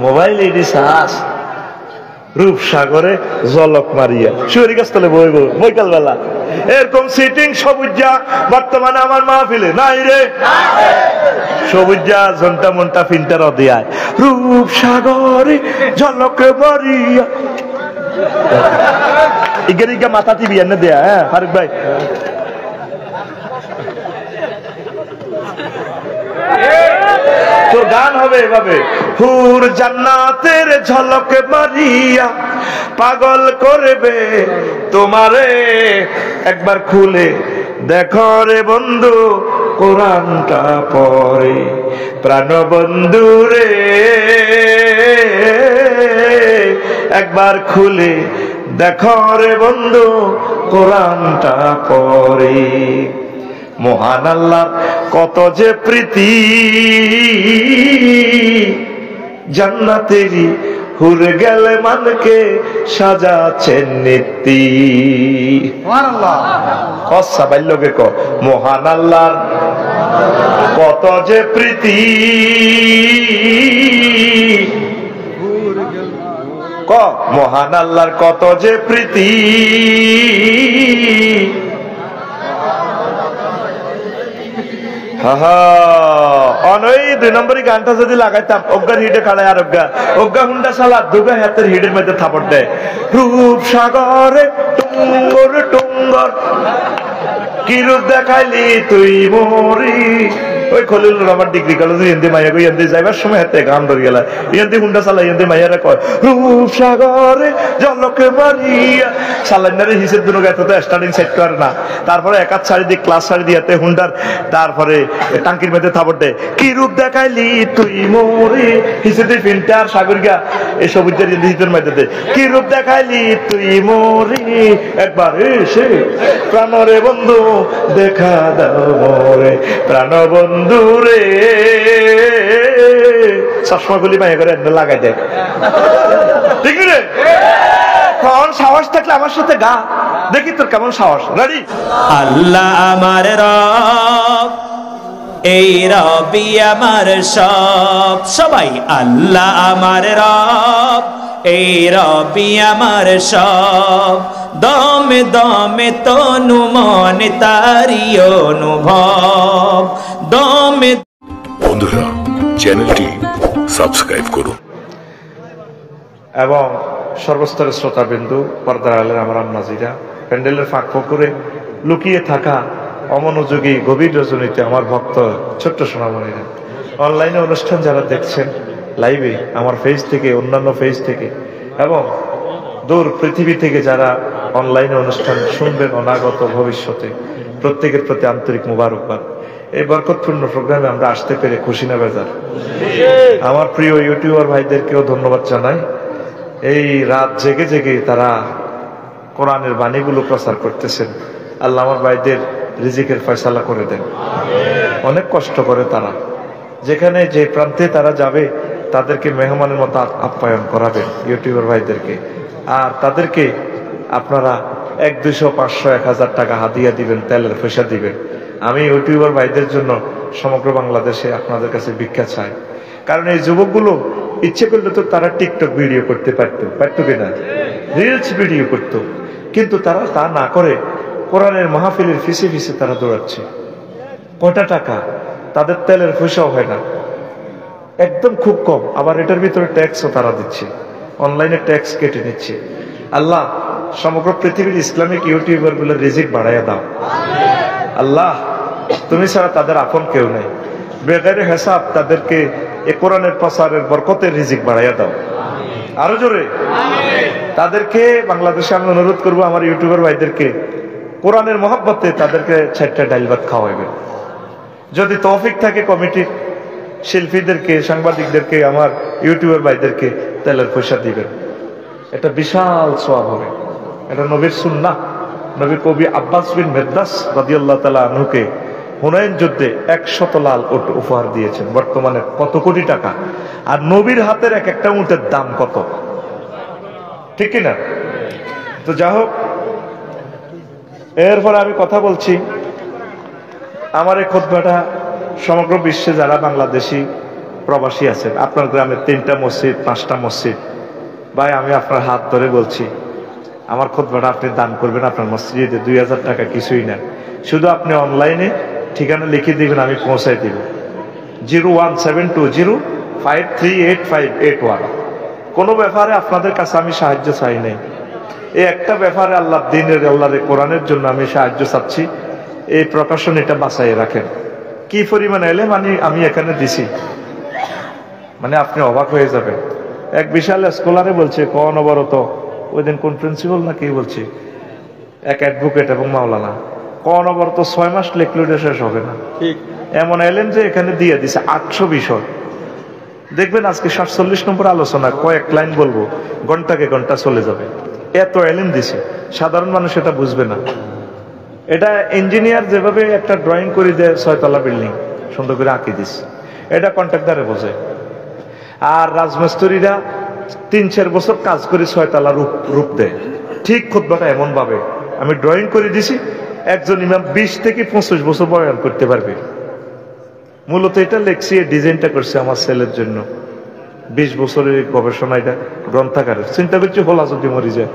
Mobile এডি শ্বাস রূপসাগরে জলক মারিয়া শিউরি গাছতলে বইব বৈকাল বেলা এরকম sitting সবুজা বর্তমানে আমার মাহফিলে নাই রে। সবুজা ঘন্টা মনটা ফিল্টার দেয় রূপসাগরে জলক মারিয়া ইগা মাথা টিভি এনে দেয়া। হ্যাঁ ফারুক ভাই তোর গান হবে এভাবে হুর জান্নাতের ঝলক মারিয়া পাগল করবে তোমারে একবার খুলে দেখো রে বন্ধু কোরআনটা পড়ে প্রাণ বন্ধু রে একবার খুলে দেখো রে বন্ধু কোরআনটা পড়ে। মহান আল্লাহর কত যে প্রীতি জান্নাতেরই হুর গেলে মানকে সাজাচ্ছেন নীতি। বাল্যকে ক মহান আল্লাহর কত যে প্রীতি ক মহান আল্লাহর কত যে প্রীতি অনই 2 নম্বরই গানটা যদি লাগাইতাম অজ্ঞার হিডে খাড়ায় আর অজ্ঞা হুন্ডা সালা দুগা হাতের হিডের মধ্যে থাপড় দেয় রূপ সাগরে টুঙ্গর টুঙ্গর কি রূপ দেখাইলি তুই মরি। ওই খলিল রহমান ডিগ্রি কলেজে হিন্দি মাইয়া কই হিন্দি যাইবার সময় হাতে গান ধরে গেল হিন্দি হুন্ডা চালা হিন্দি মাইয়ারা কয় রূপ সাগরে জলকে মারিয়া সালান্নারে হিসেব দুনো গাইতে তো স্টার্টিং সেট করে না। তারপরে একাত শাড়ি দিয়ে ক্লাস শাড়ি দিয়াতে হুন্ডার তারপরে টাঙ্কির মধ্যে থাপড় দেয় কি রূপ দেখাইলি তুই মরি হিসেবে ফিল্টার সাগরিকা এই সবুজের হিসেবের মধ্যে কি রূপ দেখাইলি তুই মরি একবার এসে প্রাণরে বন্ধু দেখা দাও মোরে প্রাণ বন্ধু রে চশমা গুলি মাইয়া করে লাগাই দেয় ঠিক রে। কোন সাহস থাকলে আমার সাথে গা দেখি তোর কেমন সাহস। রেডি আল্লাহ আমার রব এই রবি আমার সব সবাই আল্লাহ আমার রব এই রবি আমার সব দমে দমে তনু মনে তারি অনুভব দমে। বন্ধুরা চ্যানেলটি সাবস্ক্রাইব করুন এবং সর্বস্তরের শ্রোতাবিন্দু পর্দার আলের আমার আম্মাজিরা প্যান্ডেলের ফাঁক করে লুকিয়ে থাকা অমনোযোগী গভীর রজনীতে আমার ভক্ত ছোট্ট সোনামণিরা অনলাইনে অনুষ্ঠান যারা দেখছেন লাইভে আমার ফেজ থেকে অন্যান্য ফেজ থেকে এবং দূর পৃথিবী থেকে যারা অনলাইনে অনুষ্ঠান শুনবেন অনাগত ভবিষ্যতে প্রত্যেকের প্রতি আন্তরিক মুবারকবাদ। এই বরকতপূর্ণ প্রোগ্রামে আমরা আসতে পেরে খুশি না বেজার। আমার প্রিয় ইউটিউবার ভাইদেরকেও ধন্যবাদ জানাই। এই রাত জেগে জেগে তারা কোরআনের বাণীগুলো প্রচার করতেছেন। আল্লাহ আমার ভাইদের রিজিকের ফয়সালা করে দেন। অনেক কষ্ট করে তারা যেখানে যে প্রান্তে তারা যাবে তাদেরকে মেহমানের মতো আপ্যায়ন করাবেন ইউটিউবার ভাইদেরকে। আর তাদেরকে আপনারা 100, 200, 500, 1000 টাকা হাদিয়া দিবেন, তেলের পয়সা দিবেন। আমি ইউটিউবার ভাইদের জন্য সমগ্র বাংলাদেশে আপনাদের কাছে ভিক্ষা চাই। কারণ এই যুবকগুলো ইচ্ছে করলে তো তারা টিকটক ভিডিও করতে পারতো কিনা, রিলস ভিডিও করতো, কিন্তু তারা তা না করে কোরআনের মাহফিলের ফিসে ফিসে তারা দৌড়াচ্ছে। কয়টা টাকা তাদের তেলের পয়সাও হয় না, একদম খুব কম। আবার এটার ভিতরে ট্যাক্সও তারা দিচ্ছে, অনলাইনে ট্যাক্স কেটে নিচ্ছে। আল্লাহ সমগ্র পৃথিবীর ইসলামিক ইউটিউবার গুলোর রিজিক বাড়াইয়া দাও। আল্লাহ তুমি ছাড়া তাদের আপন কেউ নেই, বেগারে হিসাব তাদেরকে এ কোরআনের প্রচারের বরকতের রিজিক বাড়াইয়া দাও। আরো জোরে তাদেরকে বাংলাদেশে আমি অনুরোধ করবো আমার ইউটিউবার ভাইদেরকে কোরআনের মহব্বতে তাদেরকে 4টা ডাইল ভাত খাওয়াইবেন। যদি তৌফিক থাকে কমিটির শিল্পীদেরকে, সাংবাদিকদেরকে, আমার ইউটিউবার ভাইদেরকে তেলের পয়সা দিবেন। এটা বিশাল সওয়াব হবে। এটা নবীর সুন্নাহ। নবী কবি আব্বাস বিন মেদ্দাস রাদিয়াল্লাহু তাআলা আনহুকে হুনাইন যুদ্ধে 100 লাল উট উপহার দিয়েছেন। বর্তমানে কত কোটি টাকা, আর নবীর হাতের এক একটা উটের দাম কত, ঠিক কিনা? তো যা হোক, এরপর আমি কথা বলছি। আমার এই খুতবাটা সমগ্র বিশ্বে যারা বাংলাদেশি প্রবাসী আছেন, আপনার গ্রামে 3টা মসজিদ 5টা মসজিদ, ভাই আমি আপনার হাত ধরে বলছি আমার খুতবাটা আপনি দান করবেন আপনার মসজিদে, 2000 টাকা কিছুই না, শুধু আপনি অনলাইনে ঠিকানা লিখে দিবেন, আমি পৌঁছাই দিব। 01720538581। কোনো ব্যাপারে আপনাদের কাছে আমি সাহায্য চাই নাই, এই একটা ব্যাপারে আল্লাহ দিনের আল্লাহর কোরআনের জন্য আমি সাহায্য চাচ্ছি, এই প্রকাশন এটা বাঁচাই রাখেন। কি পরিমাণ এলে মানে আমি এখানে দিছি, মানে আপনি অবাক হয়ে যাবেন। এক বিশাল স্কলারে বলছে অনবরত, ওই দিন কোন প্রিন্সিপাল না কি বলছে, এক অ্যাডভোকেট এবং মাওলানা, অনবরত 6 মাস লেখলে শেষ হবে না, এমন এলেন যে এখানে দিয়ে দিছে 800 বিষয়। দেখবেন আজকে 47 নম্বর আলোচনা কয়েক লাইন বলবো, ঘন্টাকে ঘন্টা চলে যাবে, এত এলেন দিছে, সাধারণ মানুষ এটা বুঝবে না। এটা ইঞ্জিনিয়ার যেভাবে একটা ড্রয়িং করে দেয় 6 তলা বিল্ডিং সুন্দর করে আঁকি দিছে, এটা কন্ট্রাক্টরে বোঝে। আর রাজমিস্ত্রিরা 3-4 বছর কাজ করে 6 তলা রূপ দেয়। ঠিক খুতবাটা এমন ভাবে আমি ড্রয়িং করে দিছি, একজন ইমাম 20 থেকে 25 বছর বয়ান করতে পারবে। মূলত এটা লেখছি, ডিজাইনটা করছে আমার ছেলের জন্য, 20 বছরের গবেষণা, এটা গ্রন্থাগারের। চিন্তা করছি হোলা যদি মরি যায়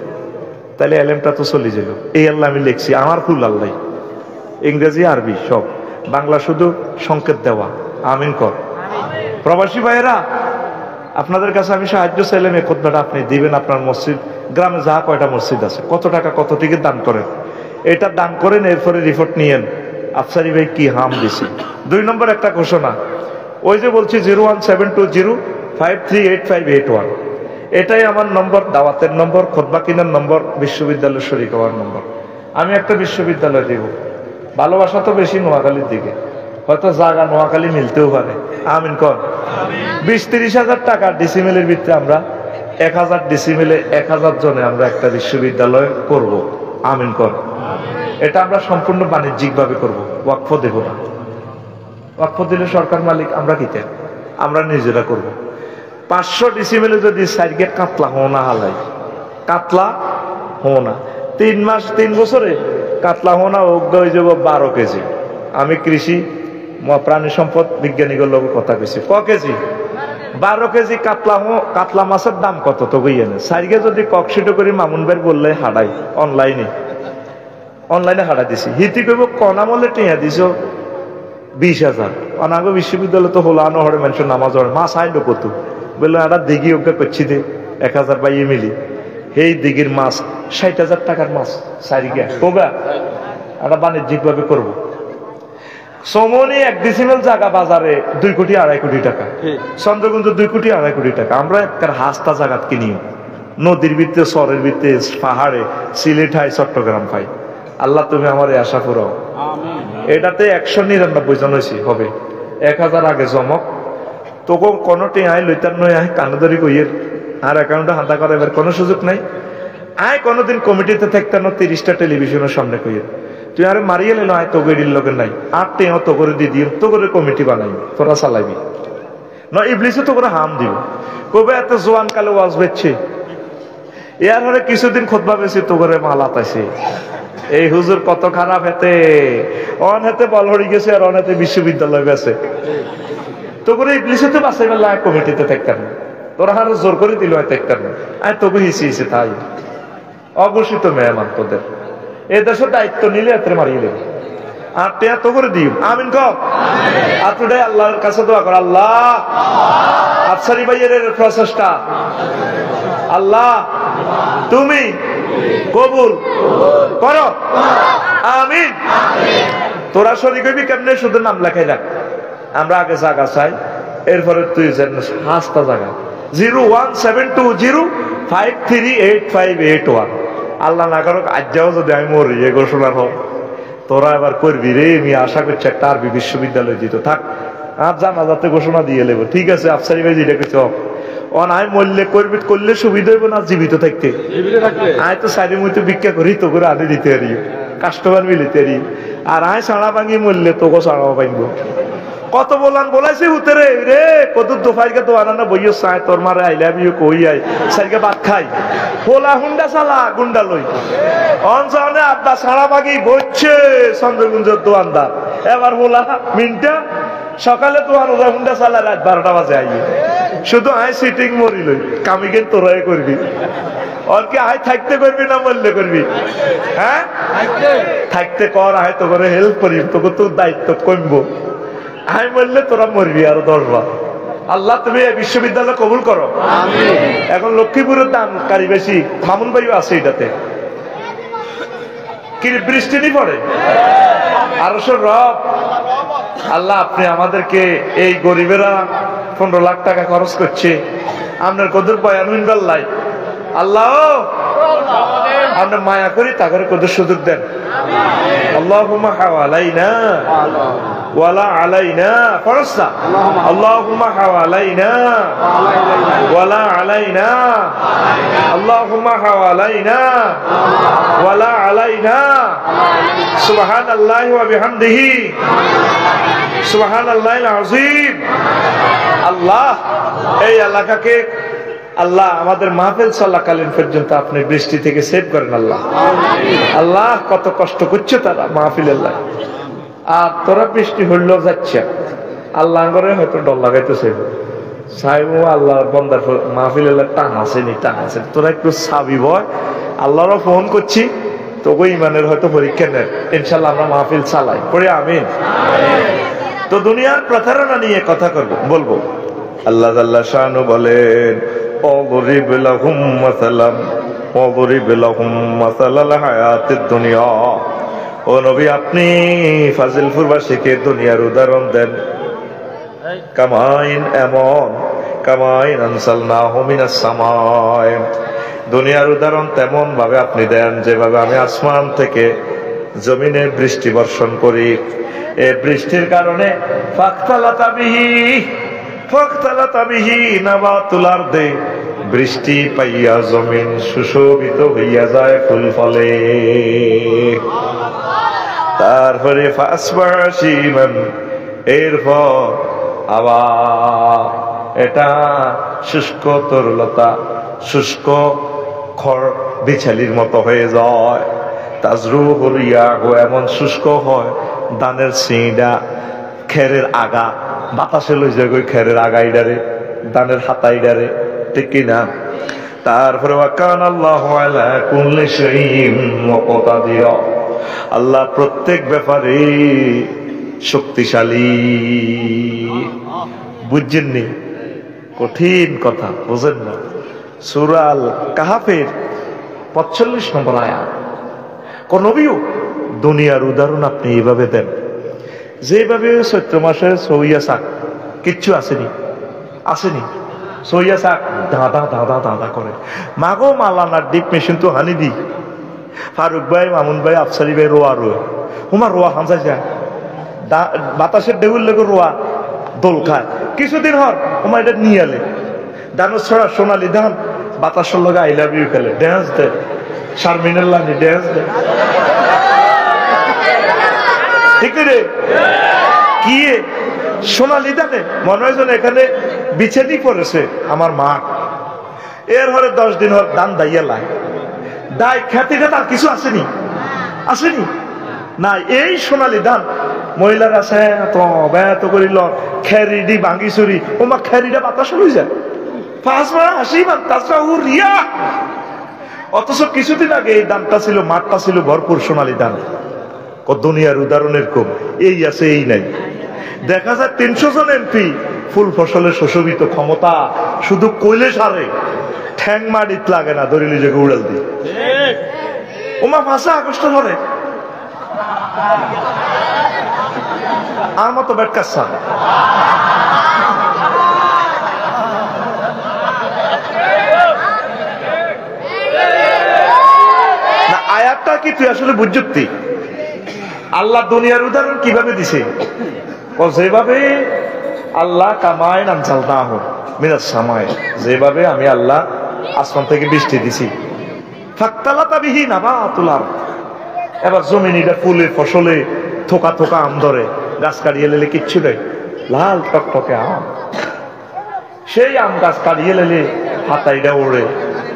তাহলে এলেমটা তো চলে যাইল। এই আল্লাহ আমি লিখছি, আমার ফুল আল্লাহ, ইংরেজি আরবি সব, বাংলা শুধু সংকেত দেওয়া। আমিন কর। প্রবাসী ভাইয়েরা, আপনাদের কাছে আমি সাহায্য চাইলাম, এই খুতবাটা আপনি দিবেন। আপনার মসজিদ গ্রামে যা কয়টা মসজিদ আছে, কত টাকা কত টিকিট দান করেন, এটা দান করেন, এরপরে রিপোর্ট নিয়েন আফসারি ভাই কি হাম দিছে। 2 নম্বর একটা ঘোষণা, ওই যে বলছি 01720538581, এটাই আমার নম্বর, দাওয়াতের নম্বর, খুতবা কিনার নম্বর, বিশ্ববিদ্যালয় শরীক হওয়ার নম্বর। আমি একটা বিশ্ববিদ্যালয় দিব, ভালোবাসা তো বেশি নোয়াখালীর দিকে, হয়তো জায়গা নোয়াখালী মিলতেও পারে। আমিন কর। 20-30 হাজার টাকা ডিসিমেলের ভিতরে আমরা 1000 ডিসিমেলে 1000 জনে আমরা একটা বিশ্ববিদ্যালয় করব। আমিন কর। এটা আমরা সম্পূর্ণ বাণিজ্যিক ভাবে করব, ওয়াকফ দেব না। ওয়াকফ দিলে সরকার মালিক, আমরা কি চাই, আমরা নিজেরা করব। 500 ডিসিমেলে যদি সাইডকে কাতলা হোনা হালাই, কাতলা হোনা 3 বছরে কাতলা হোনা অজ্ঞ হয়ে যাব 12 কেজি। আমি কৃষি প্রাণী সম্পদ বিজ্ঞানীদের লোক কথা কইছি, ক কেজি? 12 কেজি কাতলা মাছের দাম কত তো বইয়ে না। সাইডকে যদি ককশিটো করে মামুন ভাই বললে হাডাই, অনলাইনে হাডা দিছি, হিতি কইব কনামলে টিয়া দিছ 20,000। অনাগো বিশ্ববিদ্যালয় তো হোলানো হরে মানুষের নামাজ হরে, মাছ আইলো কত বললো, একটা দিঘি ওকে করছি দে 1000 বাইয়ে মিলি, এই দিঘির মাছ 60,000 টাকার মাছ সারিগা কোগা, একটা বাণিজ্যিক ভাবে করবো। সমনি 1 ডিসিমেল জায়গা বাজারে 2 কোটি 2.5 কোটি টাকা, চন্দ্রগঞ্জ 2 কোটি 2.5 কোটি টাকা। আমরা একটা হাস্তা জায়গা কিনিও, নদীর ভিতরে, সরের ভিতরে, পাহাড়ে, সিলেট হাই, চট্টগ্রাম পাই। আল্লাহ তুমি আমার আশা পুরাও। এটাতে 199 জন হয়েছি, হবে 1000 আগে জমক, তোকে কোনো টেঁয়াই লইতার নয়, আয় কানদরি কইয়ের আর অ্যাকাউন্টে হাঁটা করা এবার কোনো সুযোগ নাই। আয় কোনোদিন কমিটিতে থাকতাম 30টা টেলিভিশনের সামনে কইয়ের, তুই আরে মারিয়ে লেলো, আয় তো গেড়ির লোকের নাই, আর টেঁও তো করে দিয়ে দিও, তো করে কমিটি বানাই, তোরা চালাইবি না, ইবলিসে তো করে হাম দিব, কবে এত জোয়ান কালে ওয়াজ বেচছে, এর হলে কিছুদিন খুতবা বেশি তো করে মালা পাইছে। এই হুজুর কত খারাপ, হেতে অন হেতে বল হয়ে গেছে, আর অন হেতে বিশ্ববিদ্যালয় গেছে, তো করে ইবলিসে তো বাঁচাই বেলা কমিটিতে থাকতাম না, তোরা হারে জোর করে দিল হয় থাকতাম না, আয় তোকে হিসি তাই অঘোষিত মেহমান তোদের। এ দেশের দায়িত্ব নিলে এত মারিয়ে দেবে, আর টেয়া তো করে দিও। আমিন কর। আর তোটাই আল্লাহর কাছে দোয়া কর, আল্লাহ আফসারি ভাইয়ের প্রচেষ্টা আল্লাহ তুমি কবুল করো। আমিন। তোরা শরীক হইবি কেমনে, শুধু নাম লেখাই রাখ, আমরা আগে জায়গা চাই, এরপরে তুই হাসতা জায়গা 01720538581। আল্লাহ না করুক আজ যাও যদি আমি মরি, এ ঘোষণার হোক, তোরা এবার করবি রে। আমি আশা করছি একটা আরবি বিশ্ববিদ্যালয় দিত থাক, আর জানা যাতে ঘোষণা দিয়ে নেবো, ঠিক আছে আফসারি ভাই যেটা কিছু অনায় মরলে করবি, করলে সুবিধা হইব না জীবিত থাকতে, আয় তো সাইডে মধ্যে ভিক্ষা করি, তো করে আনে দিতে পারি, কাস্টমার মিলিতে পারি, আর আয় সাড়া ভাঙি মরলে তোকে সাড়া ভাঙবো। কত বলান বলাইছে হুতেরে রে, কত দোফাইকে তো আনা বইও চাই, তোর মারে আইলে আমি কই আই সাইকে ভাত খাই, হোলা হুন্ডা চালা গুন্ডা লই অঞ্চলে আড্ডা সাড়া ভাগি বইছে চন্দ্রগুঞ্জের দোয়ানদার, এবার হোলা মিনটা সকালে তো আর ওরা হুন্ডা চালা রাত 12টা বাজে আইয়ে শুধু আয় সিটিং মরিল কামি গেন তোরাই করবি আর কি আয় থাকতে করবি না মরলে করবি হ্যাঁ থাকতে কর আয় তো করে হেল্প করি তোকে তোর দায়িত্ব কমবো আয় মরলে তোরা মরবি আরো 10 বার আল্লাহ তুমি এই বিশ্ববিদ্যালয় কবুল করো এখন লক্ষ্মীপুরের দানকারী বেশি মামুন ভাইও আছে এটাতে কি বৃষ্টি নি পড়ে আর রব আল্লাহ আপনি আমাদেরকে এই গরিবেরা 15 লাখ টাকা খরচ করছে আপনার কদর বয়ান হইন লাই আল্লাহ আমরা মায়া করি তাকে কদর সুযোগ দেন আল্লাহুম্মা হাওয়ালাইনা ওয়ালা আলাইনা ফরসা আল্লাহুম্মা হাওয়ালাইনা ওয়ালা আলাইনা আল্লাহুম্মা হাওয়ালাইনা ওয়ালা আলাইনা সুবহানাল্লাহি ওয়া বিহামদিহি সুবহানাল্লাহিল আযীম আল্লাহ এই এলাকাকে আল্লাহ আমাদের মাহফিল চলাকালীন পর্যন্ত আপনি বৃষ্টি থেকে সেভ করেন আল্লাহ আল্লাহ কত কষ্ট করছে তারা মাহফিলের লাগে আর তোরা বৃষ্টি হইলেও যাচ্ছে আল্লাহ করে হয়তো ডর লাগাইতেছে সাহেব আল্লাহ বন্দার মাহফিলের টান আসেনি তোরা একটু সাবি বয় আল্লাহরও ফোন করছি তোকে ইমানের হয়তো পরীক্ষা নেন ইনশাল্লাহ আমরা মাহফিল চালাই পড়ে আমিন তো দুনিয়ার প্রতারণা নিয়ে কথা বলবো আল্লাহ আল্লাহ শানু বলেন অগরিব লাহুম মাসালাম অগরিব লাহুম মাসালাল হায়াতিদ দুনিয়া ও নবী আপনি ফাজিলপুরবাসীকে দুনিয়ার উদাহরণ দেন কামাইন এমন কামাইন আনসালনাহু মিনাস সামায় দুনিয়ার উদাহরণ তেমন ভাবে আপনি দেন যেভাবে আমি আসমান থেকে জমিনে বৃষ্টি বর্ষণ করি এই বৃষ্টির কারণে ফাখতালাতা বিহি নাবাতুল আরদি বৃষ্টি পাইয়া জমিন সুশোভিত হইয়া যায় ফুল ফলে তারপরে ফাসবাশিমান এরপর আবার এটা শুষ্ক তরলতা শুষ্ক খড় বিছালির মতো হয়ে যায় তাজরুহুর রিয়াহু এমন শুষ্ক হয় ধানের সিঁড়া খেরের আগা বাতাসে লই যায় ওই খেরের আগাইডারে ধানের হাতাইডারে ঠিক কিনা তারপরে ওয়াকানাল্লাহু আলা কুল্লি শাইইন মুকতাদিরা আল্লাহ প্রত্যেক ব্যাপারে শক্তিশালী বুঝছেননি কঠিন কথা বুঝেন না সূরা আল কাহাফের 45 নম্বর আয়াত কোন নবীও দুনিয়ার উদাহরণ আপনি এইভাবে দেন যেভাবে চৈত্র মাসের সইয়া শাক কিচ্ছু আসেনি সইয়া শাক দাদা করে মাগো মালানার ডিপ মেশিন তো হানি দি ফারুক ভাই মামুন ভাই আফসারি ভাই রোয়া রোয়া হামসা যায় বাতাসের ডেগুর লেগে রোয়া দোল খায় কিছুদিন হর হুমা এটা নিয়ে আলে দানো ছড়া সোনালি ধান বাতাসের লগে আই লাভ ইউ খেলে ড্যান্স দেয় শারমিনের লানি ড্যান্স দেয় ঠিক রে কি সোনালি ধানে মনে হয় যেন এখানে বিছেনি পড়েছে আমার মা এর হরে 10 দিন হর দান দাইয়া লাই দায় খ্যাতিটা তার কিছু আসেনি না এই সোনালি ধান মহিলার আছে এত করিল খেরিডি ভাঙ্গি চুরি ওমা খেরিটা বাতাস হয়ে যায় হাসি রিয়া অথচ কিছুদিন আগে এই ধানটা ছিল মাঠটা ছিল ভরপুর সোনালি ধান দুনিয়ার উদাহরণের কম এই আছে এই নাই দেখা যায় 300 জন এমপি ফুল ফসলে সুশোভিত ক্ষমতা শুধু কইলে সারে ঠ্যাং মাটিত লাগে না দরিলি যে উড়াল দি ওমা 5 আগস্ট ধরে আর মতো বেটকাচ্ছা না আয়াতটা কি তুই আসলে বুঝতি আল্লাহ দুনিয়ার উদাহরণ কিভাবে দিছে ও যেভাবে আল্লাহ কামায় নামচাল না হোক মিনাস সামায় যেভাবে আমি আল্লাহ আসমান থেকে বৃষ্টি দিছি ফাক্তালাতা বিহি নাবাতুল আরদ এবার জমিনিটা ফুলে ফসলে থোকা থোকা আম ধরে গাছ কাটিয়ে লেলে কিচ্ছু নেই লাল টকটকে আম সেই আম গাছ কাটিয়ে লেলে হাতাইটা ওড়ে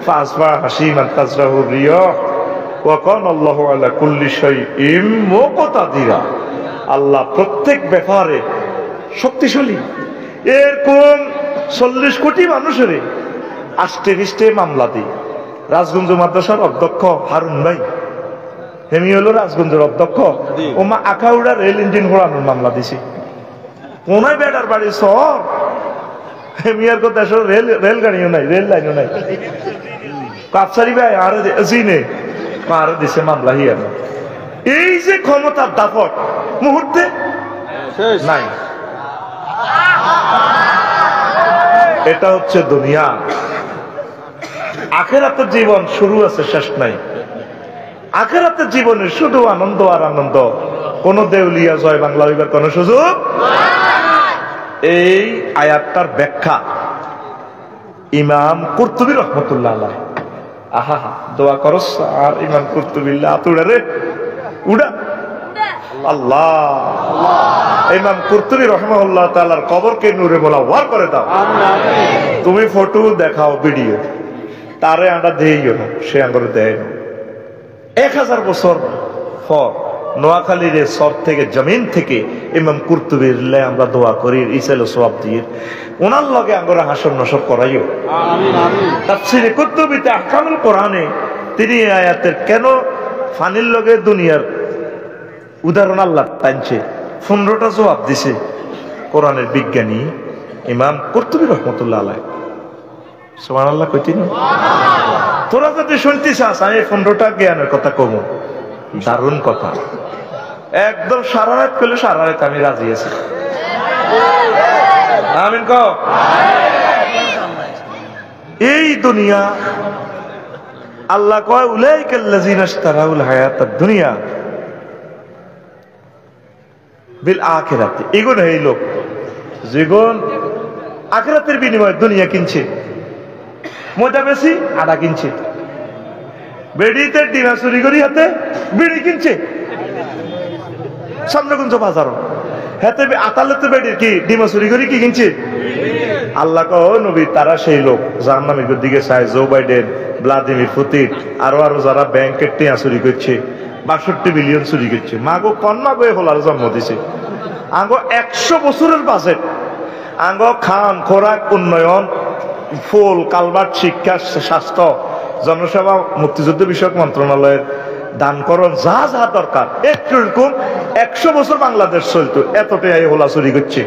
ফাসবা হাসি মান্তাজরাহু রিয়া ওয়া কানাল্লাহু আলা কুল্লি শাইইন মুকতাদিরা আল্লাহ প্রত্যেক ব্যাপারে শক্তিশালী। এরকম 40 কোটি মানুষের আষ্টে পৃষ্ঠে মামলা দিই। রাজগঞ্জ মাদ্রাসার অধ্যক্ষ হারুন ভাই, হেমি হলো রাজগঞ্জের অধ্যক্ষ, ও মা আখাউড়া রেল ইঞ্জিন ঘোরানোর মামলা দিছি। কোনায় বেটার বাড়ি শহর, হেমিয়ার কো দেশের রেলগাড়িও নাই, রেল লাইনও নাই। কাপসারি ভাই আরে জিনে আরো দিছে মামলা হিয়া। এই যে ক্ষমতার দাপট মুহূর্তে নাই। এটা হচ্ছে দুনিয়া। আখেরাতের জীবন শুরু আছে, শেষ নাই। আখেরাতের জীবনে শুধু আনন্দ আর আনন্দ, কোন দেউলিয়া জয় বাংলা হইবার কোন সুযোগ। এই আয়াতটার ব্যাখ্যা ইমাম কুরতুবী রহমতুল্লাহ আলাইহি। আহা দোয়া করস আর ইমাম কুরতুবিল্লাহ আতুড়া রে উড়া আল্লাহ। ইমাম কুরতুবী রাহিমাহুল্লাহ তাআলার কবরকে নূরে মোনাওয়ার করে দাও। তুমি ফটো দেখাও, ভিডিও, তারে আমরা দেইও না, সে আঙ্গরে দেয় না। 1000 বছর পর নোয়াখালীর সর থেকে জমিন থেকে ইমাম কুরতুবীর আমরা দোয়া করি, ইসাল সওয়াব দিয়ে ওনার লগে আঙ্গরা হাসর নসব করাইও। তাফসীরে কুরতুবীতে আহকামুল কোরআনে তিনি আয়াতের কেন ফানির লগে দুনিয়ার উদাহরণ আল্লাহ টানছে 15টা জবাব দিছে কোরআনের বিজ্ঞানী ইমাম কুরতুবী রহমতুল্লাহ আলাইহি। সুবহানাল্লাহ কইতি না? তোরা যদি শুনতে চাস আমি 15টা জ্ঞানের কথা কম, দারুণ কথা, একদম সারা রাত করলে সারা রাত আমি রাজি আছি। আমিন কও। এই দুনিয়া আল্লাহ কয় উলাইকাল্লাযিনা ইশতারাউল হায়াতাদ দুনিয়া বিল আখিরাতি। এগুলো এই লোক যেগুন আখিরাতের বিনিময়ে দুনিয়া কিনছে, মজা বেশি আদা কিনছে, বেড়িতে ডিমা চুরি করি হাতে বিড়ি কিনছে সামনেগুঞ্জ বাজারও হাতে আতালে বেড়ির কি ডিমা চুরি করি কি কিনছে। আল্লাহ কহ নবী তারা সেই লোক জাহান্নামের দিকে চায়, জো বাইডেন, ভ্লাদিমির পুতিন, আরো আরো যারা ব্যাংকের টিয়া চুরি করছে, 62 বিলিয়ন চুরি করছে। মাগো কন্যা বয়ে হলার জন্ম দিছে। আঙ্গো 100 বছরের বাজেট, আঙ্গো খান খোরাক উন্নয়ন, ফুল কালভার্ট, শিক্ষা, স্বাস্থ্য, জনসেবা, মুক্তিযুদ্ধ বিষয়ক মন্ত্রণালয়ের দানকরণ যা যা দরকার এরকম 100 বছর বাংলাদেশ চলতো, এতটাই হোলা চুরি করছে।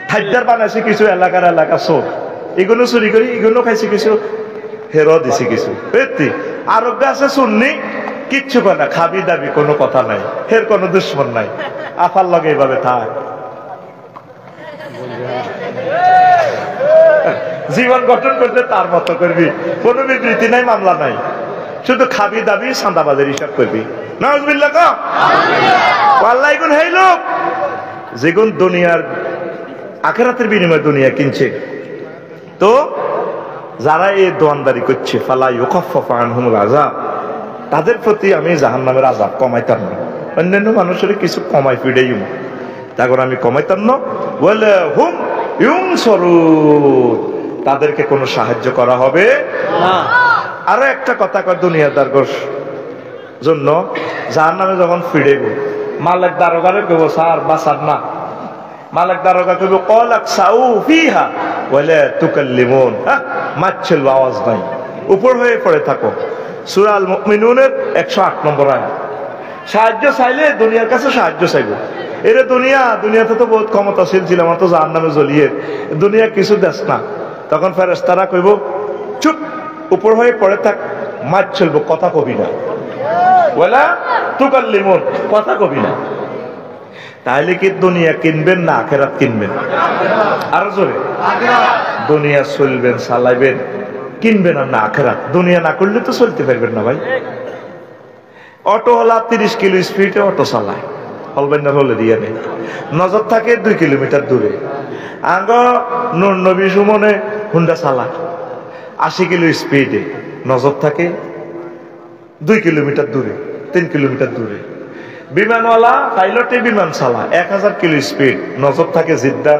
খাদ্যার বানাইছে কিছু এলাকার এলাকা চোর, এগুলো চুরি করি, এগুলো খাইছে কিছু, হেরো দিছে কিছু। আরোগ্য আছে শুননি কিচ্ছু করে না, খাবি দাবি কোনো কথা নাই, হের কোনো দুশ্মন নাই, আফার লগে এইভাবে থাক, জীবন গঠন করতে তার মতো করবি, কোনো বিবৃতি নাই, মামলা নাই, শুধু খাবি দাবি চাঁদাবাজের হিসাব করবি। নাউজুবিল্লাহ কও। আল্লাহ এগুন হেই লোক যেগুন দুনিয়ার আখিরাতের বিনিময়ে দুনিয়া কিনছে। তো যারা এই দোয়ানদারি করছে ফালা ইউখাফফাফু আনহুমুল আযাব, তাদের প্রতি আমি জাহান্নামের আযাব কমাইতাম না। অন্যান্য মানুষের কিছু কমাই ফিডেই তারপর আমি কমাইতাম না। ওয়ালা হুম ইউনসারুন, তাদেরকে কোনো সাহায্য করা হবে না। আরো একটা কথা কয় দুনিয়াদার জন্য, জাহান্নামে যখন ফিরেব মালিক দারোগারে কইব স্যার বাসার না, মালিক দারোগা কইব কলাক সাউ ফিহা ওয়ালা তুকাল্লিমুন, মাছছিল আওয়াজ নাই, উপর হয়ে পড়ে থাকো। সূরা আল মুমিনুনের 108 নম্বর আয়াত। সাহায্য চাইলে দুনিয়ার কাছে সাহায্য চাইব। এরে দুনিয়াতে তো বহুত ক্ষমতাশীল ছিল, আমার তো জাহান্নামে জ্বলিয়ে দুনিয়া কিছু দেশ না। তখন ফেরেশতারা কইব চুপ, উপর হয়ে পড়ে থাক, মাছ চলবো, কথা কবি না, ওয়ালা তুকাল্লিমুন, কথা কবি না। তাহলে কি দুনিয়া কিনবেন না আখিরাত কিনবেন? আরো জোরে। দুনিয়া চলবেন, চালাইবেন, কিনবেন আর না আখিরাত। দুনিয়া না করলে তো চলতে পারবেন না ভাই। অটো হলা 30 কিলো স্পিডে অটো চালায়, হলবেন না হলে দিয়ে নেই, নজর থাকে 2 কিলোমিটার দূরে। আগ নূর নবী সুমনে হুন্ডা চালায় 80 কিলো স্পিডে, নজর থাকে 2 কিলোমিটার দূরে, 3 কিলোমিটার দূরে। বিমানওয়ালা পাইলটে বিমান চালায় 1000 কিলো স্পিড, নজর থাকে জিদ্দা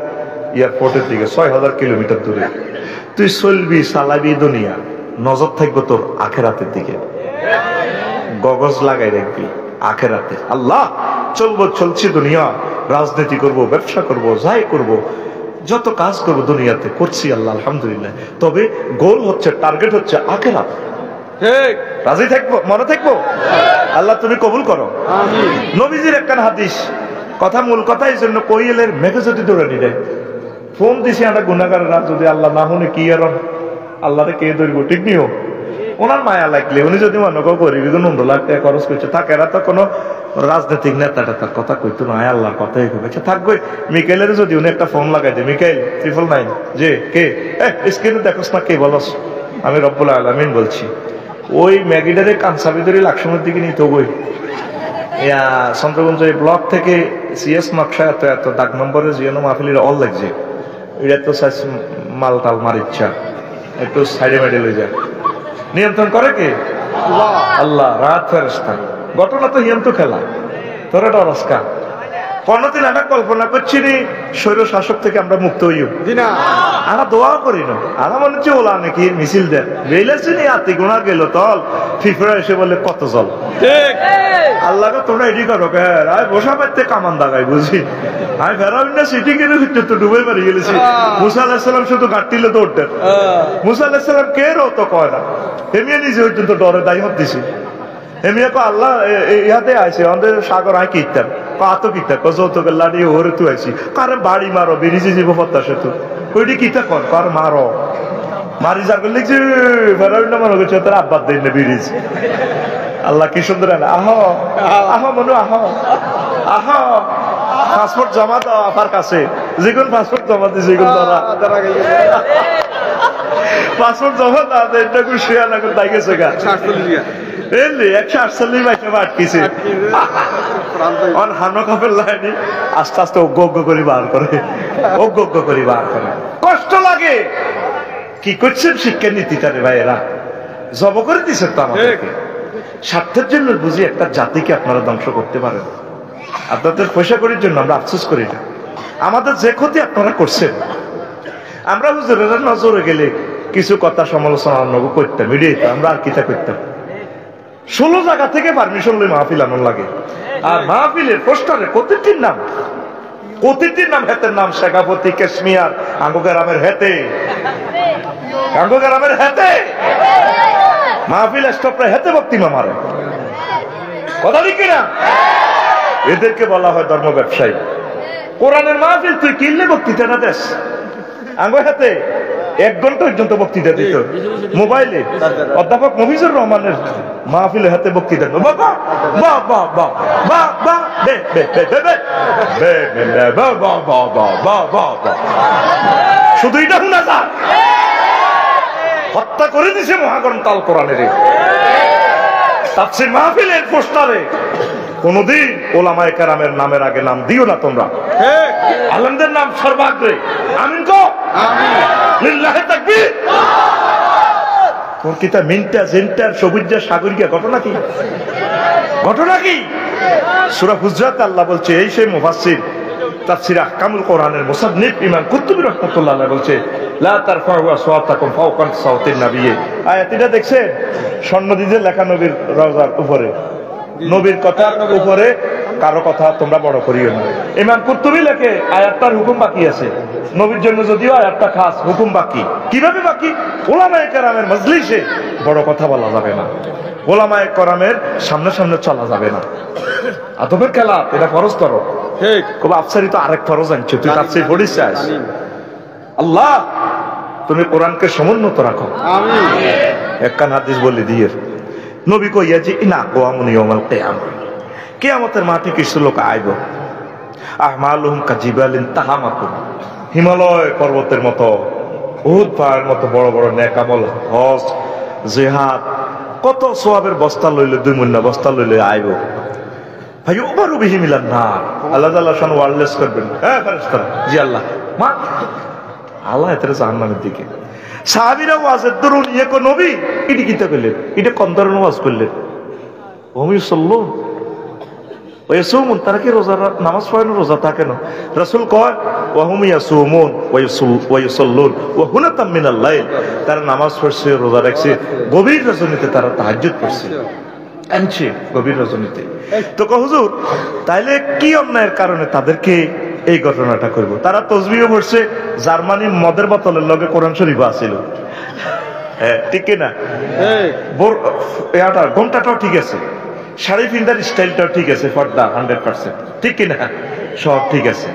এয়ারপোর্টের দিকে 6000 কিলোমিটার দূরে। তুই চলবি, চালাবি দুনিয়া, নজর থাকবো তোর আখিরাতের দিকে, গগজ লাগাই রাখবি আখিরাতে। আল্লাহ চলবো, চলছি দুনিয়া, রাজনীতি করব, ব্যবসা করব, যাই করব, যত কাজ করব দুনিয়াতে করছি আল্লাহ আলহামদুলিল্লাহ। তবে গোল হচ্ছে, টার্গেট হচ্ছে আখিরাত। রাজি থাকবো, মনে থাকবো। আল্লাহ তুমি কবুল করো। নবীজির একটা হাদিস, কথা মূল কথা এই জন্য কইলের মেঘে যদি ধরে নিলে ফোন দিছি আমরা গুনাহগাররা, যদি আল্লাহ না শুনে কি আর আল্লাহরে কে ধরব, ঠিক নিও। ওনার মায়া লাগলে উনি যদি মনে করি 9 লাখ টাকা খরচ করছে, তাকে এরা তো কোনো রাজনৈতিক নেতাটা তার কথা কইতো না, আল্লাহর কথাই কবে। আচ্ছা থাকবে মিকাইলের যদি উনি একটা ফোন লাগাই দেয়, মিকাইল 999 যে কে, স্ক্রিনে দেখোস না কে বলস, আমি রব্বুল আলামিন বলছি। ওই ম্যাগিডারে কানসাবি ধরে লাকসামের দিকে নিতে বই চন্দ্রগঞ্জ ব্লক থেকে সিএস নকশা এত এত দাগ নম্বরের জিয়ানো মাহফিলের অল লাগছে, এটা তো মাল টাল মারিচ্ছা, একটু সাইডে মাইডে লই যায়। নিয়ন্ত্রণ করে কে? আল্লাহ, রাত ফেরেশতা। ঘটনা তো হিয়ন্ত খেলা, তোরা ডরস্কা কোনদিন আমরা কল্পনা করছি নি স্বৈর শাসক থেকে আমরা মুক্ত হইও না, আমরা দোয়া করি না। আমরা মনে হচ্ছে ওলা নাকি মিছিল দেন বেলেছি নি, আতি গুণা গেল তল ফিফরা এসে বলে কত জল। আল্লাহকে তোমরা এডি করো কে, আয় বসা পাইতে কামান দাগাই বুঝি, আমি ফেরাবি না সিটি কিনে তো ডুবে মারি গেলেছি। মুসা আলাহিসাল্লাম শুধু গাঁটটিলে তো উঠতেন। মুসা আলাহিসাল্লাম কে রো তো কয় না, এমনি নিজে পর্যন্ত ডরে দায়ী হত দিছি। এমনি আল্লাহ ইহাতে আইসে আমাদের সাগর আয় কিতাম কত কিতাব যৌতুক লাড়ি ওরে তু আইসি কারে বাড়ি মারো বেরিয়েছে জীব পত্তা সেতু ওইটি কিতা কর কার মারো মারি যা করলে যে ফেরাবি না মনে করছে তার আব্বাদ দেন না বেরিয়েছে। আল্লাহ কি সুন্দর, আহ আহ মনু আহ আহ পাসপোর্ট জমা দাও আপার কাছে, যে কোন পাসপোর্ট জমা দিছে পাসপোর্ট জমা দাও এটা করে শেয়ার না করে তাই গেছে গা 148 বাইকে আটকিছে আস্তে আস্তে অজ্ঞ করে বার করে, অজ্ঞ করে বার করে। কষ্ট লাগে, কি করছেন শিক্ষা নীতিটারে ভাইয়েরা, জব করে দিচ্ছেন তো আমাদেরকে। স্বার্থের জন্য বুঝি একটা জাতিকে আপনারা ধ্বংস করতে পারেন। আপনাদের পয়সা করির জন্য আমরা আফসোস করি না, আমাদের যে ক্ষতি আপনারা করছেন। আমরা হুজুরেরা নজরে গেলে কিছু কথা সমালোচনা করতাম, মিডিয়াতে আমরা আর কিতা করতাম। 16 জায়গা থেকে পারমিশন লই মাহফিল আনন্দ লাগে। আর মাহফিলের পোস্টারে কতিটির নাম হেতের নাম শেখাপতি কাশ্মীর আঙ্গগ্রামের হেতে, আঙ্গগ্রামের হেতে মাহফিল স্টপটা হেতে বক্তিমা মারে, কথা ঠিক না? এদেরকে বলা হয় ধর্ম ব্যবসায়ী। কোরআনের মাহফিল তুই কিনলে বক্তৃতা না দেশ, আঙ্গ হাতে 1 ঘন্টা পর্যন্ত বক্তৃতা দিত মোবাইলে। অধ্যাপক মফিজুর রহমানের মাহফিলে হাতে বক্তৃতা শুধু এটা শোনা যায়, হত্যা করে দিছে মহাগণ তাল কোরআনের। তাফসীর মাহফিলের পোস্টারে কোনদিন ওলামায়ে কেরামের নামের আগে নাম দিও না তোমরা, আলেমদের নাম সর্বাগ্রে। আমিন কো আমিন, লিল্লাহি তাকবীর। কোন কিতা মিন্টা জেন্টার সবুজা সাগরিকা ঘটনা কি, ঘটনা কি? সূরা হুজরাত আল্লাহ বলছে, এই সেই মুফাসসির তাফসীর আহকামুল কোরআনের মুসান্নিফ ইমাম কুতুবী রাহমাতুল্লাহ আলাইহি বলছে, লা তারফাউ আসওয়াতাকুম ফাওকা সাওতিন নবী। আয়াতটা দেখছেন, স্বর্ণ দিয়ে লেখা নবীর রওজার উপরে, নবীর কথার উপরে কারো কথা তোমরা বড় করিও না। ইমাম কুতুবী লেখে আয়াতটার হুকুম বাকি আছে, নবীর জন্য যদিও আয়াতটা খাস, হুকুম বাকি। কিভাবে বাকি? ওলামায়ে কেরামের মজলিসে বড় কথা বলা যাবে না, ওলামায়ে কেরামের সামনে সামনে চলা যাবে না। আদবের খেলা, এটা ফরজ করো। ঠিক, খুব আফসারি তো আরেক ফরজ আনছো, তুই তাফসীর পড়িস। আল্লাহ তুমি কোরআনকে সমুন্নত রাখো, আমিন। একখান হাদিস বলে দিয়ে নবী কইয়া যে ইনা কোয়ামুন ইয়াউমাল কিয়ামা, কিয়ামতের মাঠে কিছু লোক আইব, আহমালুহুম কাজিবালিন তাহামাতুন, হিমালয় পর্বতের মতো, উহুদ পাহাড়ের মতো বড় বড় নেক আমল, হজ, জিহাদ, কত সওয়াবের বস্তা লইলে, 2 মুন্না বস্তা লইলে আইব। ভাই উমারু বিহি মিলান না, আল্লাহ তাআলা শান ওয়ারলেস করবেন। হ্যাঁ ফেরেশতারা, জি আল্লাহ, মা আল্লাহ এতরে জাহান্নামের দিকে। সাহাবীরা ওয়াজের দরুন ইয়েকো নবী ইটি কিতা কইলেন, এটা কোন ধরনের ওয়াজ করলেন? ওমি সাল্লাল্লাহু ওয়াসুমুন, তারা কি রোজা নামাজ পড়েন, রোজা থাকে না? রাসূল কয় ওয়া হুম ইয়াসুমুন ওয়া ইউসাল্লুন ওয়া হুনাতাম মিনাল লাইল, তারা নামাজ পড়ছে, রোজা রাখছে, গভীর রজনীতে তারা তাহাজ্জুদ পড়ছে। আনছে গভীর রজনীতে। তো হুজুর তাইলে কি অন্যায়ের কারণে তাদেরকে এই ঘটনাটা করব? তারা তসবিহ পড়ছে, জার্মানির মদের বোতলের লগে কোরআন শরীফ আছিল, হ্যাঁ ঠিক না? ঘন্টাটাও ঠিক আছে, শাড়ি পিন্ধার স্টাইলটাও ঠিক আছে, পর্দা 100%, ঠিক কিনা? সব ঠিক আছে।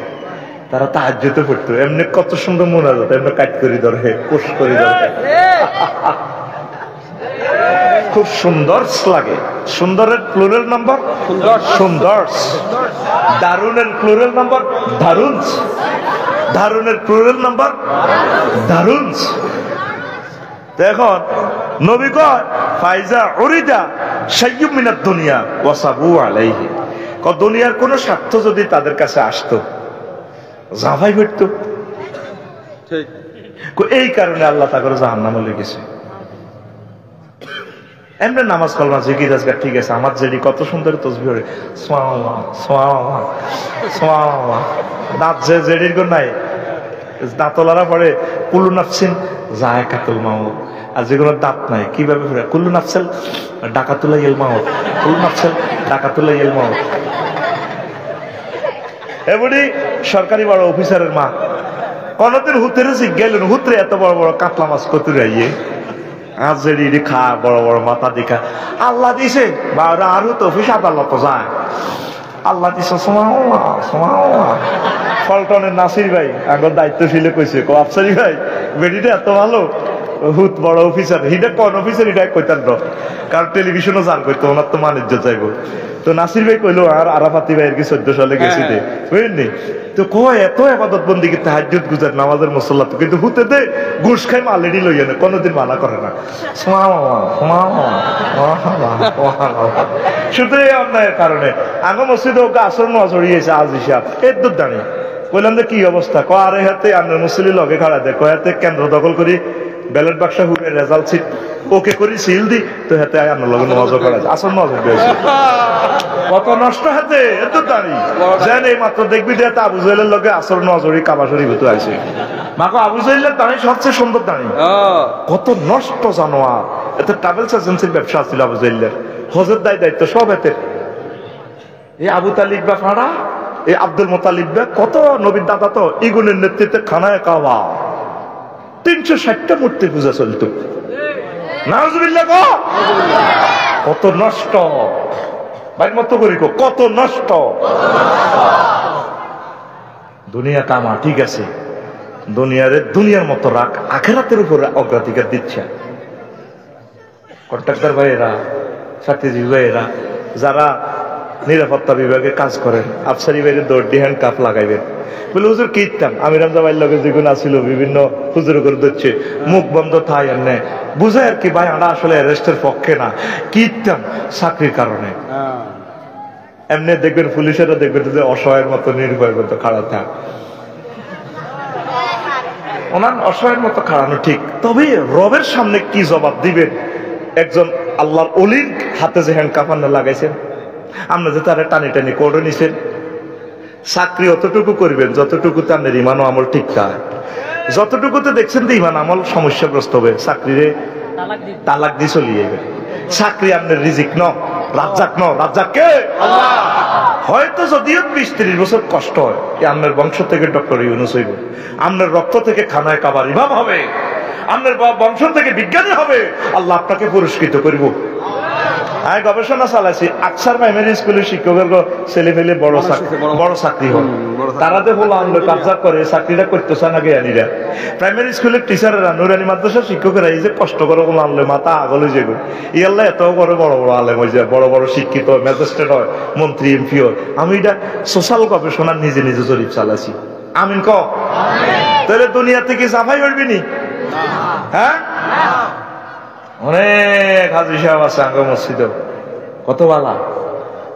তারা তাহাজ্জুদে পড়তো, এমনি কত সুন্দর মুনাজাত, এমনি কাট করে ধরে, কোষ করে ধরে, খুব সুন্দর লাগে। সুন্দরের প্লুরাল নাম্বার সুন্দর, দারুনের প্লুরাল নাম্বার দারুন, দারুনের প্লুরাল নাম্বার দারুন। এখন নবী কয় ফাইজা উরিদা শাইয়্যুম মিনাদ দুনিয়া ওয়াসাবু আলাইহি, দুনিয়ার কোন স্বার্থ যদি তাদের কাছে আসতো জাফাই পড়তো, এই কারণে আল্লাহ তা করে জাহান্নামে লেগেছে। এমনি নামাজ কালমা জিকির আজকাল ঠিক আছে, আমার জেডি কত সুন্দর তসবিহ পড়ে, সুবহানাল্লাহ সুবহানাল্লাহ সুবহানাল্লাহ। দাঁত যে জেডির কোন নাই, দাঁতলারা পড়ে কুল্লু নাফসিন যায়কাতুল মাউত, আর যেগুলো দাঁত নাই কিভাবে পড়ে কুল্লু নাফসিল ডাকাতুল্লাহিল মাউত, কুল্লু নাফসিল ডাকাতুল্লাহিল মাউত। এমনি সরকারি বড় অফিসারের মা কোনদিন হুতেরে জিজ্ঞাইলেন, হুতরে এত বড় বড় কাতলা মাছ কত রাইয়ে আজ যে খা বড় বড় মাথা দেখা আল্লাহ দিছে, বা ওরা আরো তো অফিস আদালত যায় আল্লাহ দিছে। ফলটনের নাসির ভাই আগর দায়িত্বশীলে কইছে, আফসারি ভাই বেডিটা এত ভালো, হুত বড় অফিসার, হিটা কোন অফিসার এটা কইতান, কারণ টেলিভিশনও জান করতো, ওনার তো মানিজ্য চাইবো। তো নাসির ভাই কইলো আর আরাফাতি ভাইয়ের কি 14 সালে গেছি দে, বুঝলেন? তো কয় এত ইবাদত বন্দি কি তাহাজ্জুদ গুজার নামাজের মুসল্লা, তো কিন্তু হুতে দে ঘুষ খাই মালেডি লইয়া না, কোনোদিন মানা করে না। শুধু এই অন্যায়ের কারণে আঙ্গ মসজিদে ওকে আসর নোয়া জড়িয়েছে আজ হিসাব এর দুধ দাঁড়িয়ে কইলাম যে কি অবস্থা, ক আরে হাতে আন্নার মুসলি লগে খাড়া দেয়, কয়াতে কেন্দ্র দখল করি ব্যালট বাক্সা হুকে রেজাল্ট সিট ওকে করি সিল দি, তো হাতে আন্নার লগে নজর করা যায়, আসর নজর দিয়েছে। কত নষ্ট হাতে এত দাঁড়িয়ে যেন এই মাত্র দেখবি যে আবু জাহেলের লগে আসর নজরি কাবাসরি ভেতর আছে, মাকে আবু জাহেলের দাঁড়িয়ে সবচেয়ে সুন্দর দাঁড়িয়ে, কত নষ্ট জানোয়ার। এতে ট্রাভেলস এজেন্সির ব্যবসা ছিল আবু জাহেলের, হজের দায়িত্ব সব এতে। এই আবু তালিব বা ফাড়া, এই আব্দুল মোতালিব বা কত নবীর দাদা, তো ইগুনের নেতৃত্বে খানায় কাবা 360টা মূর্তি পূজা চলতো, নাউজুবিল্লাহ। কত নষ্ট ভাই মতো করি, কত নষ্ট দুনিয়া কামা, ঠিক আছে দুনিয়ারে দুনিয়ার মতো রাখ, আখেরাতের উপর অগ্রাধিকার দিচ্ছে। কন্ট্রাক্টর ভাইয়েরা, চাকরিজীবী ভাইয়েরা যারা নিরাপত্তা বিভাগে কাজ করেন, আফসারি বাইরে দৌড় দিয়ে হ্যান্ড কাপ লাগাইবেন, বলে হুজুর কি ইতাম আমি রামজা ভাইয়ের লগে যেগুলো আসছিল বিভিন্ন হুজুর করে দিচ্ছে, মুখ বন্ধ থাই আর নেই বুঝায় আর কি, ভাই আমরা আসলে অ্যারেস্টের পক্ষে না, কি ইতাম চাকরির কারণে। এমনি দেখবেন পুলিশেরা দেখবেন যে অসহায়ের মতো নির্ভয়ের মতো খাড়া থাক, ওনার অসহায়ের মতো খাড়ানো ঠিক, তবে রবের সামনে কি জবাব দিবেন? একজন আল্লাহর অলির হাতে যে হ্যান্ড কাপ আন্না লাগাইছেন, আমরা যে তারা টানি টানি করে নিছেন, চাকরি অতটুকু করবেন যতটুকুতে আপনার ইমান ও আমল ঠিক থাকে, যতটুকুতে দেখছেন যে ইমান আমল সমস্যাগ্রস্ত হবে, চাকরিরে তালাক দিয়ে চলিয়ে যাবে। চাকরি আপনার রিজিক ন, রাজ্জাক ন, রাজ্জাক কে? হয়তো যদিও 20-30 বছর কষ্ট হয়, আপনার বংশ থেকে ডক্টর ইউনুস হইব, আপনার রক্ত থেকে খানায় কাবার ইমাম হবে, আপনার বংশ থেকে বিজ্ঞানী হবে, আল্লাহ আপনাকে পুরস্কৃত করব। আমি গবেষণা চালাইছি, আকসার প্রাইমারি স্কুলের শিক্ষকের ছেলে ফেলে বড় চাকরি হয়, তারা যে বলো আনলো কাবজা করে চাকরিটা করতেছে না জ্ঞানীরা। প্রাইমারি স্কুলের টিচারেরা, নুরানি মাদ্রাসার শিক্ষকেরা এই যে কষ্ট করে বলো আনলো মাথা আগলে যেগো, ইয়াল্লা এত বড় বড় বড় আলেম হয়ে যায়, বড় বড় শিক্ষিত ম্যাজিস্ট্রেট হয়, মন্ত্রী এমপি হয়। আমি এটা সোশ্যাল গবেষণা নিজে নিজে জরিপ চালাইছি। আমিন ক তাহলে দুনিয়া থেকে সাফাই করবি নি? হ্যাঁ, অনেক হাজি সাহেব আছে আঙ্গ মসজিদ, কত বালা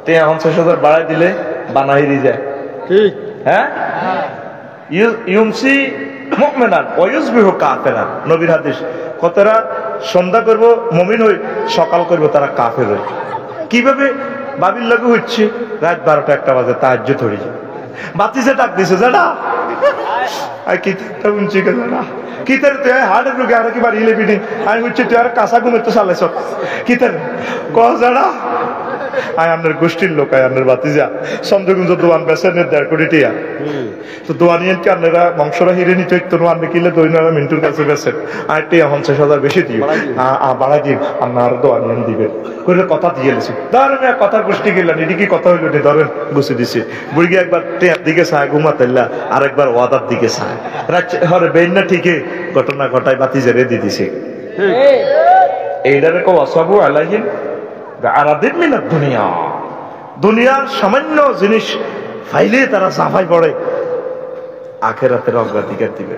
তে এখন 6,000 বাড়াই দিলে বানাইরি যায়, ঠিক? হ্যাঁ, ইউমসি মুমিনান ওয়া ইউসবিহু কাফিরান, নবীর হাদিস। কতরা সন্ধ্যা করব মুমিন হই, সকাল করব তারা কাফের হই। কিভাবে? বাবির লাগে হচ্ছে রাত 12টা 1টা বাজে তাহাজ্জুদ হয়ে যায়, বাতিজে ডাক দিছে জানা কিতা উঞ্চি কে জানা কিতার তুই হার্টের রোগে আর কি বাড়ি লেবি নি আমি হচ্ছে তুই আর কাঁচা ঘুমে তো চালাইছ কিতার ক জানা আয় আপনার গোষ্ঠীর লোক আয় আপনার বাতিজা চন্দ্রগুঞ্জ দোয়ান বেসেনের 1.5 কোটি টিয়া তো দোয়ানিয়ান কি আপনারা বংশরা হিরে নিতে তোর আনবে কিলে দৈনারা মিন্টুর কাছে বেসেন আর টিয়া 50,000 বেশি দিও বাড়াই দিন আপনার দোয়ানিয়ান দিবে করে কথা দিয়ে গেছি ধরেন কথার গোষ্ঠী গেলেন এটি কি কথা হইল নি ধরেন গুছিয়ে দিছি বুড়ি একবার টিয়ার দিকে চায় ঘুমাতেল্লা আর একবার ওয়াদার দিকে চায় হরে বেন না ঠিকই ঘটনা ঘটায় বাতিজারে দিয়ে দিছে এইটারে কো অসাবু আলাইহিন আরাদিন মিনাত দুনিয়া দুনিয়ার সামান্য জিনিস ফাইলে তারা সাফাই পড়ে আখিরাতের অগ্রাধিকার দিবে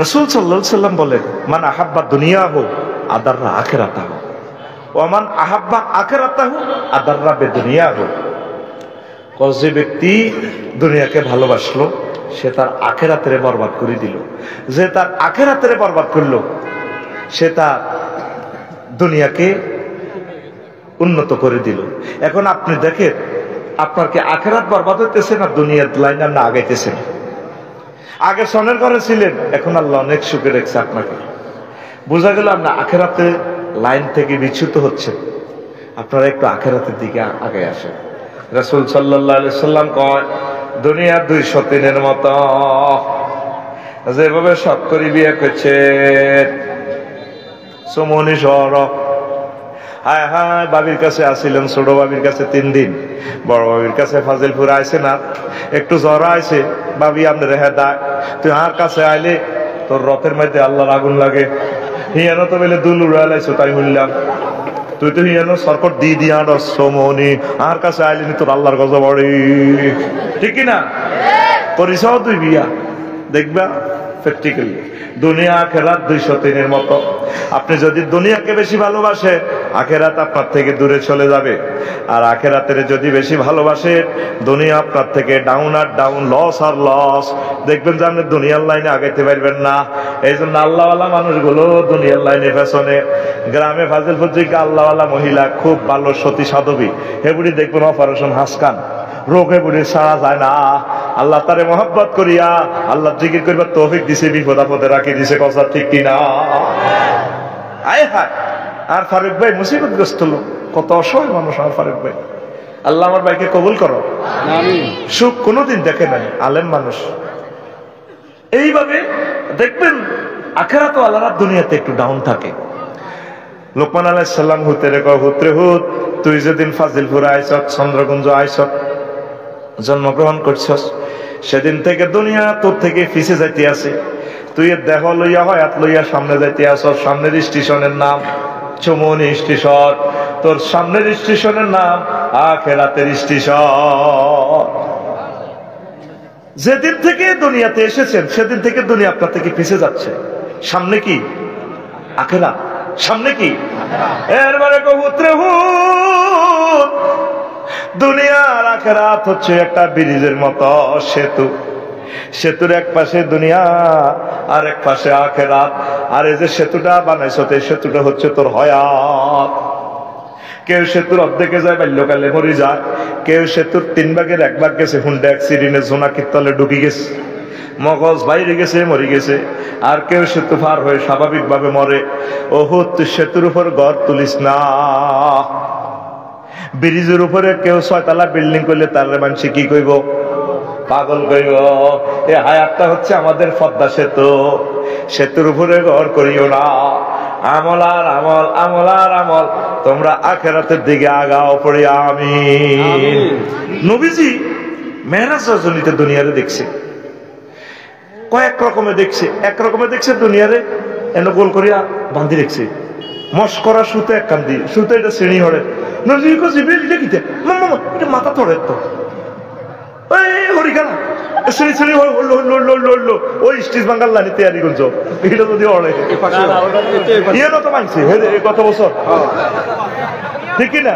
রাসূল সাল্লাল্লাহু আলাইহি সাল্লাম বলেন মান আহাব্বা দুনিয়াহু আদাররা আখিরাতাহু ওয়া মান আহাব্বা আখিরাতাহু আদাররা বিদুনিয়াহু যে ব্যক্তি দুনিয়াকে ভালোবাসলো সে তার আখিরাতের বরবাদ করে দিল যে তার আখিরাতের বরবাদ করলো সে তার দুনিয়াকে উন্নত করে দিল এখন আপনি দেখেন আপনার কি আখিরাত বরবাদ হইতেছে না দুনিয়ার লাইন না আগাইতেছেন আগে সনের ঘরে ছিলেন এখন আল্লাহ অনেক সুখে রেখেছে আপনাকে বোঝা গেল আপনি আখিরাতে লাইন থেকে বিচ্যুত হচ্ছেন আপনারা একটু আখিরাতের দিকে আগে আসেন রাসূল সাল্লাল্লাহু আলাইহি সাল্লাম কয় দুনিয়া 200 দিনের মতো যেভাবে সব করে বিয়ে করছে সমনি শহর হায় হায় বাবির কাছে আসিলেন ছোট বাবির কাছে 3 দিন বড় বাবির কাছে ফাজিলপুর আইছে না একটু জ্বর আইছে বাবি আপনার হেদা তুই আর কাছে আইলে তোর রথের মধ্যে আল্লাহর আগুন লাগে হিয়ানো তো বলে দুল উড়াইছো তাই বললাম তুই তো হিয়ানো সরকট দিয়ে আনো সমনি আর কাছে আইলি তোর আল্লাহর গজব পড়ে ঠিক কিনা করিস তুই বিয়া দেখবা প্র্যাকটিক্যালি দুনিয়া আখিরাত 200 দিনের মতো আপনি যদি দুনিয়াকে বেশি ভালোবাসেন আখিরাত আপনার থেকে দূরে চলে যাবে আর আখিরাতের যদি বেশি ভালোবাসেন দুনিয়া আপনার থেকে ডাউন আর ডাউন লস আর লস দেখবেন যে আপনি দুনিয়ার লাইনে আগাইতে পারবেন না এই জন্য আল্লাহওয়ালা মানুষগুলো দুনিয়ার লাইনে পেছনে গ্রামে ফাজিলপুর থেকে আল্লাহওয়ালা মহিলা খুব ভালো সতী সাধবী হেবুড়ি দেখবেন অপারেশন হাসকান রোগে বুড়ি সারা যায় না আল্লাহ তারে মহব্বত করিয়া আল্লাহ জিকির করবার তৌফিক দিছে বিপদ আপদে রাখি দিছে কথা ঠিক কিনা আয় হায় আর ফারুক ভাই মুসিবতগ্রস্ত লোক কত অসহায় মানুষ আর ফারুক ভাই আল্লাহ আমার ভাইকে কবুল করো সুখ কোনোদিন দেখে নাই আলেম মানুষ এইভাবে দেখবেন আখিরাত ও আল্লাহর দুনিয়াতে একটু ডাউন থাকে লোকমান আলাইহিস সালাম হুতে রে কয় হুত রে হুত তুই যেদিন ফাজিলপুর আইছত চন্দ্রগুঞ্জ আইছত জন্মগ্রহণ করছস সেদিন থেকে দুনিয়া তোর থেকে পিছে যাইতে আছে তুই দেহ লইয়া হায়াত লইয়া সামনে যাইতে আসস সামনের স্টেশনের নাম চুমনি স্টেশন তোর সামনের স্টেশনের নাম আখিরাতের স্টেশন যেদিন থেকে দুনিয়াতে এসেছেন সেদিন থেকে দুনিয়া আপনার থেকে পিছে যাচ্ছে সামনে কি আখিরাত সামনে কি এরবারে কবুতরে হুত দুনিয়ার আখিরাত হচ্ছে একটা ব্রিজের মতো সেতু সেতুর এক পাশে দুনিয়া আর এক পাশে আখিরাত আর এই যে সেতুটা বানাইছো এই সেতুটা হচ্ছে তোর হায়াত কেউ সেতুর অর্ধেকে যায় বাল্যকালে মরে যায় কেউ সেতুর 3 ভাগের 1 ভাগ গেছে হুন্ডা অ্যাক্সিডেন্টে জোনাকির তলে ঢুকে গেছে মগজ বাইরে গেছে মরে গেছে আর কেউ সেতু পার হয়ে স্বাভাবিকভাবে মরে ওহো তুই সেতুর উপর ঘর তুলিস না ব্রিজের উপরে কেউ 6 তলা বিল্ডিং করলে তার মানুষ কি কইব পাগল কইব এই হায়াতটা হচ্ছে আমাদের পদ্মা সেতু সেতুর উপরে ঘর করিও না আমল আর আমল আমল আর আমল তোমরা আখিরাতের দিকে আগাও পড়ে আমিন নবীজি মেরাজ রজনীতে দুনিয়ারে দেখছে কয়েক রকমে দেখছে এক রকমে দেখছে দুনিয়ারে এনে গোল করিয়া বান্ধি দেখছে মস্করা সুতে এক কান্দি সুতে এটা শ্রেণী হরে নবী কো জিবরিল এটা কিতে মামা এটা মাথা ধরে তো এই হরিখানা শ্রেণী শ্রেণী হলো ওই স্টেজ বাঙ্গাল লাইনে তৈরি করছো এটা যদি হরে ইয়ে তো মানছে কত বছর ঠিক না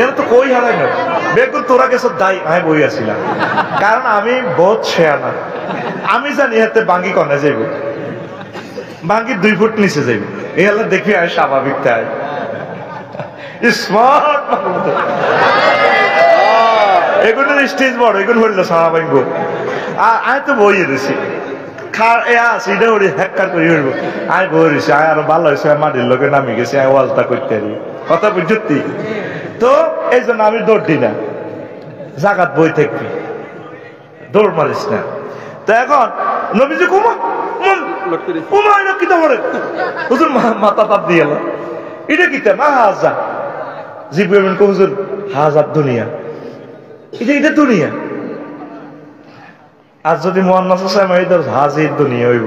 এরা তো কই হারাই না বেগুন তোরা গেছ দায়ী আমি বই আসছিলাম কারণ আমি বহুত শেয়ানা আমি জানি হাতে বাঙ্গি কনে যাইব বাঙ্গি 2 ফুট নিচে যাইব এই হলে দেখবি আর স্বাভাবিক তাই স্মার্ট এগুলোর স্টেজ বড়, এগুলো হইলো সারা ভাঙ্গ। আয় তো বইয়ে দিছি সিটা ওরে হ্যাক্কার করে হইব। আয় বই রয়েছি, আয় আরো ভালো হয়েছে, মাটির লোকে নামি গেছি, আয় ওয়াজটা করতে পারি, কথা বুঝতি। তো এই জন্য আমি দৌড় দিই না, জাগাত বই থাকবি, দৌড় মারিস না। তো এখন নবীজি কুমা কুমা এটা কিতা বলে হুজুর মাথা তাপ দিয়ে এলো, এটা কিতা মা হাজা জিব্রাইল কো হুজুর হাজার দুনিয়া, এটা দুনিয়া। আর যদি মুহান্নাস আছে আমি ধর হাজির দুনিয়া হইব,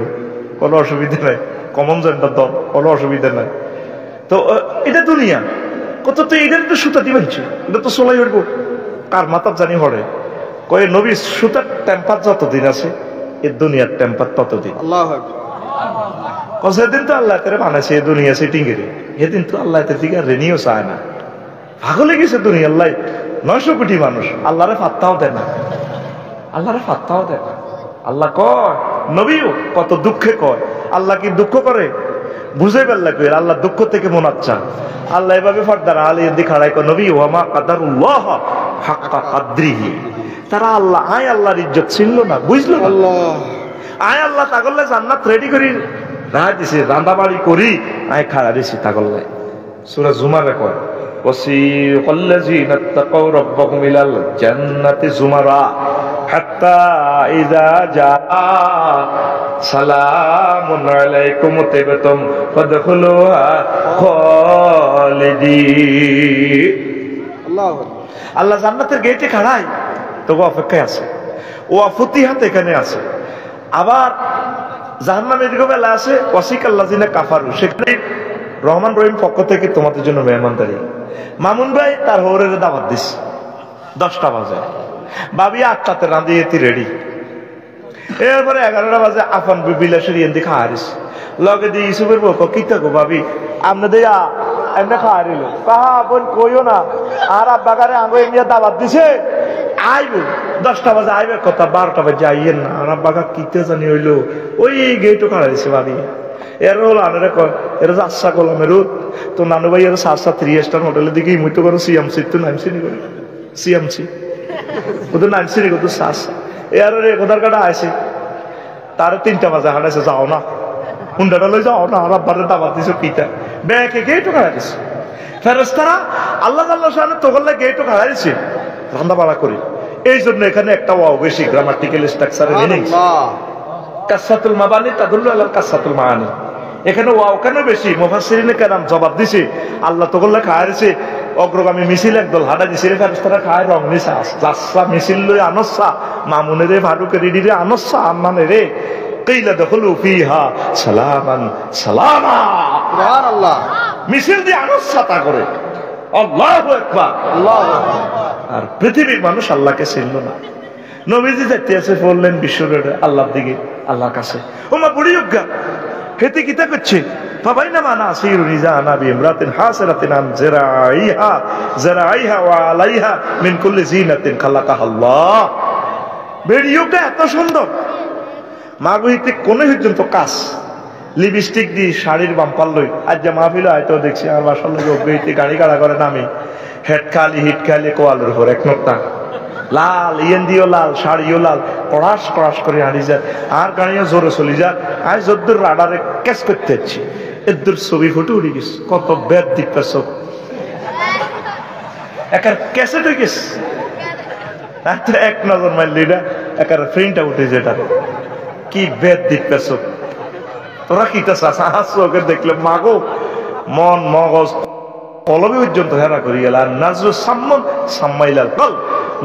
কোনো অসুবিধা নাই, কমন জেন্ডার দল, কোনো অসুবিধা নাই। তো এটা দুনিয়া কত, তো এটা তো সুতা দিবাইছে, এটা তো সোলাই হইব, কার মাথার জানি হরে কয়ে নবী সুতার টেম্পার যতদিন আছে এ দুনিয়ার টেম্পার ততদিন। সেদিন তো আল্লাহ করে বানাইছে এ দুনিয়া সেটিং এর, এদিন তো আল্লাহ থেকে রেনিও চায় না, ভাগলে গেছে দুনিয়া। আল্লাহ 900 কোটি মানুষ, আল্লাহরে ফাত্তাও দেয় না, আল্লাহরে ফাত্তাও দেয় না। আল্লাহ কয় নবীও কত দুঃখে কয়, আল্লাহ কি দুঃখ করে বুঝে পারলা কই, আল্লাহ দুঃখ থেকে মোনাচ্ছা। আল্লাহ এভাবে ফারদার আলী দেখাড়াই কয় নবী ওয়ামা কাদারুল্লাহ হাক্কা কাদরিহি, তারা আল্লাহ আয় আল্লাহর ইজ্জত ছিল না, বুঝলো না। আয় আল্লাহ তাগল্লে জান্নাত রেডি করি রাহ দিছে, রান্না বাড়ি করি আয় খাড়া দিছি তাগল্লে। সূরা জুমারে কয় ওয়াসিকাল্লাযীনা তাকাউ রাব্বাহুম ইলাল জান্নাতি জুমারা হাত্তা ইযা জাআ সালামুন আলাইকুম তিবতুম ফাদখুলুহা খালিদিন। আল্লাহ জান্নাতের গেটে খাড়ায়, তবু অপেক্ষায় আছে, ও ফুতিহাত এখানে আছে। আবার জাহান্নামের দিকে বেলা আছে ওয়াসিকাল্লাযীনা কাফারু, সেখানে রহমান রহিম পক্ষ থেকে তোমাদের জন্য মেহমানদারি। মামুন ভাই তার হৌরের দাওয়াত দিস 10টা বাজে, ভাবি 8টাতে রাঁধিয়েতি রেডি। এরপরে 11টা বাজে আফান বিলাসের ইয়েন দিকে হারিস লগে দিয়ে ইসুফের বউ কিতা গো ভাবি আপনি দেয়া এমনি খাওয়া দিল কাহা বোন কইও না, আর আব্বাকারে আঙ্গো এমনি দাওয়াত দিছে আইব 10টা বাজে আইবে কথা, 12টা বাজে আইয়েন না। আর আব্বাকা কিতে জানি হইলো ওই গেটও খাড়া দিছে ভাবি। এর হলো আনারে কয় এর আশা করলাম এর তো নানু ভাই এর 7-3 স্টার হোটেলের দিকে মুইতো করো সিএমসি, তো নামছি নি করে সিএমসি ওদের নামছি নি কত শ্বাস এর কোথার কাটা আইসি তার 3টা বাজে হাঁটাইছে, যাও না হুন্ডাটা লই যাও না, আর আব্বারে দাবাত দিছো কিতা ব্যাকে গেটও খাড়া দিছে। ফেরেশতারা আল্লাহ আল্লাহ শানে তোগল্লা গেটও খাড়া দিছে রান্না বাড়া করে। এই জন্য এখানে একটা ওয়াও বেশি গ্রামাটিক্যাল স্ট্রাকচারে মিনিংস কাসাতুল মাবানি তাদুল্লু আলা কাসাতুল মাআনি, এখানে ওয়াও কেন বেশি মুফাসসিরিনে কেরাম জবাব দিছে আল্লাহ তোগল্লা খাড়াইছে অগ্রগামী মিছিল একদল হাঁটা দিছে ফেরেশতারা খায় রং নিসা যাচ্ছা মিছিল লই আনসা মামুনে রে ভাড়ুকে রেডি রে আনসা আম্মানে রে কিলা দখলু ফিহা সালামান সালামা, সুবহানাল্লাহ মিছিল দিয়ে আনসা তা করে আল্লাহু আকবার আল্লাহু আকবার। আর পৃথিবীর মানুষ আল্লাহকে চিনল না। নবীজি যাইতে আছে বললেন বিশ্বরে আল্লাহর দিকে, আল্লাহর কাছে। ওমা বুড়ি উজ্ঞা হেতে কিতা করছে ফাবাইনা মানা আসিরু নিজানা বিমরাতিন হাসরাতিন আন জারাইহা জারাইহা ওয়া আলাইহা মিন কুল্লি জিনাতিন খালাকাহা আল্লাহ। ভিডিওটা এত সুন্দর, মাগুইতে কোন পর্যন্ত কাজ লিপস্টিক দি শাড়ির বাম্পার লই আজ যে মাহফিল হয়তো দেখছি আর বাসার লোক অব্যহিতে গাড়ি গাড়া করে নামি হেড খালি হিট খালি কোয়ালের উপর এক নোকটা লাল ইয়েন দিও লাল শাড়িও লাল কড়াস কড়াস করে হাঁড়ি যায় আর গাড়িও জোরে চলি যায়। আজ যদ্দুর রাডারে ক্যাচ করতে যাচ্ছি এদ্দুর ছবি ফুটে উঠে গেছে, কত বেদ দিক পেছো একার ক্যাসেট হয়ে গেছে, এক নজর মারলি না একার ফ্রেন্ডটা উঠে যেটা কি বেদ দিক পেছো। তোরা কি চোখে দেখলে মাগো মন মগজ কলবে পর্যন্ত হেরা করি গেল। আর নাজর সাম্মন সাম্মাইলাল কল,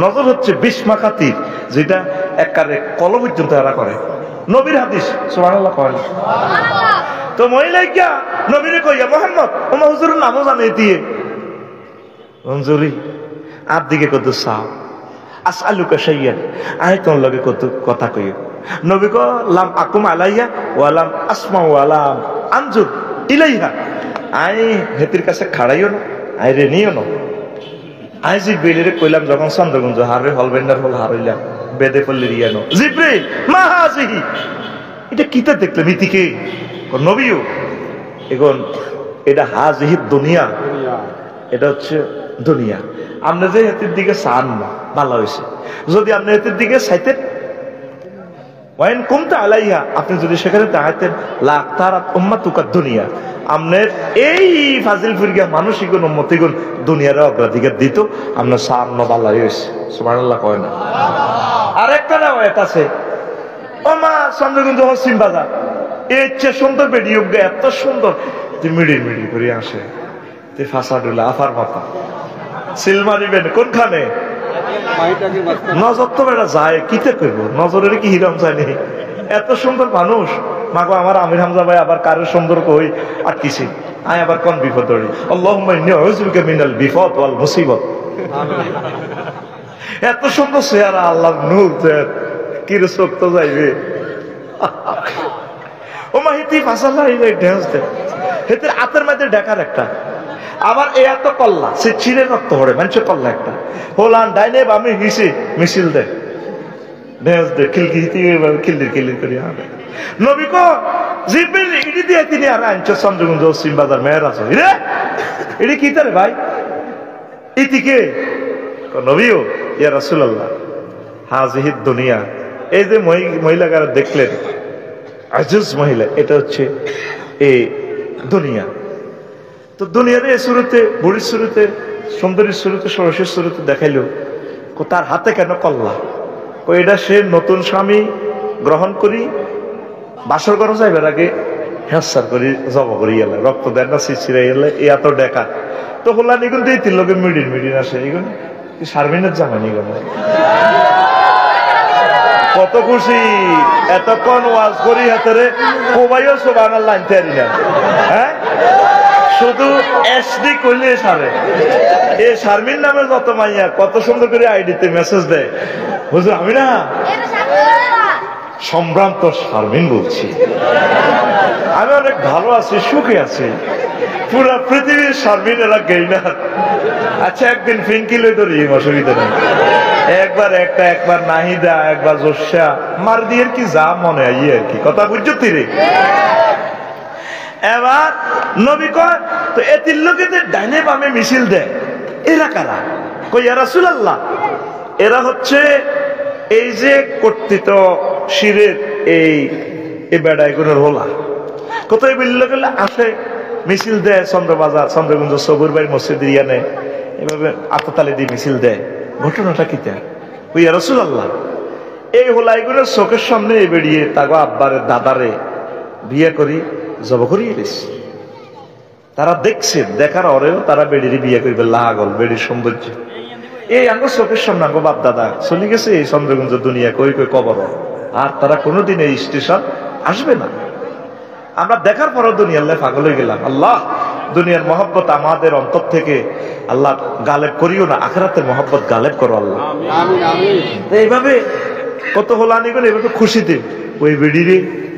নজর হচ্ছে বিস্মাকাতির যেটা একারে কলব পর্যন্ত হেরা করে। নবীর হাদিস সুবহানাল্লাহ কয় তো মহিলা গিয়া নবীরে কইয়া মোহাম্মদ ওমা হুজুরের নামও জানে দিয়ে মঞ্জুরি আর দিকে কত সাহ আসআলুকা শাইয়ান আয় তোর লগে কত কথা কইও। নবী কো লাম আকুম আলাইয়া ওয়া লাম আসমা ওয়া লাম আনজুর ইলাইহা, আই হেতির কাছে খাড়াইও না আই রে নিও না। আই জিব্রাইলের কইলাম যখন চন্দ্রগঞ্জ হারে হলবেন্ডার হল হারাইলাম বেদে পল্লী রিয়ানো জিব্রাইল মা হাজিহি, এটা কিতা দেখলাম ইতিকে নবীও এখন এটা হাজিহি দুনিয়া, এটা হচ্ছে দুনিয়া। আপনি যে এতির দিকে চান না ভালো হয়েছে, যদি আপনি এতির দিকে চাইতেন ওয়াইন কুমতা আলাইহা, আপনি যদি সেখানে দাঁড়াতেন লাখ তার উম্মাতুকা দুনিয়া, আপনার এই ফাজিল ফিরগা মানুষিগুন উম্মতিগুন দুনিয়ার অগ্রাধিকার দিত, আপনার সামনে ভালো হয়েছে। সুবহানাল্লাহ কয় না? আরেকটা রাওয়ায়াত আছে, ওমা চন্দ্রগঞ্জ হসিম বাজার এই চেয়ে সুন্দর বেড়ি উঠবে, এত সুন্দর যে মিডির মিডি করে আসে, যে ফাঁসাডুলা আফার মাথা সিল মারিবেন কোনখানে? নজর তো বেটা যায় কিতে করবো, নজরের কি হিরাম যায়নি? এত সুন্দর মানুষ মাগো আমার আমির হামজা ভাই আবার কারোর সুন্দর কই আটকিছি, আয় আবার কোন বিপদ ধরি, আল্লাহুম্মা ইন্নী আউযুবিকা মিনাল বিপদ ওয়াল মুসিবত। এত সুন্দর চেহারা, আল্লাহর নূর, কি রে চোখ তো যাইবে। ও মা হিতি ফাসাল্লাহ ড্যান্স দে হেতে আতের মধ্যে দেখার একটা, আবার এ এত কল্লা সে চিড়ে রক্ত হরে মানুষের কল্লা একটা হোলান ডাইনে বামে হিসে মিছিল দে ড্যান্স দে খিলকির করে হবে। নবী কো জিব্রিল ইডি দিয়ে তিনি আর আনছে চন্দ্রগঞ্জ পশ্চিম বাজার মেয়ের আছে রে, এডি কি তারে ভাই ইতিকে নবীও ইয়া রাসূলুল্লাহ হাজিহিদ দুনিয়া, এই যে মহিলাকার দেখলেন আজুজ মহিলা, এটা হচ্ছে এই দুনিয়া। তো দুনিয়ার এই শুরুতে বুড়ির শুরুতে সুন্দরীর শুরুতে ষোড়শের শুরুতে দেখাইলো তার হাতে কেন কল্লা, এটা সে নতুন স্বামী গ্রহণ করি বাসর ঘর যাইবার আগে হ্যাঁসার করি জব করি এলে রক্ত দেন না শিশিরাই এলে এত ডেকা তো হল্লা নিগুন দিয়ে তিন লোকের মিডিন আসে, এগুন শারমিনের জামা নিগুন কত খুশি, এতক্ষণ ওয়াজ করি হাতেরে কোবাইও সোবানার লাইন তৈরি না, হ্যাঁ শুধু এসডি কইলে সারে। এই শারমিন নামের যত মাইয়া কত সুন্দর করে আইডিতে মেসেজ দেয়, বুঝলো আমি না সম্ভ্রান্ত শারমিন বলছি, আমি অনেক ভালো আছি সুখে আছি, পুরা পৃথিবীর শারমিন এরা গেইনার। আচ্ছা একদিন ফিঙ্কি লই ধরি অসুবিধা নেই, একবার একটা একবার নাহিদা একবার জোসা মার দিয়ে কি যা মনে হয় আর কি কথা বুঝছো তীরে। এবার নবী কয় তো এ তিন লোকেদের ডাইনে বামে মিছিল দেয়, এরা কারা? কই ইয়া রাসূলুল্লাহ এরা হচ্ছে এই যে কর্তৃত শিরের এই বেড়াইগুলোর হোলা, কোথায় বিল্ল গেলে আসে মিছিল দেয় চন্দ্রবাজার চন্দ্রগঞ্জ সবুর ভাই মসজিদ ইয়ানে এভাবে আততালি দিয়ে মিছিল দেয়। ঘটনাটা কি তা? ওই ইয়া রাসূলুল্লাহ এই হোলাইগুলোর চোখের সামনে বেরিয়ে তাগো আব্বারে দাদারে বিয়ে করি জব করিয়ে দিস, তারা দেখছে দেখার অরেও তারা বেড়ির বিয়ে করবে লাগল বেড়ির সৌন্দর্য, এই আঙ্গ চোখের সামনে আঙ্গ বাপ দাদা চলে গেছে এই চন্দ্রগঞ্জ দুনিয়া কই কই কবর, আর তারা কোনোদিন এই স্টেশন আসবে না। আমরা দেখার পরও দুনিয়ার পাগল হয়ে গেলাম। আল্লাহ দুনিয়ার মহব্বত আমাদের অন্তর থেকে আল্লাহ গালেব করিও না, আখিরাতের মহব্বত গালেব করো আল্লাহ। এইভাবে কত হোলানি করে এভাবে খুশিতে ওই বেড়িরে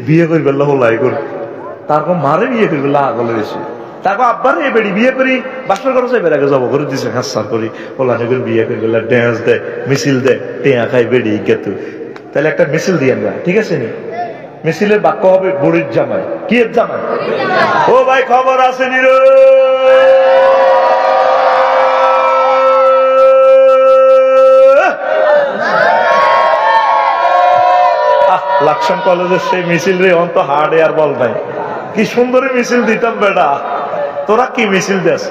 বিয়ে করবে আল্লাহ হোলাই করে, তারপর মারে বিয়ে করবে আগলে এসে, তারপর আব্বারে এই বেড়ি বিয়ে করি বাসর ঘর যাইবে আগে জব করে দিছে হাসার করি হোলানি করে বিয়ে করবে ড্যান্স দেয় মিছিল দেয় টেয়া খাই বেড়ি গেতু। তাহলে একটা মিছিল দিয়ে আমরা ঠিক আছে নি, মিছিলের বাক্য হবে বুড়ির জামাই। কি এর জামাই? ও ভাই খবর আছে নি রে, লাকসাম কলেজের সেই মিছিল রে অন্ত হার্ড আর বল নাই, কি সুন্দর মিছিল দিতাম বেটা, তোরা কি মিছিল দেস?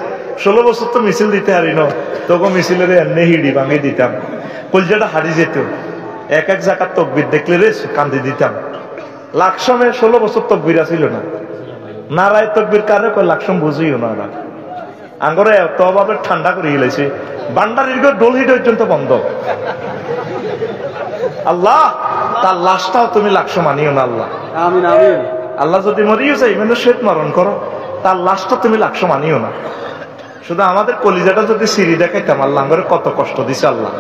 16 বছর তো মিছিল দিতে হারি না, তোকে মিছিলের এমনি হিড়ি ভাঙি দিতাম, কলজাটা হারি যেত, এক এক জায়গার তকবির দেখলে রে কান্দি দিতাম। লাকসমে 16 বছর তকবির ছিল না, নারায় তকবির কারে কয় লাকসম বুঝিও না, আঙ্গরে এতভাবে ঠান্ডা করে গেলেছে বান্ডারির ডোল হিট পর্যন্ত বন্ধ। আল্লাহ তার লাশটাও তুমি লাকসো মানিও না আল্লাহ, আমিন আমিন। আল্লাহ যদি মরিও চাই মানে শ্বেত মরণ করো, তার লাশটা তুমি লাকসো মানিও না। শুধু আমাদের কলিজাটা যদি সিঁড়ি দেখাইতাম আল্লাহ আমাদের কত কষ্ট দিছে আল্লাহ,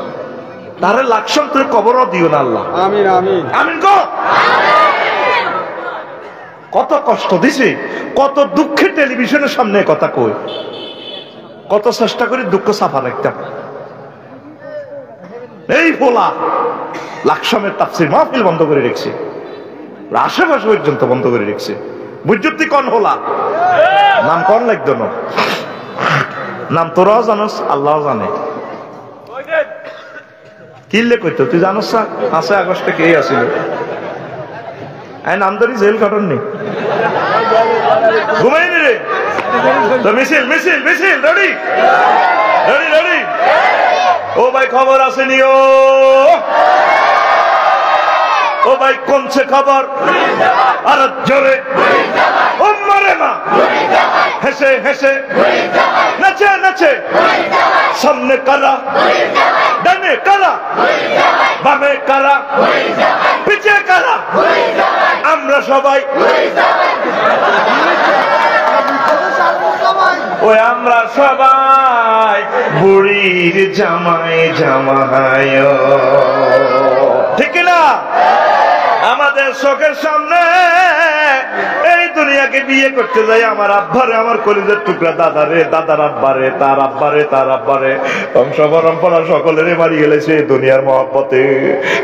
তাহলে লাকসম তুমি কবরও দিও না আল্লাহ, আমিন আমিন আমিন গো। কত কষ্ট দিছে, কত দুঃখে টেলিভিশনের সামনে কথা কই, কত চেষ্টা করি দুঃখ সাফা রাখতাম। এই ফোলা লাকসামের তাফসীর মাহফিল বন্ধ করে রেখেছে, আশেপাশে পর্যন্ত বন্ধ করে রেখেছে। বুঝতি কন হোলা নাম কন লাগতো না, নাম তোরাও জানোস আল্লাহও জানে, কিনলে কইতো তুই জানোস না 5 আগস্টে কে আসিল নামদারি জেল কাটননি ঘুমাইনি রে তো মিছিল মিছিল মিছিল রেডি রেডি রেডি ও ভাই খবর আসেনি ও ভাই কোনছে খবর আর জোরে ও মারে মা হেসে হেসে নাচে নাচে সামনে কারা ডানে কারা বামে কারা পিছে কারা আমরা সবাই ওই আমরা সবাই বুড়ির জামাই জামাই ঠিক না আমাদের চোখের সামনে এই দুনিয়াকে বিয়ে করতে যাই আমার আব্বারে আমার কলিজার টুকরা দাদারে দাদার আব্বারে তার আব্বারে তার আব্বারে বংশ পরম্পরা সকলেরই মারি গেলেছে দুনিয়ার মহব্বতে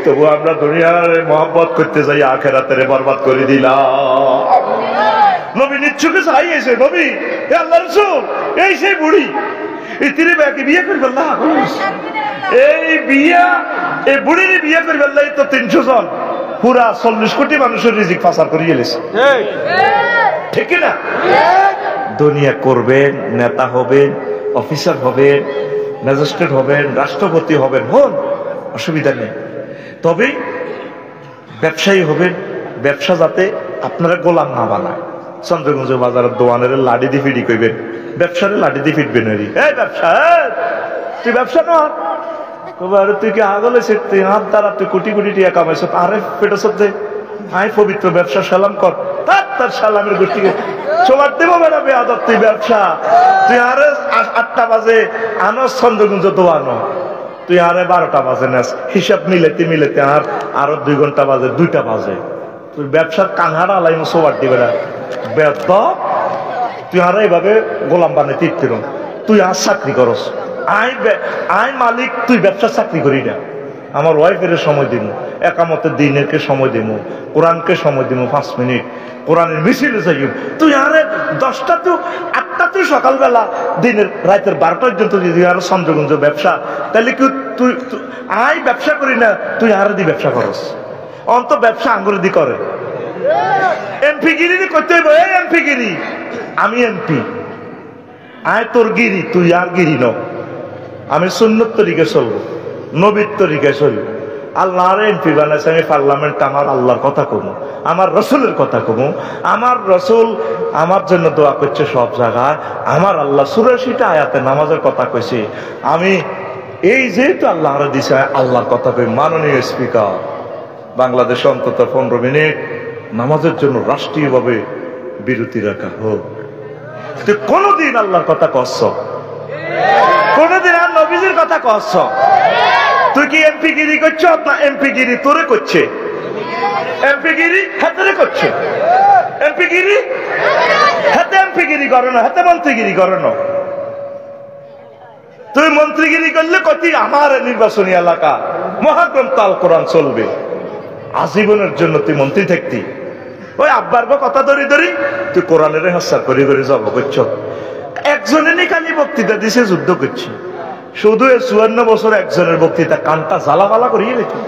তবু আমরা দুনিয়ার মহব্বত করতে যাই আখেরাতের বরবাদ করে দিলাম নবী নিচ্ছুকে চাইছে নবী আল্লাহ রাসূল এই সেই বুড়ি এই তিরে ব্যাকে বিয়ে করবে আল্লাহ এই বিয়া এই বুড়ির বিয়ে করবে আল্লাহ তো 300 জন পুরা 40 কোটি মানুষের রিজিক পাচার করে গেলেছে ঠিক না দুনিয়া করবেন নেতা হবেন অফিসার হবেন ম্যাজিস্ট্রেট হবেন রাষ্ট্রপতি হবেন হন অসুবিধা নেই তবে ব্যবসায়ী হবেন ব্যবসা যাতে আপনারা গোলাম না বানায় চন্দ্রগঞ্জ বাজারের দোয়ানের লাডি দিয়ে ফিডি কইবেন ব্যবসারে লাডি দিয়ে ফিটবেন এই ব্যবসা তুই ব্যবসা নয় তুই কি আগলে শিখতে হাত দ্বারা তুই কোটি কোটি টাকা কামাইছ আরে পেটো সত্যি আই পবিত্র ব্যবসা সালাম কর তার সালামের গোষ্ঠীকে চলার দেবো বেড়া বেয়াদব তুই ব্যবসা তুই আরে 8টা বাজে আনো চন্দ্রগঞ্জ দোয়ানো তুই আরে 12টা বাজে নেস হিসাব মিলেতে মিলেতে আর আরো 2 ঘন্টা বাজে 2টা বাজে তুই ব্যবসার কানহাড়া আলাইম সোয়ার দিবে না বেয়াদব তুই আরে এইভাবে গোলাম বানাইতে ইত্তির তুই আর চাকরি করস আই মালিক তুই ব্যবসা চাকরি করি না আমার ওয়াইফের সময় দিব একামতের দিনেরকে সময় দিব কোরআনকে সময় দিব 5 মিনিট কোরআনের মিছিলে যাই তুই আরে 10টা তো 8টা তুই সকালবেলা দিনের রাতের 12টা পর্যন্ত যদি আরো চন্দ্রগঞ্জ ব্যবসা তাহলে কি তুই আই ব্যবসা করি না তুই আরে দি ব্যবসা করস অন্ত ব্যবসা আঙ্গুরে দি করে এমপি গিরি করতে হইব এই এমপি গিরি আমি এমপি আয় তোর গিরি তুই আর গিরি ন আমি সুন্নত তরিকে চলবো নবীর তরিকে চলবো আল্লাহর এমপি বানাইছে আমি পার্লামেন্ট আমার আল্লাহর কথা কমু আমার রসুলের কথা কমু আমার রসুল আমার জন্য দোয়া করছে সব জায়গায় আমার আল্লাহ 84টা আয়াতে নামাজের কথা কইছে আমি এই যেহেতু আল্লাহর দিছে আল্লাহর কথা কই মাননীয় স্পিকার বাংলাদেশে অন্তত 15 মিনিট নামাজের জন্য রাষ্ট্রীয়ভাবে বিরতি রাখা হোক তুই কোনদিন আল্লাহর কথা কচ্ছ কোনদিন আর নবীজির কথা কচ্ছ তুই কি এমপি গিরি করছ না এমপি গিরি তোরে করছে এমপি গিরি হাতে করছে এমপি গিরি হাতে এমপি গিরি করো না হাতে মন্ত্রীগিরি করো না তুই মন্ত্রীগিরি করলে কতি আমার নির্বাচনী এলাকা মহাগ্রন্থ আল কোরআন চলবে আজীবনের জন্য তুই মন্ত্রী থাকতি ওই আব্বার কথা ধরি ধরি তুই কোরআনের হাসার করে করে জব করছ একজনে নি খালি বক্তৃতা দিছে যুদ্ধ করছি শুধু 54 বছর একজনের বক্তৃতা কানটা জ্বালামালা করিয়ে রেখে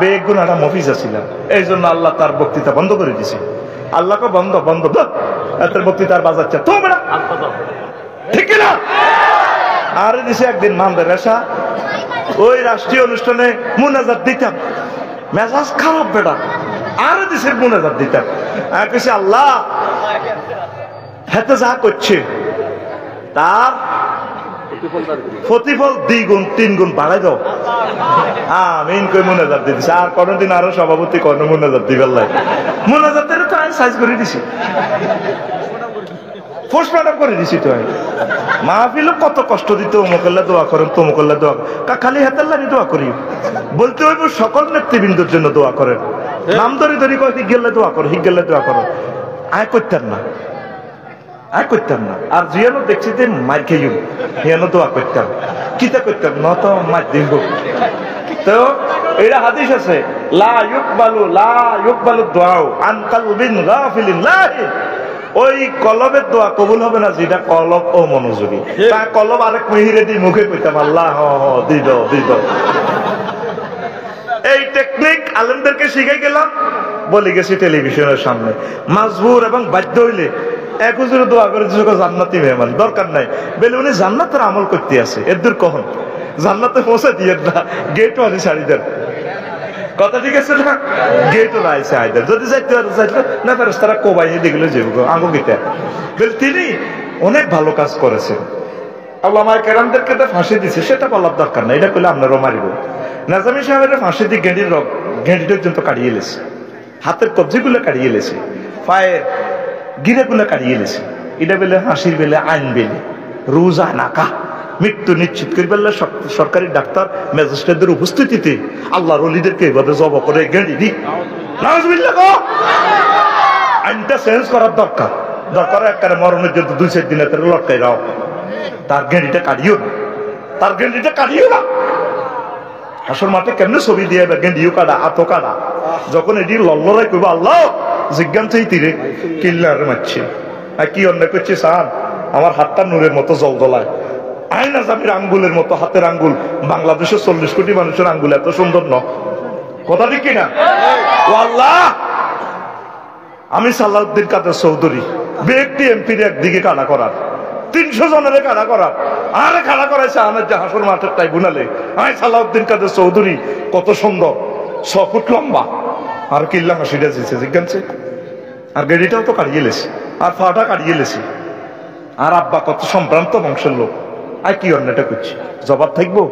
বেগুন একটা মফিজ ছিলাম এই জন্য আল্লাহ তার বক্তৃতা বন্ধ করে দিছে আল্লাহকে বন্ধ বন্ধ তার বক্তৃতা আর বাজাচ্ছে তোমরা ঠিক না আর দিছে একদিন মানদের রেশা ওই রাষ্ট্রীয় অনুষ্ঠানে মুনাজাত দিতাম মেজাজ খারাপ বেটা আর দিছে মুনাজাত দিতাম আর কইছে আল্লাহ হাতে যা করছে তার প্রতিফল 2 গুণ 3 গুণ বাড়াই দাও আমিন কই মুনাজাত দিছে আর কোনদিন আরো সভাপতি কোন মুনাজাত দিবেন লাই মুনাজাতের তো আমি সাইজ করে দিছি পোস্টমর্টম করে দিছি তো মাহফিল কত কষ্ট দিতে অমুকল্লা দোয়া করেন তমুকল্লা দোয়া খালি হাতের লাগি দোয়া করি বলতে হইব সকল নেতৃবৃন্দর জন্য দোয়া করেন নাম ধরে ধরি কয় গেলে দোয়া করো হিক গেলে দোয়া করো আয় করতেন না আয় করতাম না আর জিয়ানো দেখছি যে মার খেয়ে হিয়ানো দোয়া করতাম কিতা করতাম ন তো মার দিব তো এটা হাদিস আছে লা ইউকবালু দোয়াও আন কালবিন গাফিলিন লাহি ওই কলবের দোয়া কবুল হবে না যেটা কলব ও মনোযোগী। তা কলব আরেক মেহিরে দি মুখে কইতাম আল্লাহ দিদ দিদ। এই টেকনিক আলেমদেরকে শিখাই গেলাম, বলে গেছি টেলিভিশনের সামনে। মাজবুর এবং বাধ্য হইলে এক হুজুরে দোয়া করে জান্নাতি মেহমান দরকার নাই, বলে উনি জান্নাতের আমল করতে আছে, এর দূর কখন জান্নাতে পৌঁছে দিয়ে না, গেটও আছে ছাড়ি দেন। কথা ঠিক আছে না? গেটও রাইছে আইদার যদি যাইতে চাইতো না পারিস তারা কোবাই দেখলে যেগুলো আঙ্গু গীতা বলে তিনি অনেক ভালো কাজ করেছেন। আল্লামা কেরামদেরকে তো ফাঁসি দিছে, সেটা বলার দরকার নাই, এটা করলে আপনারও মারিব। নাজামি সাহেবের ফাঁসি দিয়ে গেঁডির গেঁডি পর্যন্ত কাটিয়ে লেছে, হাতের কবজিগুলো কাটিয়ে লেছে, পায়ের গিরেগুলো কাটিয়ে লেছে। এটা বেলে হাসির বেলে আইন বেলে রোজা নাকা মৃত্যু নিশ্চিত করে বেলে সরকারি ডাক্তার ম্যাজিস্ট্রেটদের উপস্থিতিতে আল্লাহর ওলিদেরকে এভাবে জব করে গেঁড়ি দি। আইনটা চেঞ্জ করার দরকার, দরকার একটা মরণের জন্য 2-4 দিনের লটকাই রাও, তার গেঁড়িটা কাটিও না, তার গেঁড়িটা কাটিও না। আসল মাঠে কেমনে ছবি দিয়ে গেঁড়িও কাটা আতো কাটা, যখন এটি লল্লরাই করবো আল্লাহ জিজ্ঞান চাই তীরে কিল্লার মারছে আর কি অন্যায় করছে সান, আমার হাতটা নূরের মতো জল দলায়, আয়না জামির আঙ্গুলের মতো হাতের আঙ্গুল, বাংলাদেশের 40 কোটি মানুষের আঙ্গুল এত সুন্দর ন, কথা ঠিক কিনা? ও আল্লাহ, আমি সালাউদ্দিন কাদের চৌধুরী ব্যক্তি এমপির একদিকে কাটা করার, 300 জনের কাটা করার, আরে কাটা করাইছে আমার জাহাসের মাঠের ট্রাইব্যুনালে। আমি সালাউদ্দিন কাদের চৌধুরী কত সুন্দর, 6 ফুট লম্বা, আর কিল্লা হাসিটা দিয়েছে জিজ্ঞানছে, আর গেড়িটাও তো কাটিয়ে লেছে, আর ফাটা কাটিয়ে লেছে, আর আব্বা কত সম্ভ্রান্ত বংশের লোক, আর কি অন্যটা করছি, জবাব থাকবো?